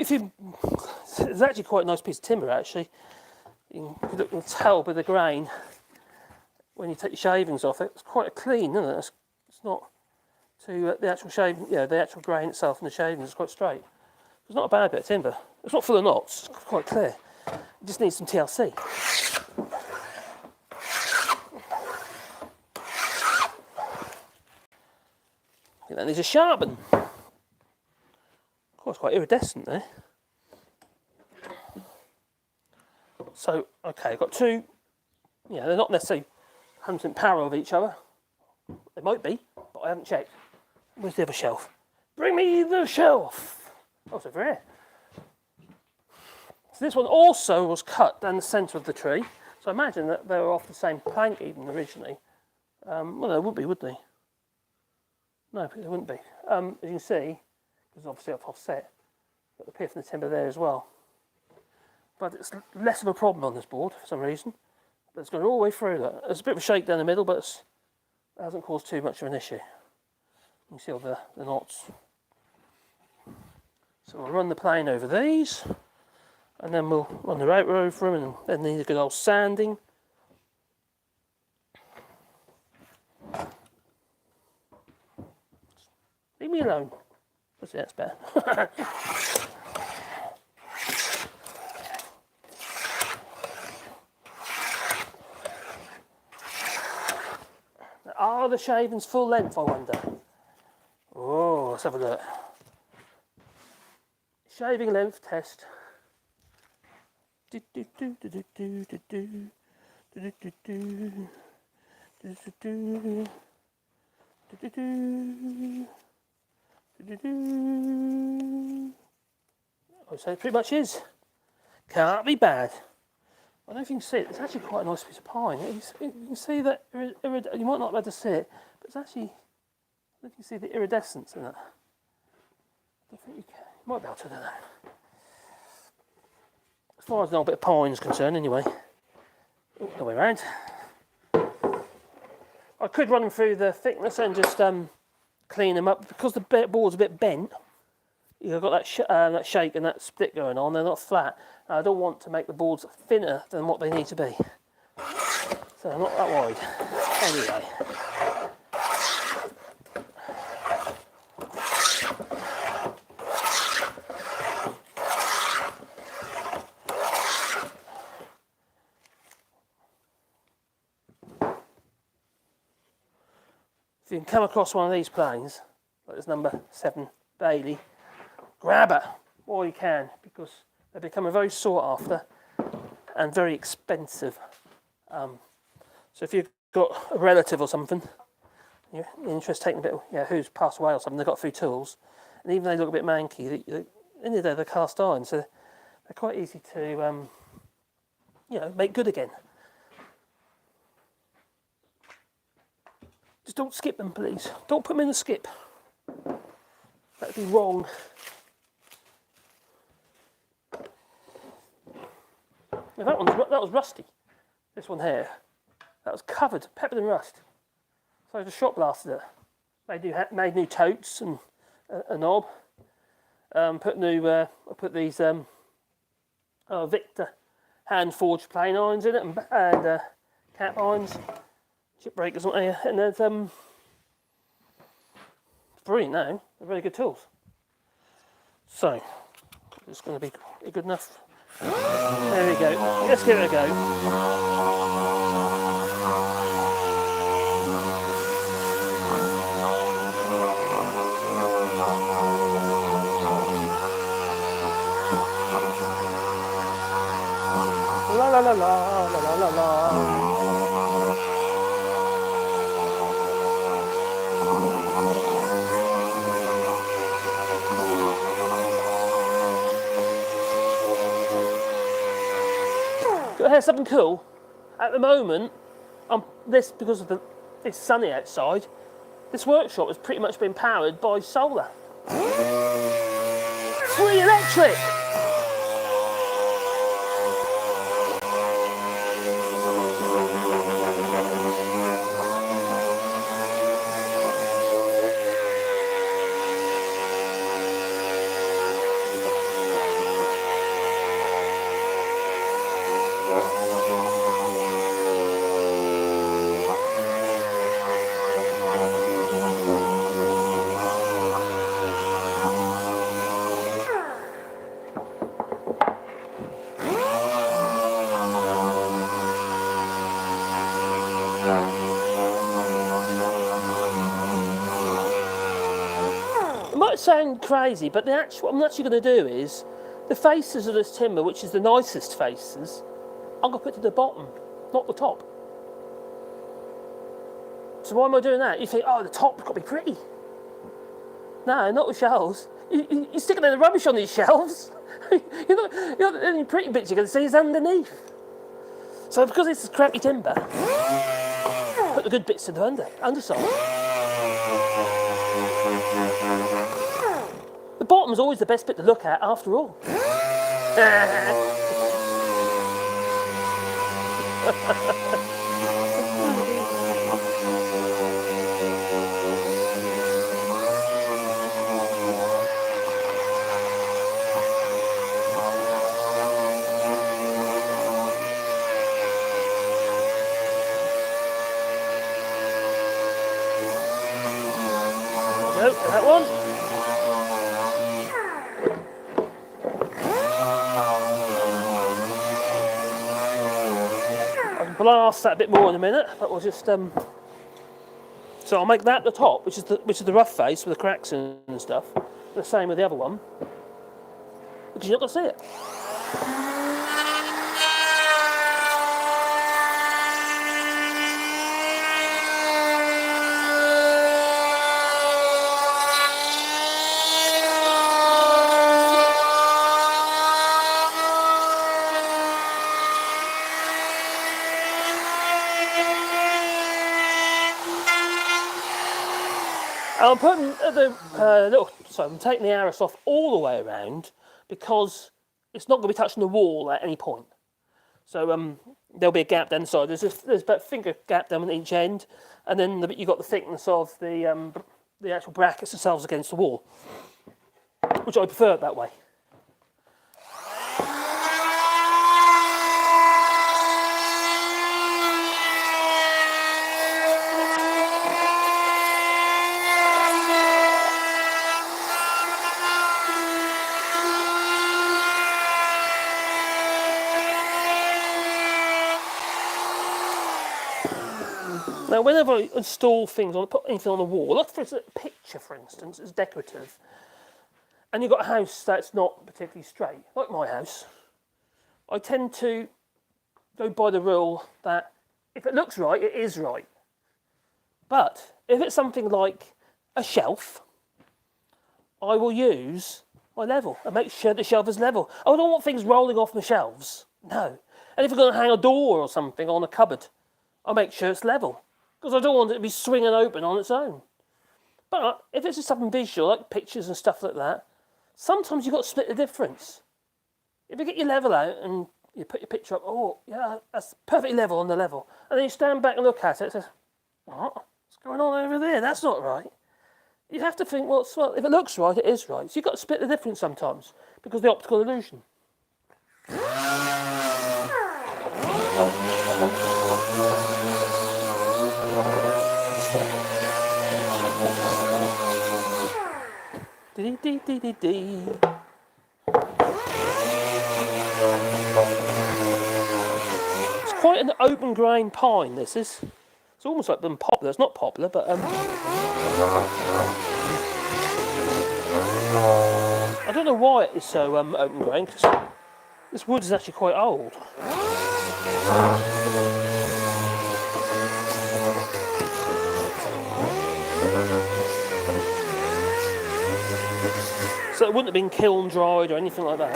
actually quite a nice piece of timber. Actually, you can tell by the grain when you take your shavings off it. It's quite clean, isn't it? It's not too the actual shaving. The actual grain itself and the shavings is quite straight. It's not a bad bit of timber. It's not full of knots. It's quite clear. It just needs some TLC. And then there's a sharpen. It's quite iridescent there. So, okay, I've got two, they're not necessarily 100% parallel with each other. They might be, but I haven't checked. Where's the other shelf? Bring me the shelf! Oh, it's over here. So this one also was cut down the centre of the tree. So I imagine that they were off the same plank even originally. Well, they would be, wouldn't they? No, they wouldn't be. As you can see, because obviously I've offset, got the pith and the timber there as well. But it's less of a problem on this board for some reason. But it's going all the way through that. There's a bit of a shake down the middle, but it hasn't caused too much of an issue. You can see all the knots. So we'll run the plane over these, and then we'll run the router over them, and then need a good old sanding. Leave me alone. That's better. Are the shavings full length, I wonder? Oh, let's have a look. Shaving length test. Oh, so it pretty much is. Can't be bad. I don't know if you can see it. It's actually quite a nice piece of pine. You can see that. You might not be able to see it, but it's actually. I don't know if you can see the iridescence in it. I don't think you can. You might be able to do that. As far as an old bit of pine is concerned, anyway. Oh, the way around. I could run them through the thickness and just clean them up because the board's a bit bent. You've got that shake and that split going on. They're not flat. I don't want to make the boards thinner than what they need to be. So they're not that wide. Anyway. If you can come across one of these planes, like this number 7 Bailey, grab it while you can, because they become very sought after and very expensive. So if you've got a relative or something, you're interested in taking a bit, who's passed away or something, they've got a few tools, and even they look a bit manky, at the end of the day they're cast iron, so they're quite easy to, make good again. Just don't skip them, please. Don't put them in the skip. That'd be wrong. Now that was rusty. This one here, that was covered, peppered and rust. So I just shot blasted it. Made new totes and a knob. I put these Victor hand forged plane irons in it and cat irons, chip breakers, and there's brilliant now. They're very good tools. So it's going to be good enough. There we go. Let's give it a go. La la la la la la la. Here's something cool. At the moment, because it's sunny outside, this workshop has pretty much been powered by solar. Free electric! It might sound crazy, but what I'm actually going to do is the faces of this timber, which is the nicest faces, I'm going to put to the bottom, not the top. So why am I doing that? You think, oh, the top's got to be pretty. No, not with shelves. You're sticking in the rubbish on these shelves. The only pretty bits you're going to see is underneath. So because it's crappy timber, put the good bits to the underside. The bottom's always the best bit to look at, after all. Nope, that one. I'll blast that a bit more in a minute, but we'll just so I'll make that the top, which is the rough face with the cracks and stuff. The same with the other one, because you're not going to see it. I'm putting I'm taking the arrows off all the way around because it's not going to be touching the wall at any point. So there'll be a gap down the side. There's about a finger gap down on each end, and then you've got the thickness of the actual brackets themselves against the wall, which I prefer it that way. Now, whenever I install things, or put anything on the wall, like for a picture, for instance, it's decorative, and you've got a house that's not particularly straight, like my house, I tend to go by the rule that if it looks right, it is right. But if it's something like a shelf, I will use my level and make sure the shelf is level. I don't want things rolling off the shelves, no. And if you're going to hang a door or something on a cupboard, I'll make sure it's level, because I don't want it to be swinging open on its own. But if it's just something visual, like pictures and stuff like that, sometimes you've got to split the difference. If you get your level out and you put your picture up, oh, yeah, that's perfectly level on the level. And then you stand back and look at it and say, what's going on over there? That's not right. You have to think, well, if it looks right, it is right. So you've got to split the difference sometimes, because of the optical illusion. It's quite an open grain pine, this is. It's almost like them poplar. It's not poplar, but I don't know why it is so open grain, because this wood is actually quite old. So it wouldn't have been kiln dried or anything like that.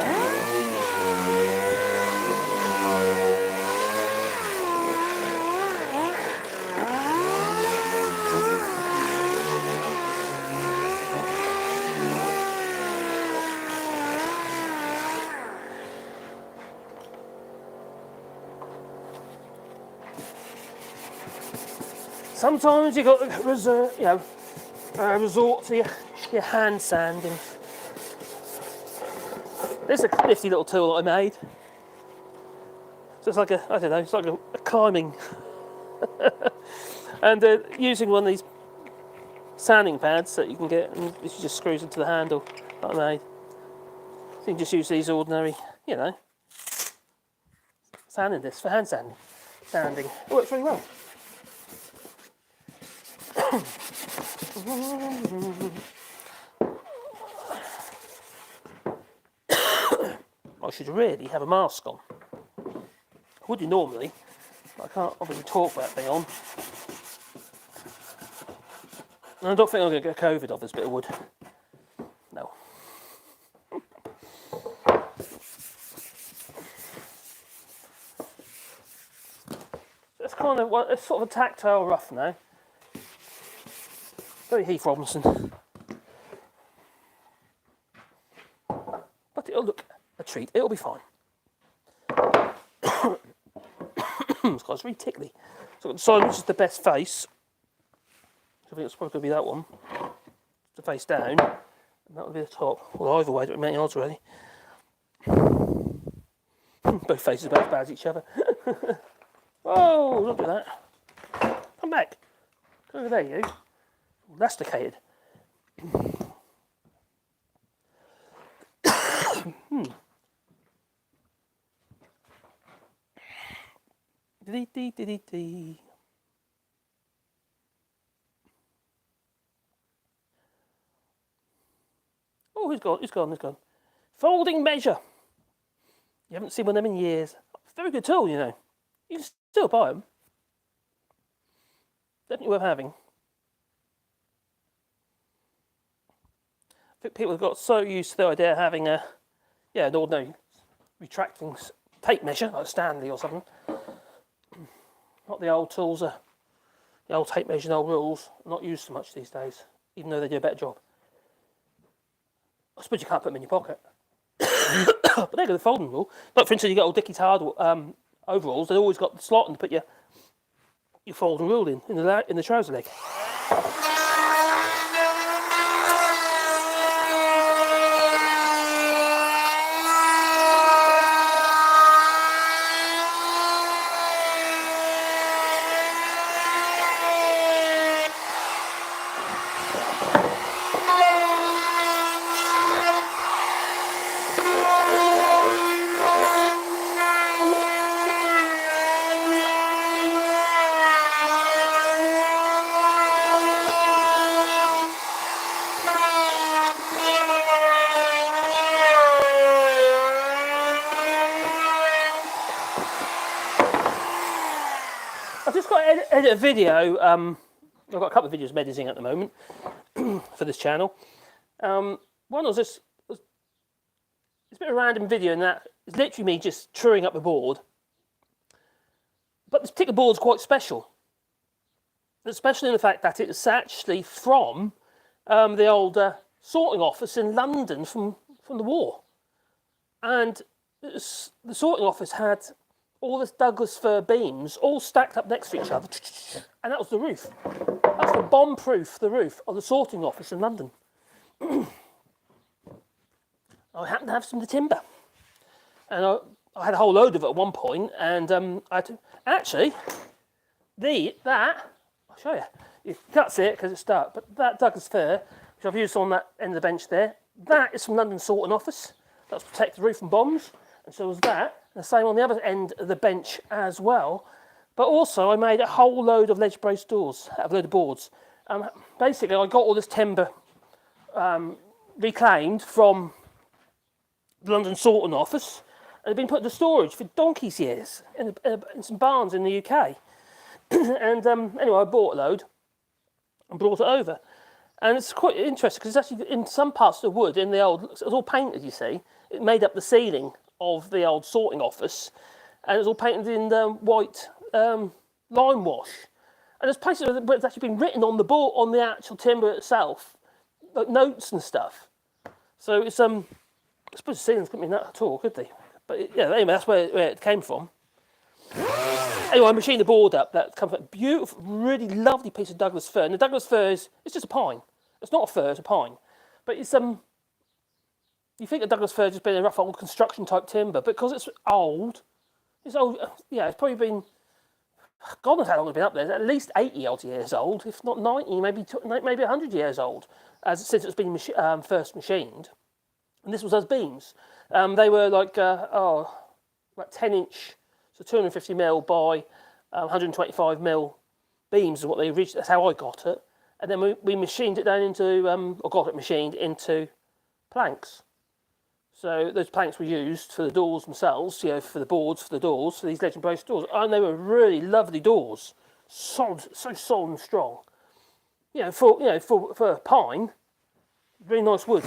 Sometimes you got to resort to your hand sanding. This is a nifty little tool that I made. So it's like it's like a climbing. And using one of these sanding pads that you can get, and this just screws into the handle that I made. So you can just use these ordinary, sanding discs for hand sanding. It works really well. I should really have a mask on. I would do normally, but I can't obviously talk without being on. And I don't think I'm going to get COVID off this bit of wood. No. It's kind of, it's sort of a tactile rough now. Very Heath Robinson. But it'll look a treat. It'll be fine. It's really tickly. So I've got to decide which is the best face. I think it's probably going to be that one. The face down. And that will be the top. Well, either way, it doesn't make any odds really. Both faces are about as bad as each other. Oh, don't do that. Come back. Go over there, you. Elasticated. Oh, he's gone. Folding measure. You haven't seen one of them in years. Very good tool, You can still buy them. Definitely worth having. I think people have got so used to the idea of having an ordinary retracting tape measure, like Stanley or something. Not the old tools, the old tape measure and old rules, not used so much these days, even though they do a better job. I suppose you can't put them in your pocket. But they've got the folding rule. Like, for instance, you got old Dickies hard overalls, they've always got the slot and put your folding rule in the trouser leg. I've just got to edit a video. I've got a couple of videos I'm editing at the moment for this channel. One was it's a bit of a random video, and that is literally me just truing up the board. But this particular board's quite special. Especially in the fact that it's actually from the old sorting office in London from the war. And the sorting office had all this Douglas fir beams all stacked up next to each other, and that was the roof. That's the bomb-proof, the roof of the sorting office in London. I happened to have some of the timber, and I had a whole load of it at one point, and I had to, actually, I'll show you. You can't see it because it's dark, but that Douglas fir, which I've used on that end of the bench there, that is from London Sorting Office. That's to protect the roof from bombs. And so was that. And the same on the other end of the bench as well. But also I made a whole load of ledge brace doors out of a load of boards. Basically I got all this timber reclaimed from the London Sorting Office, and had been put into storage for donkey's years in some barns in the UK. And anyway, I bought a load and brought it over. And it's quite interesting because it's actually in some parts of the wood in the old, it was all painted, you see. It made up the ceiling of the old sorting office, and it was all painted in white lime wash. And there's places where it's actually been written on the board, on the actual timber itself, like notes and stuff. So it's I suppose the ceilings couldn't be that at all, could they? But yeah, anyway, that's where it came from. Anyway, I machined the board up. That comes from a beautiful, really lovely piece of Douglas fir. And the Douglas fir it's just a pine. It's not a fir, it's a pine. But it's you think of Douglas fir just being a rough old construction type timber, but because it's old. Yeah, it's probably been, God knows how long it's been up there. It's at least 80 odd years old, if not 90, maybe 100 years old, since it's been first machined. And this was those beams. They were like 10-inch, so 250 mil by 125 mil beams is what they originally. That's how I got it. And then we machined it down into, or got it machined into planks. So those planks were used for the doors themselves, for the boards for the doors, for these legend brace doors, and they were really lovely doors, solid, so solid and strong. For pine, really nice wood.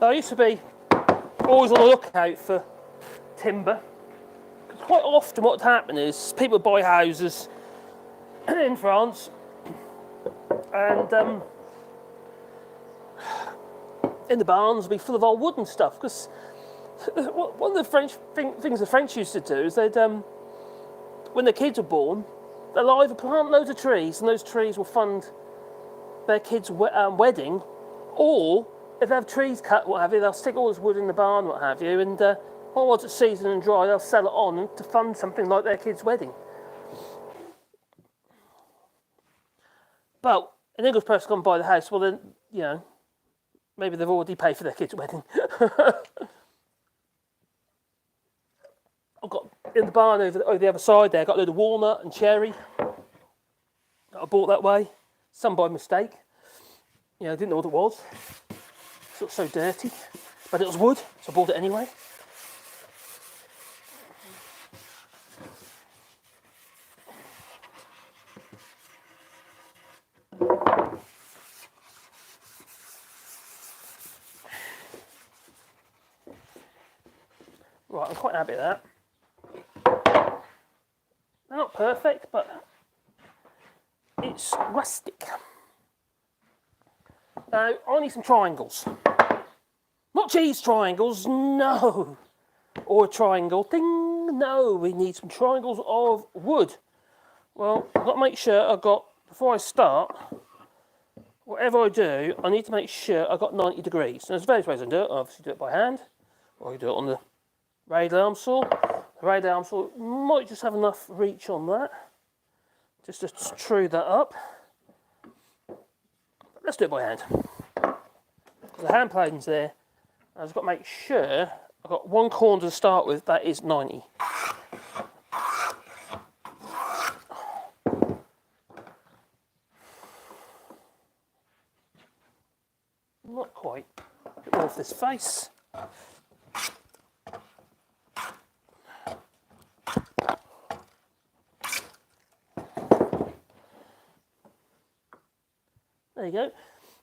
I used to be always on the lookout for timber. Because quite often what would happen is people would buy houses in France and in the barns would be full of old wood and stuff. Because one of the things the French used to do is they'd, when their kids were born, they'll either plant loads of trees and those trees will fund their kids' wedding, or if they have trees cut, what have you, they'll stick all this wood in the barn, what have you, and once it's seasoned and dry, they'll sell it on to fund something like their kid's wedding. But an English person come buy the house, well then, maybe they've already paid for their kid's wedding. I've got in the barn over the other side there, I've got a load of walnut and cherry that I bought that way, some by mistake. I didn't know what it was. It looked so dirty, but it was wood, so I bought it anyway. Right, I'm quite happy with that. They're not perfect, but it's rustic. Now, I need some triangles. Not cheese triangles, no. Or a triangle, ding, no. We need some triangles of wood. Well, I've got to make sure before I start, whatever I do, I need to make sure I've got 90 degrees. And there's various ways I can do it. I obviously do it by hand, or I can do it on the raid arm saw. The raid arm saw might just have enough reach on that, just to true that up. But let's do it by hand. The hand plane's there. I've just got to make sure I've got one corner to start with that is 90. Not quite. A bit more of this face. There you go.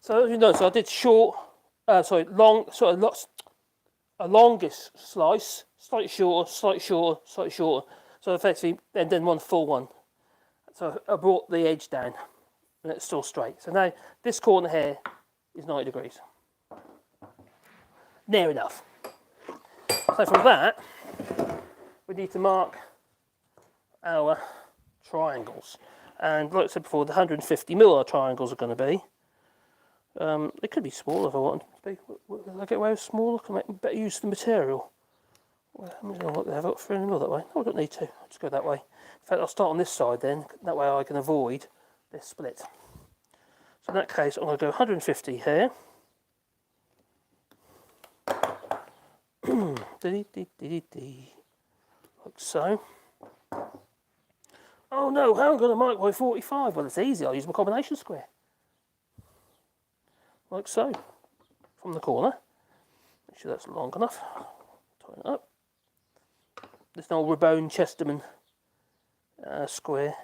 So as you know, I did long, sort of lots, a longish slice, slightly shorter, slightly shorter, slightly shorter. So effectively, and then one full one. So I brought the edge down, and it's still straight. So now this corner here is 90 degrees. Near enough. So from that, we need to mark our triangles. And like I said before, the 150mm triangles are going to be. They could be smaller if I want them to be. Will I get away with smaller? Can I make better use of the material? Well, I'm going to look there. Have I got 3mm that way? No, I don't need to. I'll just go that way. In fact, I'll start on this side then. That way I can avoid this split. So in that case, I'm going to go 150 here. Like so. Oh no, how am I going to mark by 45? Well, it's easy. I'll use my combination square. Like so. From the corner. Make sure that's long enough. Tighten it up. This is an old Rabone Chesterman square,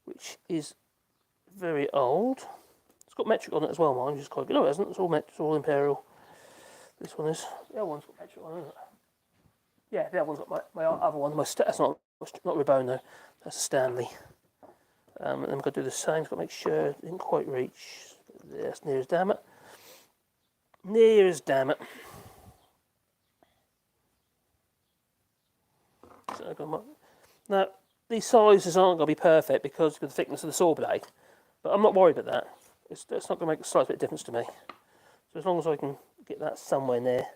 which is very old. It's got metric on it as well, mine, which is quite good. No, it hasn't. It's all metric, it's all imperial. This one is. The other one's got metric on it, isn't it? Yeah, the other one's got my other one. That's not Rabone though. That's Stanley. And then I'm going to do the same. Got to make sure it didn't quite reach. That's near as damn it. Near as damn it. So now, these sizes aren't going to be perfect because of the thickness of the saw blade. But I'm not worried about that. It's not going to make a slight bit of difference to me. So as long as I can get that somewhere near.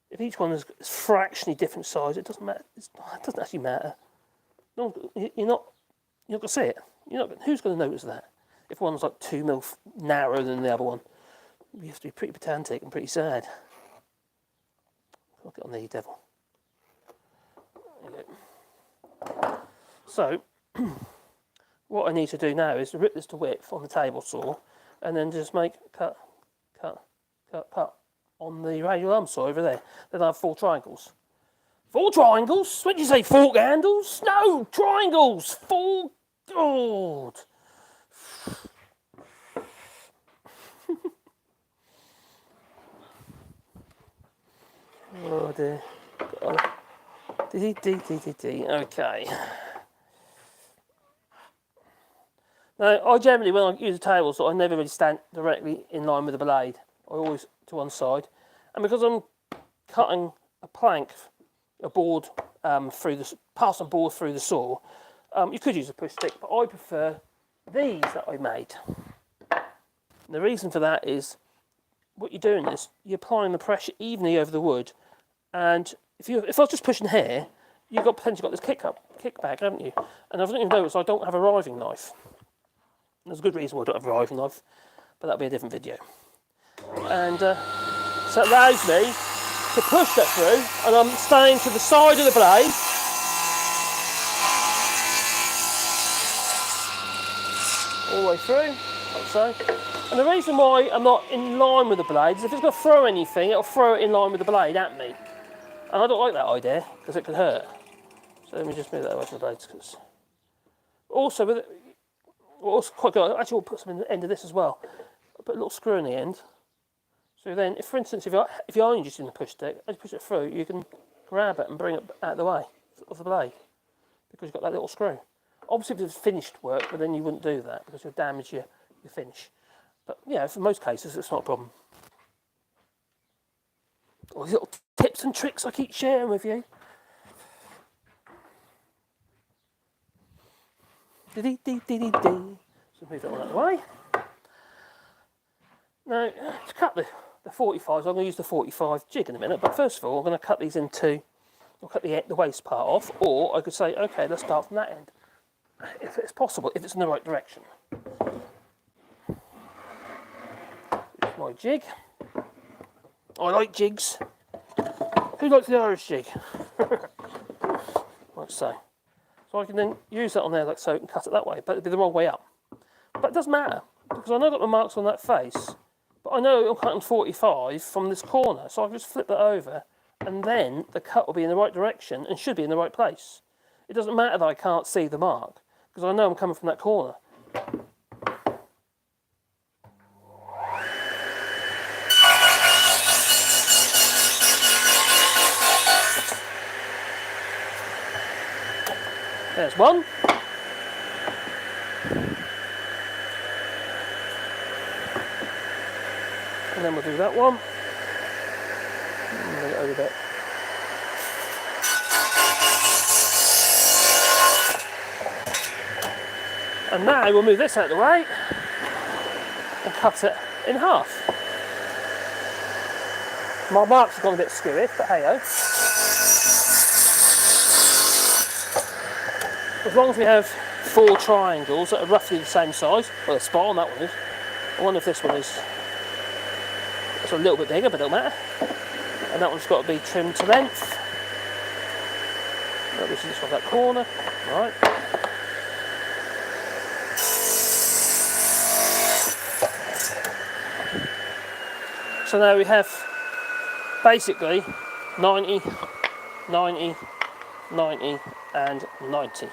If each one is fractionally different size, it doesn't matter. It doesn't actually matter. No, you're not going to see it. Who's going to notice that? If one's like 2mm narrower than the other one, you have to be pretty pedantic and pretty sad. I'll get on the devil. There you go. So, what I need to do now is to rip this to width on the table saw, and then just make cut on the radial arm saw over there. Then I have 4 triangles. 4 triangles? What did you say, fork handles? No, triangles! 4. God. Oh dear. Okay. Now, I generally, when I use a table saw, I never really stand directly in line with the blade. I always to one side. And because I'm cutting a plank, a board pass on board through the saw, you could use a push stick, but I prefer these that I made. And the reason for that is, what you're doing is you're applying the pressure evenly over the wood, and if I was just pushing here, you've potentially got this kickback, haven't you? And I've even noticed I don't have a riving knife. And there's a good reason why I don't have a riving knife, but that'll be a different video. And so it allows me to push that through, and I'm staying to the side of the blade. All the way through, like so. And the reason why I'm not in line with the blade is if it's going to throw anything, it'll throw it in line with the blade at me. And I don't like that idea, because it can hurt. So let me just move that away from the blades. Also, what's quite good, actually we'll put some in the end of this as well. I'll put a little screw in the end. So then, if for instance, if you're only just in the push stick, as you push it through, you can grab it and bring it out of the way of the blade. Because you've got that little screw. Obviously if it's finished work, but then you wouldn't do that, because you'll damage your finish. But yeah, for most cases, it's not a problem. All these little tips and tricks I keep sharing with you. So move that one out of the way. Now, to cut the 45s, I'm going to use the 45 jig in a minute, but first of all, I'm going to cut these in two. I'll cut the waste part off, or I could say, okay, let's start from that end, if it's possible, if it's in the right direction. Here's my jig. I like jigs. Who likes the Irish jig? Like so. So I can then use that on there like so and cut it that way, but it'd be the wrong way up. But it doesn't matter, because I know I've got the marks on that face, but I know I'm cutting 45 from this corner, so I can just flip that over, and then the cut will be in the right direction and should be in the right place. It doesn't matter that I can't see the mark, because I know I'm coming from that corner. There's one. And then we'll do that one. Bring it over a bit. And now we'll move this out of the way and cut it in half. My marks have gone a bit skewy, but hey-ho. As long as we have 4 triangles that are roughly the same size, well, they're spot on, that one is. I wonder if this one is. It's a little bit bigger, but it don't matter. And that one's got to be trimmed to length. This is just off that corner. Right. So now we have basically 90, 90, 90 and 90.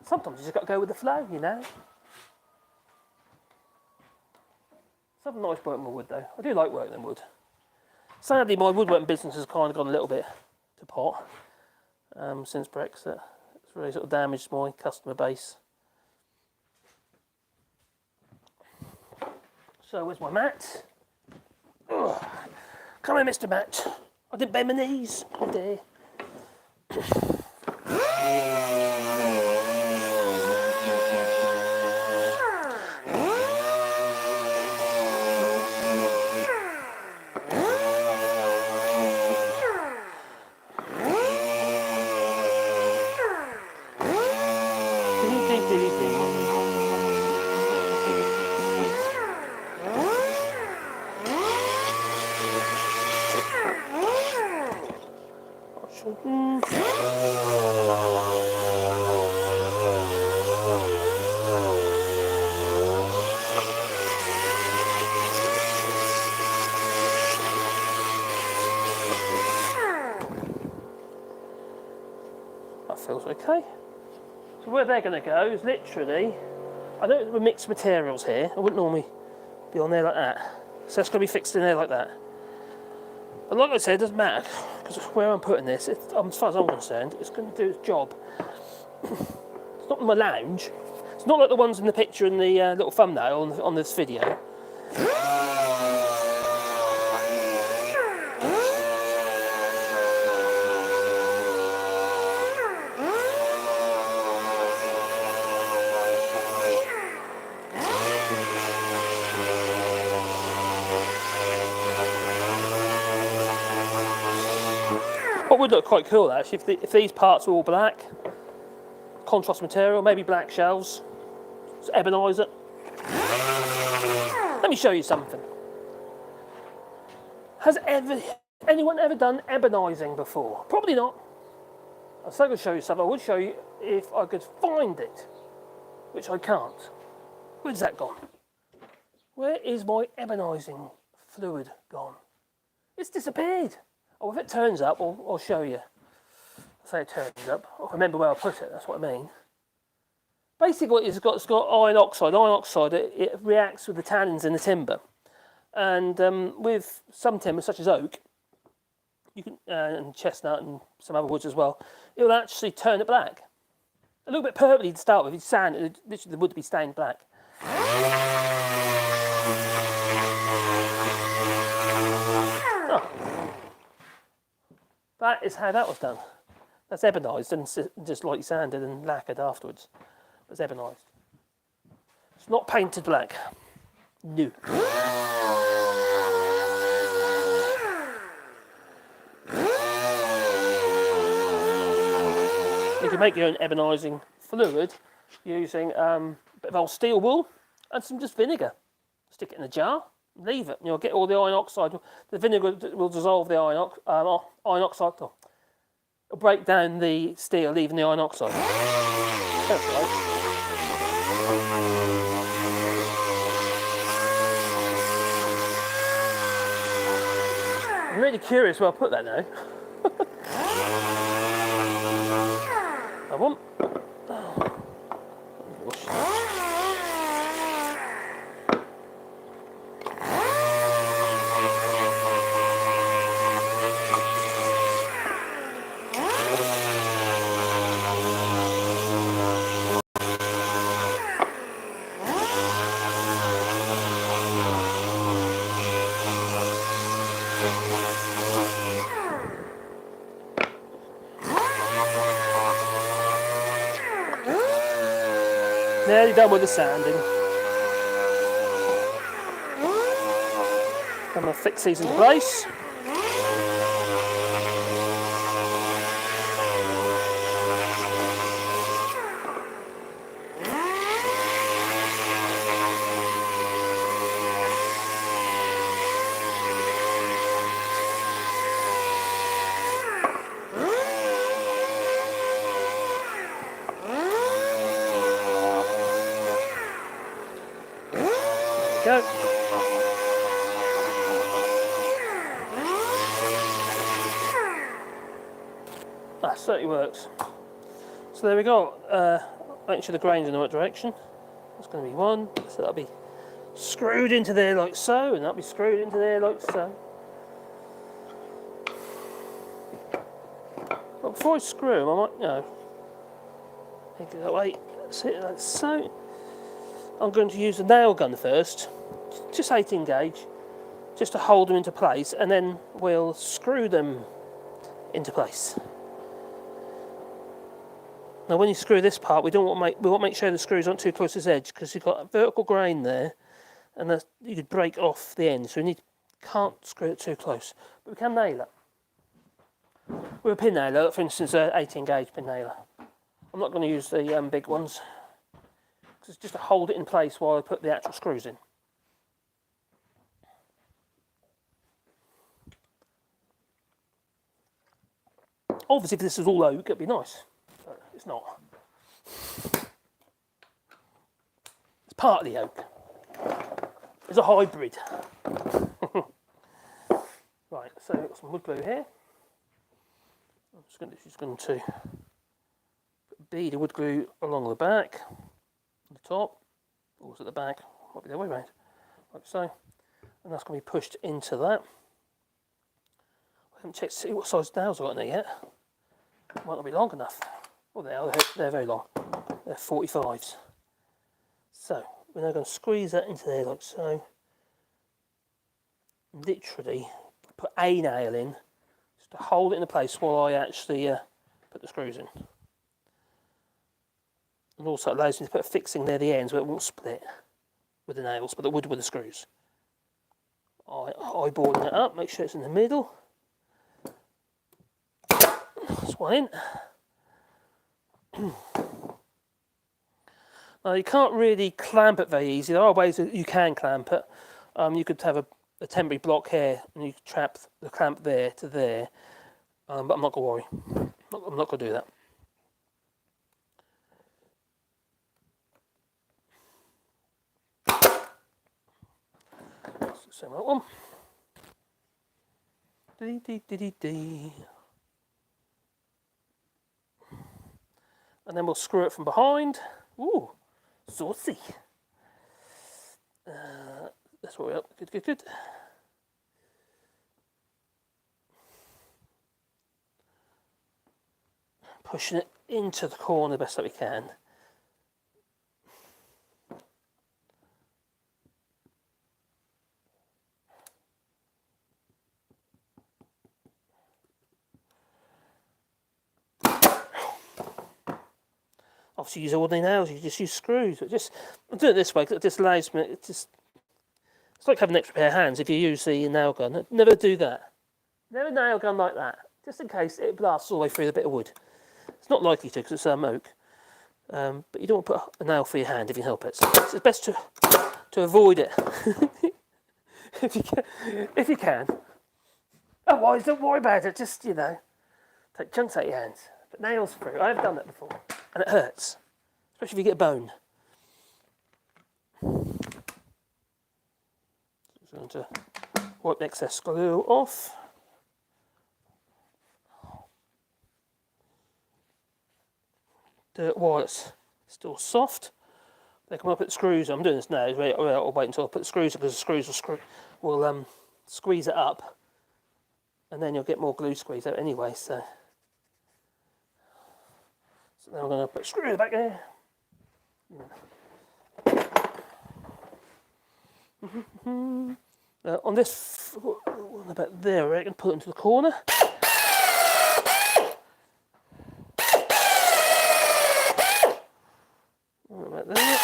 Sometimes you just got to go with the flow, you know. It's nice working with wood though. I do like working in wood. Sadly, my woodworking business has kind of gone a little bit to pot since Brexit. It's really sort of damaged my customer base. So where's my mat? Ugh. Come here, Mr. Mat. I didn't bend my knees. Oh dear. That feels okay. So where they're going to go is literally, I know we're mixed materials here, I wouldn't normally be on there like that. So it's going to be fixed in there like that. But like I said, it doesn't matter, because where I'm putting this, as far as I'm concerned, it's going to do its job. It's not my lounge. It's not like the ones in the picture in the little thumbnail on this video. What would look quite cool actually if these parts were all black, contrast material, maybe black shells, just ebonise it. Let me show you something. Has anyone ever done ebonising before? Probably not. I was going to show you something. I would show you if I could find it, which I can't. Where's that gone? Where is my ebonising fluid gone? It's disappeared. Oh, if it turns up, I'll show you. I say it turns up. I'll remember where I put it, that's what I mean. Basically what it's got iron oxide. Iron oxide, it reacts with the tannins in the timber. And with some timber, such as oak, you can, and chestnut and some other woods as well, it will actually turn it black. A little bit purpley to start with. If you sand it, literally the wood would be stained black. That is how that was done. That's ebonised and just lightly sanded and lacquered afterwards. It's ebonised. It's not painted black. No. You can make your own ebonising fluid using a bit of old steel wool and some just vinegar. Stick it in a jar, leave it, and you'll get all the iron oxide. The vinegar will dissolve the iron oxide. It'll break down the steel, leaving the iron oxide. That's right. I'm really curious where I'll put that now. I want. Nearly done with the sanding. I'm going to fix these into place. Go. That certainly works. So there we go. Make sure the grain's in the right direction. That's going to be one. So that'll be screwed into there like so, and that'll be screwed into there like so. But before I screw them, I might, take it that way. That's it, like so. I'm going to use the nail gun first, just 18 gauge, just to hold them into place, and then we'll screw them into place. Now when you screw this part, we want to make sure the screws aren't too close to the edge, because you've got a vertical grain there, and you could break off the end, so can't screw it too close, but we can nail it. With a pin nailer, for instance, an 18 gauge pin nailer. I'm not going to use the big ones. It's just to hold it in place while I put the actual screws in. Obviously, if this is all oak, it'd be nice, but it's not. It's partly oak. It's a hybrid. Right, so I've got some wood glue here. I'm just going to bead of wood glue along the back. The top, also at the back, might be the other way around, like so, and that's going to be pushed into that. I haven't checked to see what size nails I've got in there yet. Might not be long enough. Well, they're very long. They're 45s. So we're now going to squeeze that into there like so. Literally put a nail in just to hold it in place while I actually put the screws in. And also allows me to put a fixing near the ends where it won't split with the nails, but it would with the screws. Eyeballing it up, make sure it's in the middle. That's one in. Now you can't really clamp it very easy. There are ways that you can clamp it. You could have a temporary block here, and you could trap the clamp there to there. But I'm not going to worry. I'm not going to do that. Same that one. And then we'll screw it from behind. Ooh, saucy. That's what we're up. Good. Pushing it into the corner the best that we can. obviously use ordinary nails, you just use screws. But I'm doing it this way because it just allows me, it's like having an extra pair of hands if you use the nail gun. Never do that. Never nail gun like that, just in case it blasts all the way through the bit of wood. It's not likely to because it's oak, but you don't want to put a nail through your hand if you can help it. So it's best to avoid it if you can. Otherwise, don't worry about it. Just take chunks out of your hands. But nails through. I've done that before, and it hurts, especially if you get a bone. Just going to wipe the excess glue off. Do it while it's still soft. Then come up at the screws. I'm doing this now. I'll wait until I put the screws because the screws will squeeze it up, and then you'll get more glue squeeze out anyway. So now I'm going to put a screw back there. On this one about there, I can put it into the corner. About there.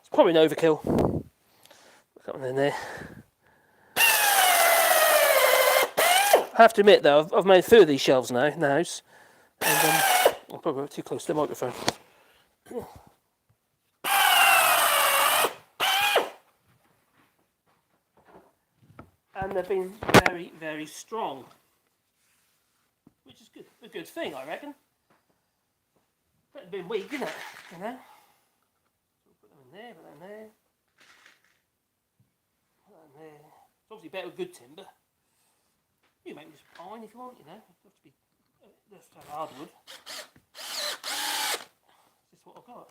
It's probably an overkill. Look up in there. I have to admit though, I've made a few of these shelves now, and I'm probably too close to the microphone. And they've been very, very strong, which is good. A good thing, I reckon. But it's been weak, isn't it? So we'll put them in there, put that in there. Put that in there. It's obviously better with good timber. You make just pine if you want, It does have to have hardwood. This is what I've got.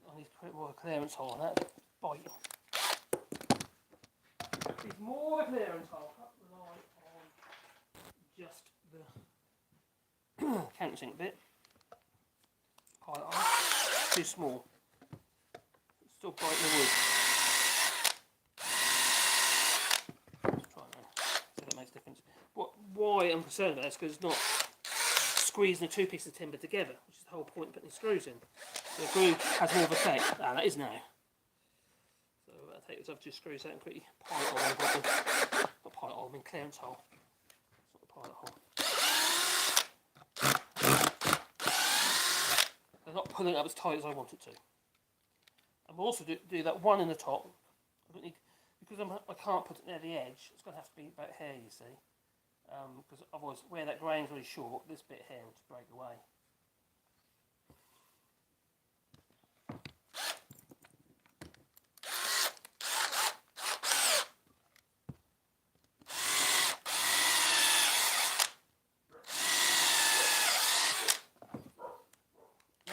I need to put more clearance hole on that. Bite. Need more clearance hole. Can't rely on just the countersink bit. Pile it on. Too small. It's still biting the wood. Let's try that. See if that makes a difference. Why I'm concerned about this because it's not squeezing the two pieces of timber together, which is the whole point of putting the screws in. The glue has more of a effect. That is now. So I'll take this off, just screws out and quickly pilot hole. Not pilot hole, I mean clearance hole. It's not a pilot hole. They're not pulling it up as tight as I want it to. And we'll also do that one in the top. I don't need, because I can't put it near the edge, it's going to have to be about here, you see. Because otherwise, where that grain's really short, this bit here will just break away.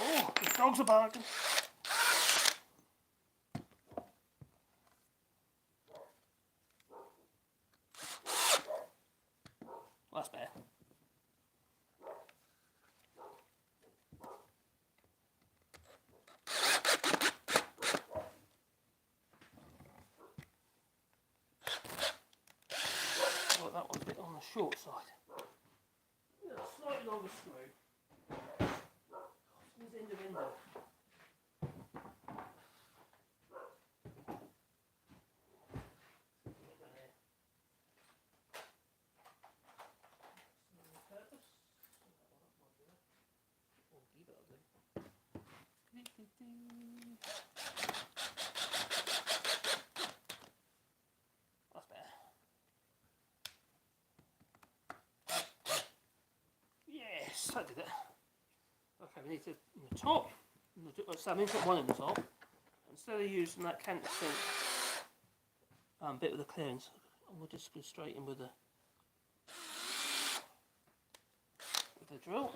Oh, the dogs are barking. That's better. Well, that one's a bit on the short side. Yeah, slightly longer screw. Squeeze in the window. That's better. Yes, that did it. Okay, we need to in the top. So I'm going to put one in the top. Instead of using that countersink bit with the clearance, we'll just go straight in with the drill.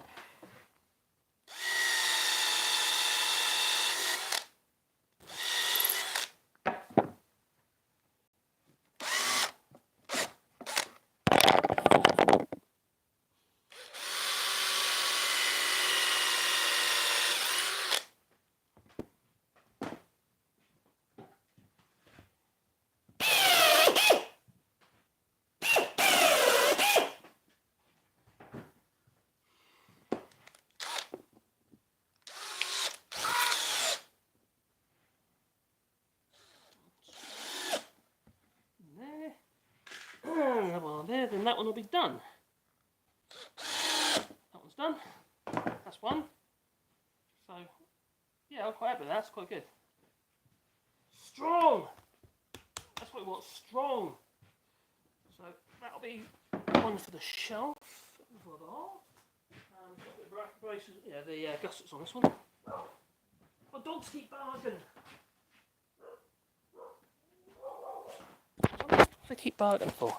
and that one will be done. That one's done. That's one. So, yeah, I'm quite happy with that. That's quite good. Strong! That's what we want, strong. So, that'll be one for the shelf. For the braces, yeah, the gussets on this one. My dogs keep barking. What do they keep barking for?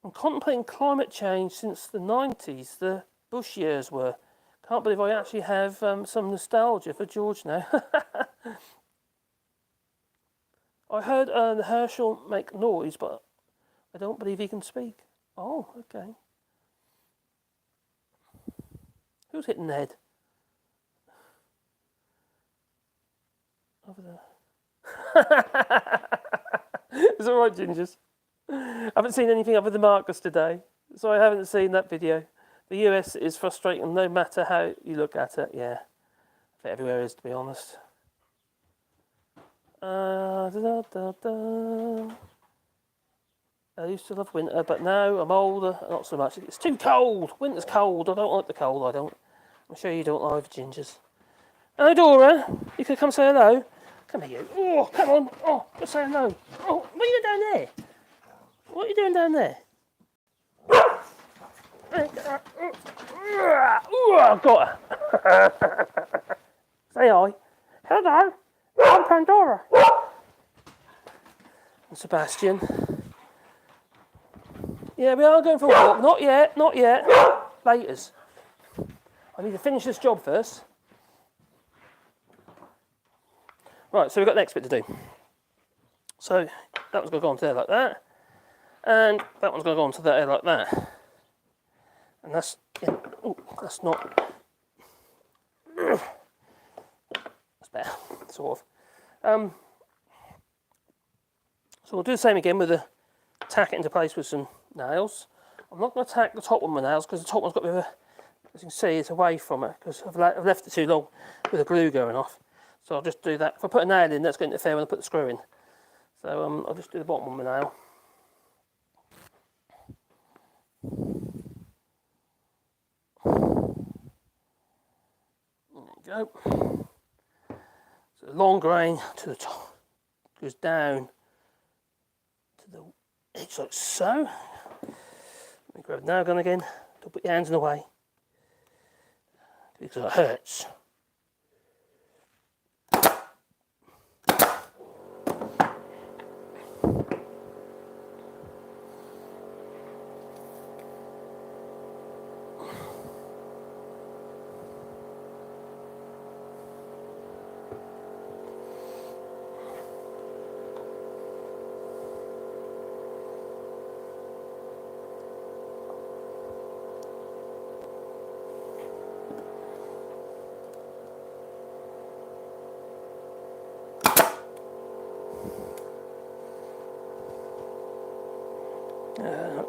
I'm contemplating climate change since the 90s, the Bush years were. Can't believe I actually have some nostalgia for George now. I heard the Herschel make noise, but I don't believe he can speak. Oh, okay. Who's hitting the head? Over there. It's alright, Gingers. I haven't seen anything other than Marcus today, so I haven't seen that video. The US is frustrating no matter how you look at it, yeah. I think everywhere is, to be honest. I used to love winter, but now I'm older, not so much. It's too cold. Winter's cold. I don't like the cold, I don't. I'm sure you don't either, Gingers. Hello, Dora. You could come say hello. Come here, you. Oh, come on. Oh, just say hello. Oh, what are you doing down there? What are you doing down there? Oh, I've got her. Say hi. Hello. I'm Pandora. And Sebastian. Yeah, we are going for a walk. Not yet, not yet. Laters. I need to finish this job first. Right, so we've got the next bit to do. So that one's going to go onto there like that. And that one's going to go onto there like that. And that's, yeah, ooh, that's not, that's better, sort of. So we'll do the same again with the tack it into place with some nails. I'm not going to tack the top one with nails because the top one's got a bit of a, as you can see, it's away from it because I've left it too long with the glue going off. So I'll just do that. If I put a nail in, that's going to interfere when I put the screw in. So I'll just do the bottom one with a nail. There you go. So the long grain to the top goes down to the edge like so. Let me grab the nail gun again. Don't put your hands in the way because it hurts.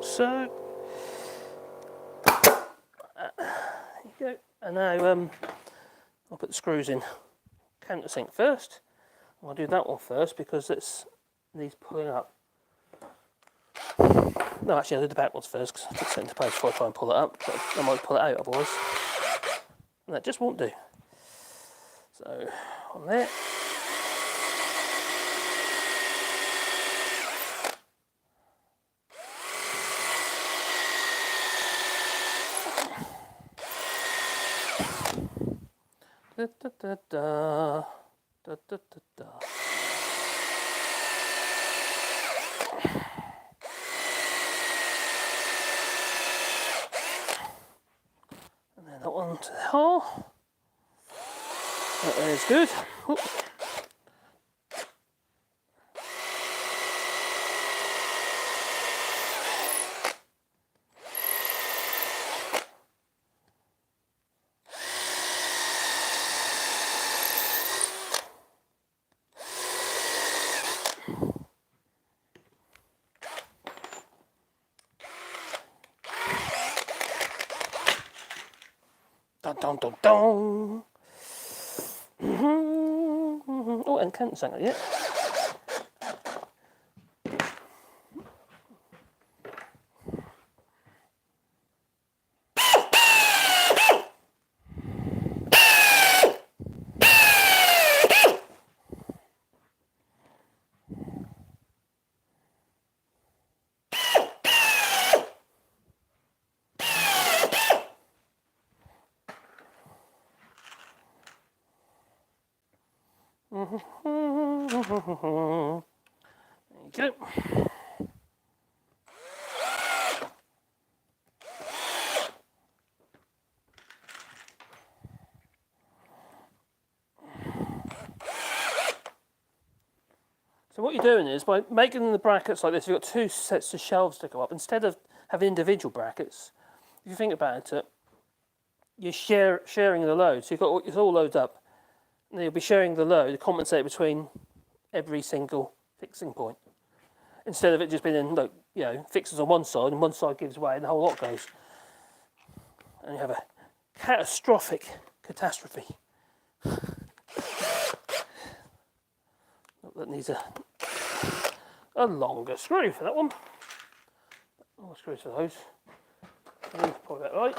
So there you go. And now I'll put the screws in. Countersink first. I'll do that one first because it needs pulling up. No, actually I'll do the back ones first because I put it into place before I try and pull it up. But I might pull it out otherwise. And that just won't do. So on there. Da, da, da, da. Da, da, da, da. And then that one to the hole. That is good. Oop. Dun dun dun dun. Oh, and countersink it yet. There you go. So what you're doing is, by making the brackets like this, you've got two sets of shelves to go up. Instead of having individual brackets, if you think about it, you're sharing the load. So it's all loads up. And you'll be sharing the load to compensate between every single fixing point. Instead of it just being, like, you know, fixes on one side and one side gives way and the whole lot goes. And you have a catastrophe. That needs a longer screw for that one. Longer screws for those. These probably about right.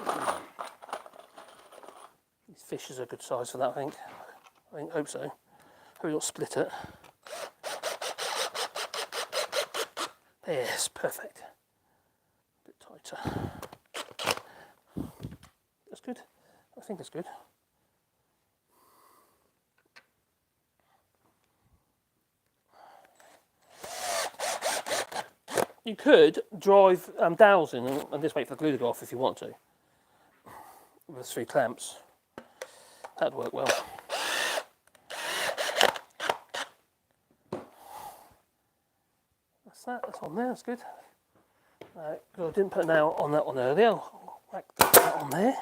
These fishes are a good size for that, I hope so. Hope not split it. Yes, perfect. A bit tighter. That's good. I think that's good. You could drive dowels in and just wait for the glue to go off if you want to. With 3 clamps. That'd work well. That's on there, that's good. Because I didn't put a nail on that one earlier. I'll whack that on there.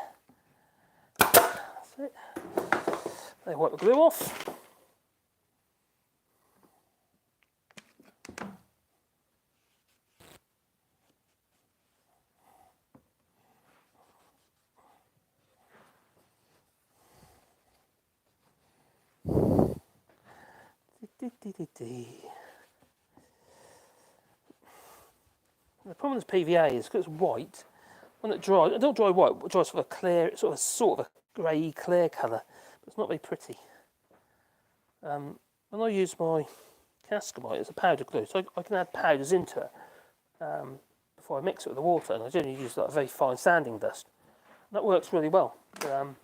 That's it. They wipe the glue off. The problem with PVA is because it's white. When it dries, it don't dry white. It dries sort of a clear, sort of a grey clear colour, but it's not very pretty. When I use my Cascamite, it's a powder glue, so I can add powders into it before I mix it with the water, and I generally use like a very fine sanding dust. And that works really well. To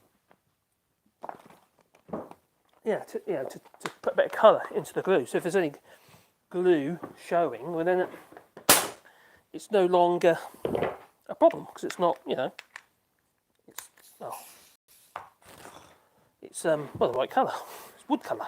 put a bit of colour into the glue. So if there's any glue showing, well then it's no longer a problem because it's not, you know, it's the right colour. It's wood colour.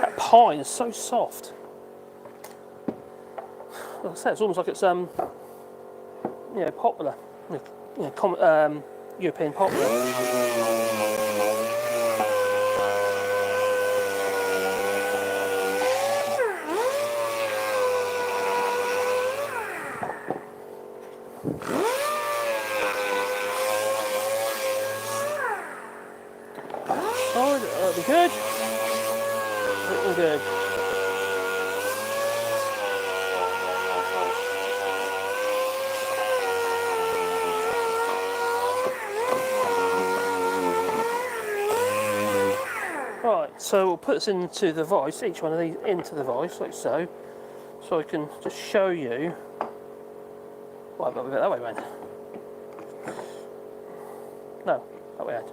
That pine is so soft. Like I say, it's almost like it's poplar, European poplar. That'll be good. Looking good. Right, so we'll put this into the vise, each one of these into the vise, like so. So I can just show you. Well, I've got to go that way round. No, that way round.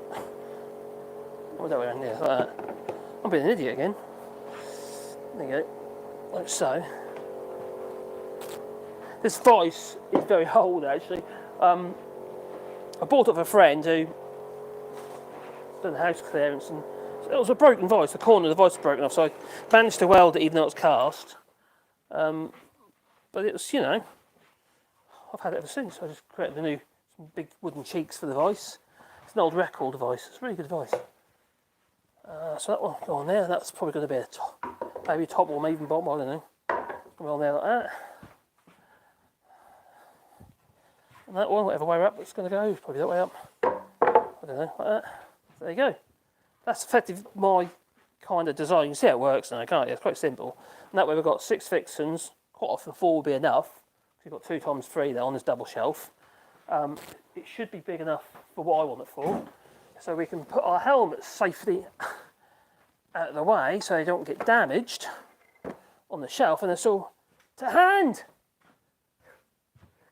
That way around here, like that. I'm being an idiot again. There you go, like so. This vise is very old actually. I bought it off a friend who done house clearance, and it was a broken vise. The corner of the vise was broken off, so I managed to weld it even though it was cast. But it was, you know, I've had it ever since. I just created some big wooden cheeks for the vise. It's an old record vise. It's a really good vise. So that will go on there. That's probably going to be a maybe top or maybe bottom. I don't know. Go on there like that. And that one, whatever way up it's going to go, probably that way up. I don't know, like that. So there you go. That's effectively my kind of design. You can see how it works now, can't you? It's quite simple. And that way we've got 6 fixings. Quite often 4 will be enough. You've got 2 times 3 there on this double shelf. It should be big enough for what I want it for. So we can put our helmets safely out of the way so they don't get damaged on the shelf, and it's all to hand.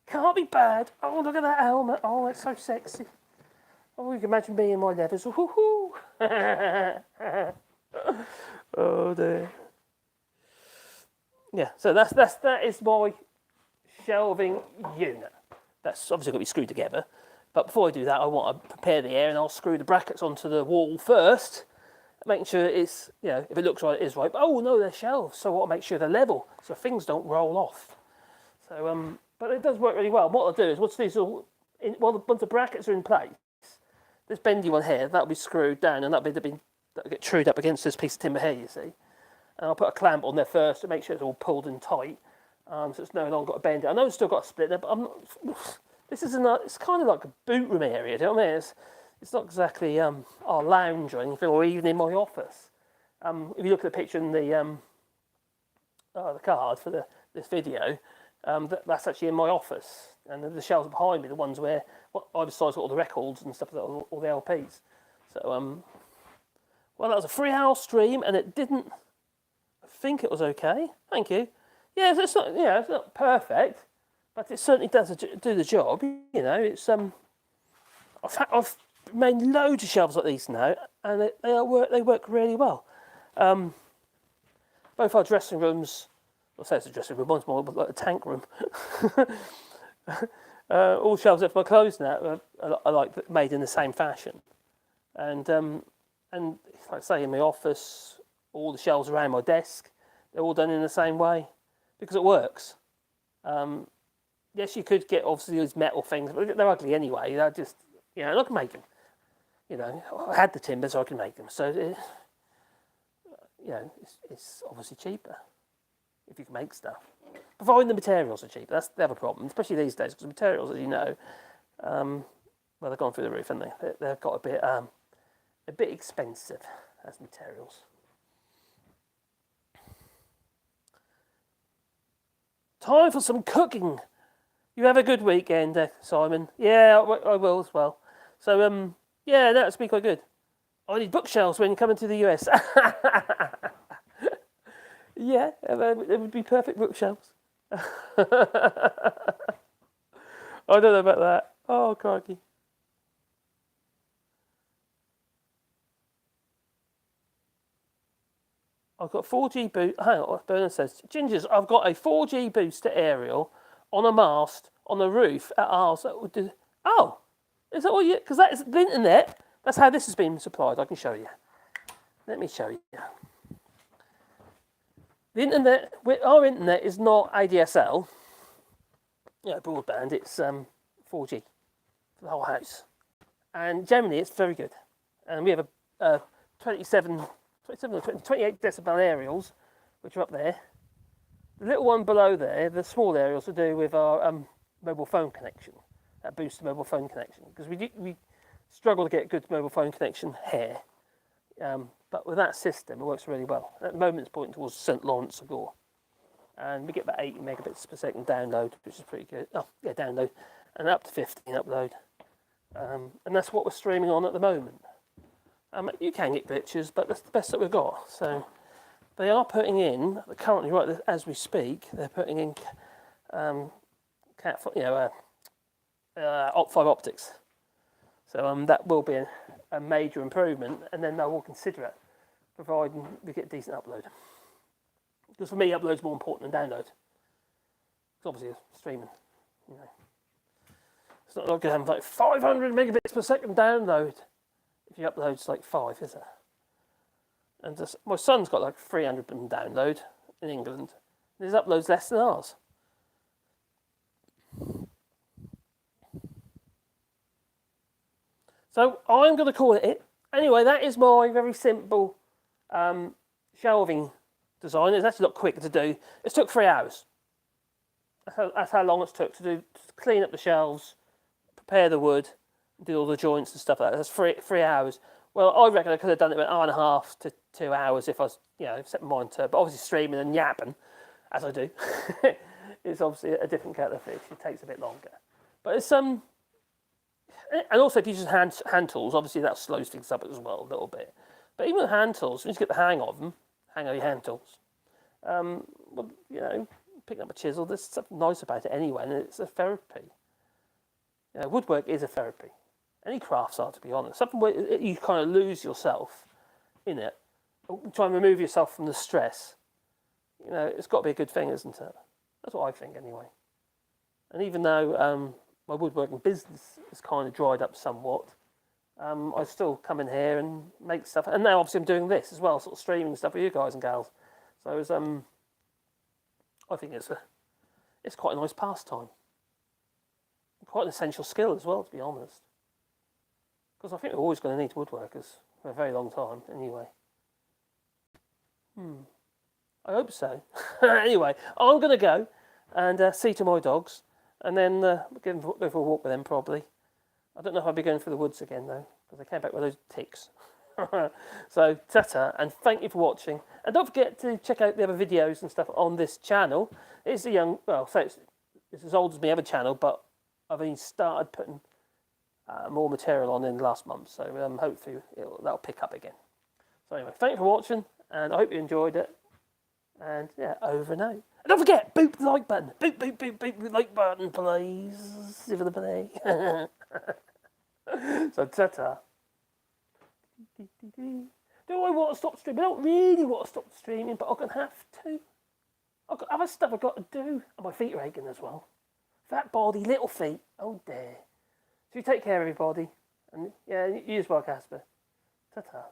Can't be bad. Oh, look at that helmet. Oh, it's so sexy. Oh, you can imagine me in my leathers. Woohoo! Oh dear. Yeah, so that is my shelving unit. That's obviously got to be screwed together. But before I do that, I want to prepare the air, and I'll screw the brackets onto the wall first, making sure it's, you know, if it looks right, it is right. But, oh no, they're shelves, so I want to make sure they're level, so things don't roll off. So, but it does work really well. What I'll do is, once the brackets are in place, this bendy one here, that'll be screwed down, and that'll get trued up against this piece of timber here, you see. And I'll put a clamp on there first to make sure it's all pulled in tight, so it's no longer got a bend. I know it's still got a split there, but I'm not. It's kind of like a boot room area, do you know what I mean? It's not exactly our lounge or anything, or even in my office. If you look at the picture in the card for this video, that's actually in my office. And the shelves behind me, the ones where either side's got all the records and stuff, all the LPs. So, well, that was a 3-hour stream, and it didn't. I think it was okay. Thank you. Yeah, it's not perfect. But it certainly does do the job, you know. It's I've made loads of shelves like these now, and they work really well. Both our dressing rooms, I say it's a dressing room, one's more like a tank room. All shelves for my clothes now are like made in the same fashion, and like I say, in my office, all the shelves around my desk, they're all done in the same way because it works. Yes, you could get obviously these metal things, but they're ugly anyway. They're just, you know, I can make them. You know, I had the timber, so I can make them. So, you know, it's obviously cheaper if you can make stuff. Providing the materials are cheaper, that's the other problem, especially these days, because the materials, as you know, well, they've gone through the roof, haven't they? They've got a bit expensive as materials. Time for some cooking. You have a good weekend, Simon. Yeah, I will as well. So, yeah, that's been quite good. I need bookshelves when you come into the US. Yeah, it would be perfect bookshelves. I don't know about that. Oh, crikey. I've got 4G boost. Hang on, Bernard says, Gingers, I've got a 4G booster aerial on a mast on the roof at ours. That would do. Oh, is that what you? Because that is the internet. That's how this has been supplied. I can show you. Let me show you. The internet, our internet is not ADSL. Broadband. It's 4G for the whole house, and generally it's very good. And we have a 28 decibel aerials, which are up there. The little one below there, the small aerials, to do with our mobile phone connection. That boosts the mobile phone connection, because we struggle to get good mobile phone connection here. But with that system, it works really well. At the moment, it's pointing towards St. Lawrence of Gore. And we get about 80 megabits per second download, which is pretty good. Oh, yeah, download. And up to 15 upload. And that's what we're streaming on at the moment. You can get glitches, but that's the best that we've got. So they are putting in, currently, right as we speak, they're putting in fiber optics. So that will be a major improvement, and then they will consider it, providing we get decent upload. Because for me, upload's more important than download. Because obviously, streaming, you know, it's not like you have like 500 megabits per second download if you upload like 5, is it? And my son's got like 300 download in England. His upload's less than ours. So I'm going to call it. Anyway, that is my very simple shelving design. It's actually a lot quicker to do. It took 3 hours. That's how long it took to clean up the shelves, prepare the wood, do all the joints and stuff like that. That's 3 hours. Well, I reckon I could have done it in an hour and a half to 2 hours if I was, set my mind to it. But obviously streaming and yapping, as I do, it's obviously a different kettle of fish. It takes a bit longer. But it's and also if you use hand tools, obviously that slows things up as well a little bit. But even with hand tools, once you get the hang of them, hang of your hand tools, picking up a chisel, there's something nice about it anyway, and it's a therapy. Woodwork is a therapy. Any crafts are, to be honest. Something where you kind of lose yourself in it. Try and remove yourself from the stress. It's got to be a good thing, isn't it? That's what I think, anyway. And even though my woodworking business has kind of dried up somewhat, I still come in here and make stuff. And now, obviously, I'm doing this as well, sort of streaming stuff with you guys and gals. So it's, I think it's quite a nice pastime. Quite an essential skill as well, to be honest. Because I think we're always going to need woodworkers for a very long time, anyway. I hope so. Anyway, I'm going to go and see to my dogs, and then go for a walk with them, probably. I don't know if I'll be going through the woods again, though, because I came back with those ticks. So, ta-ta, and thank you for watching. And don't forget to check out the other videos and stuff on this channel. It's it's as old as my other channel, but I've only started putting more material on in the last month, so hopefully that'll pick up again. So anyway, thanks for watching, and I hope you enjoyed it. And yeah, over and out. And don't forget, boop the like button. Boop, boop, boop, boop the like button, please. Give it a play. So ta-ta. Do I want to stop streaming? I don't really want to stop streaming, but I'm going to have to. I've got other stuff I've got to do. And my feet are aching as well. Fat body, little feet. Oh dear. So you take care, everybody. And yeah, you as well, Casper. Ta-ta.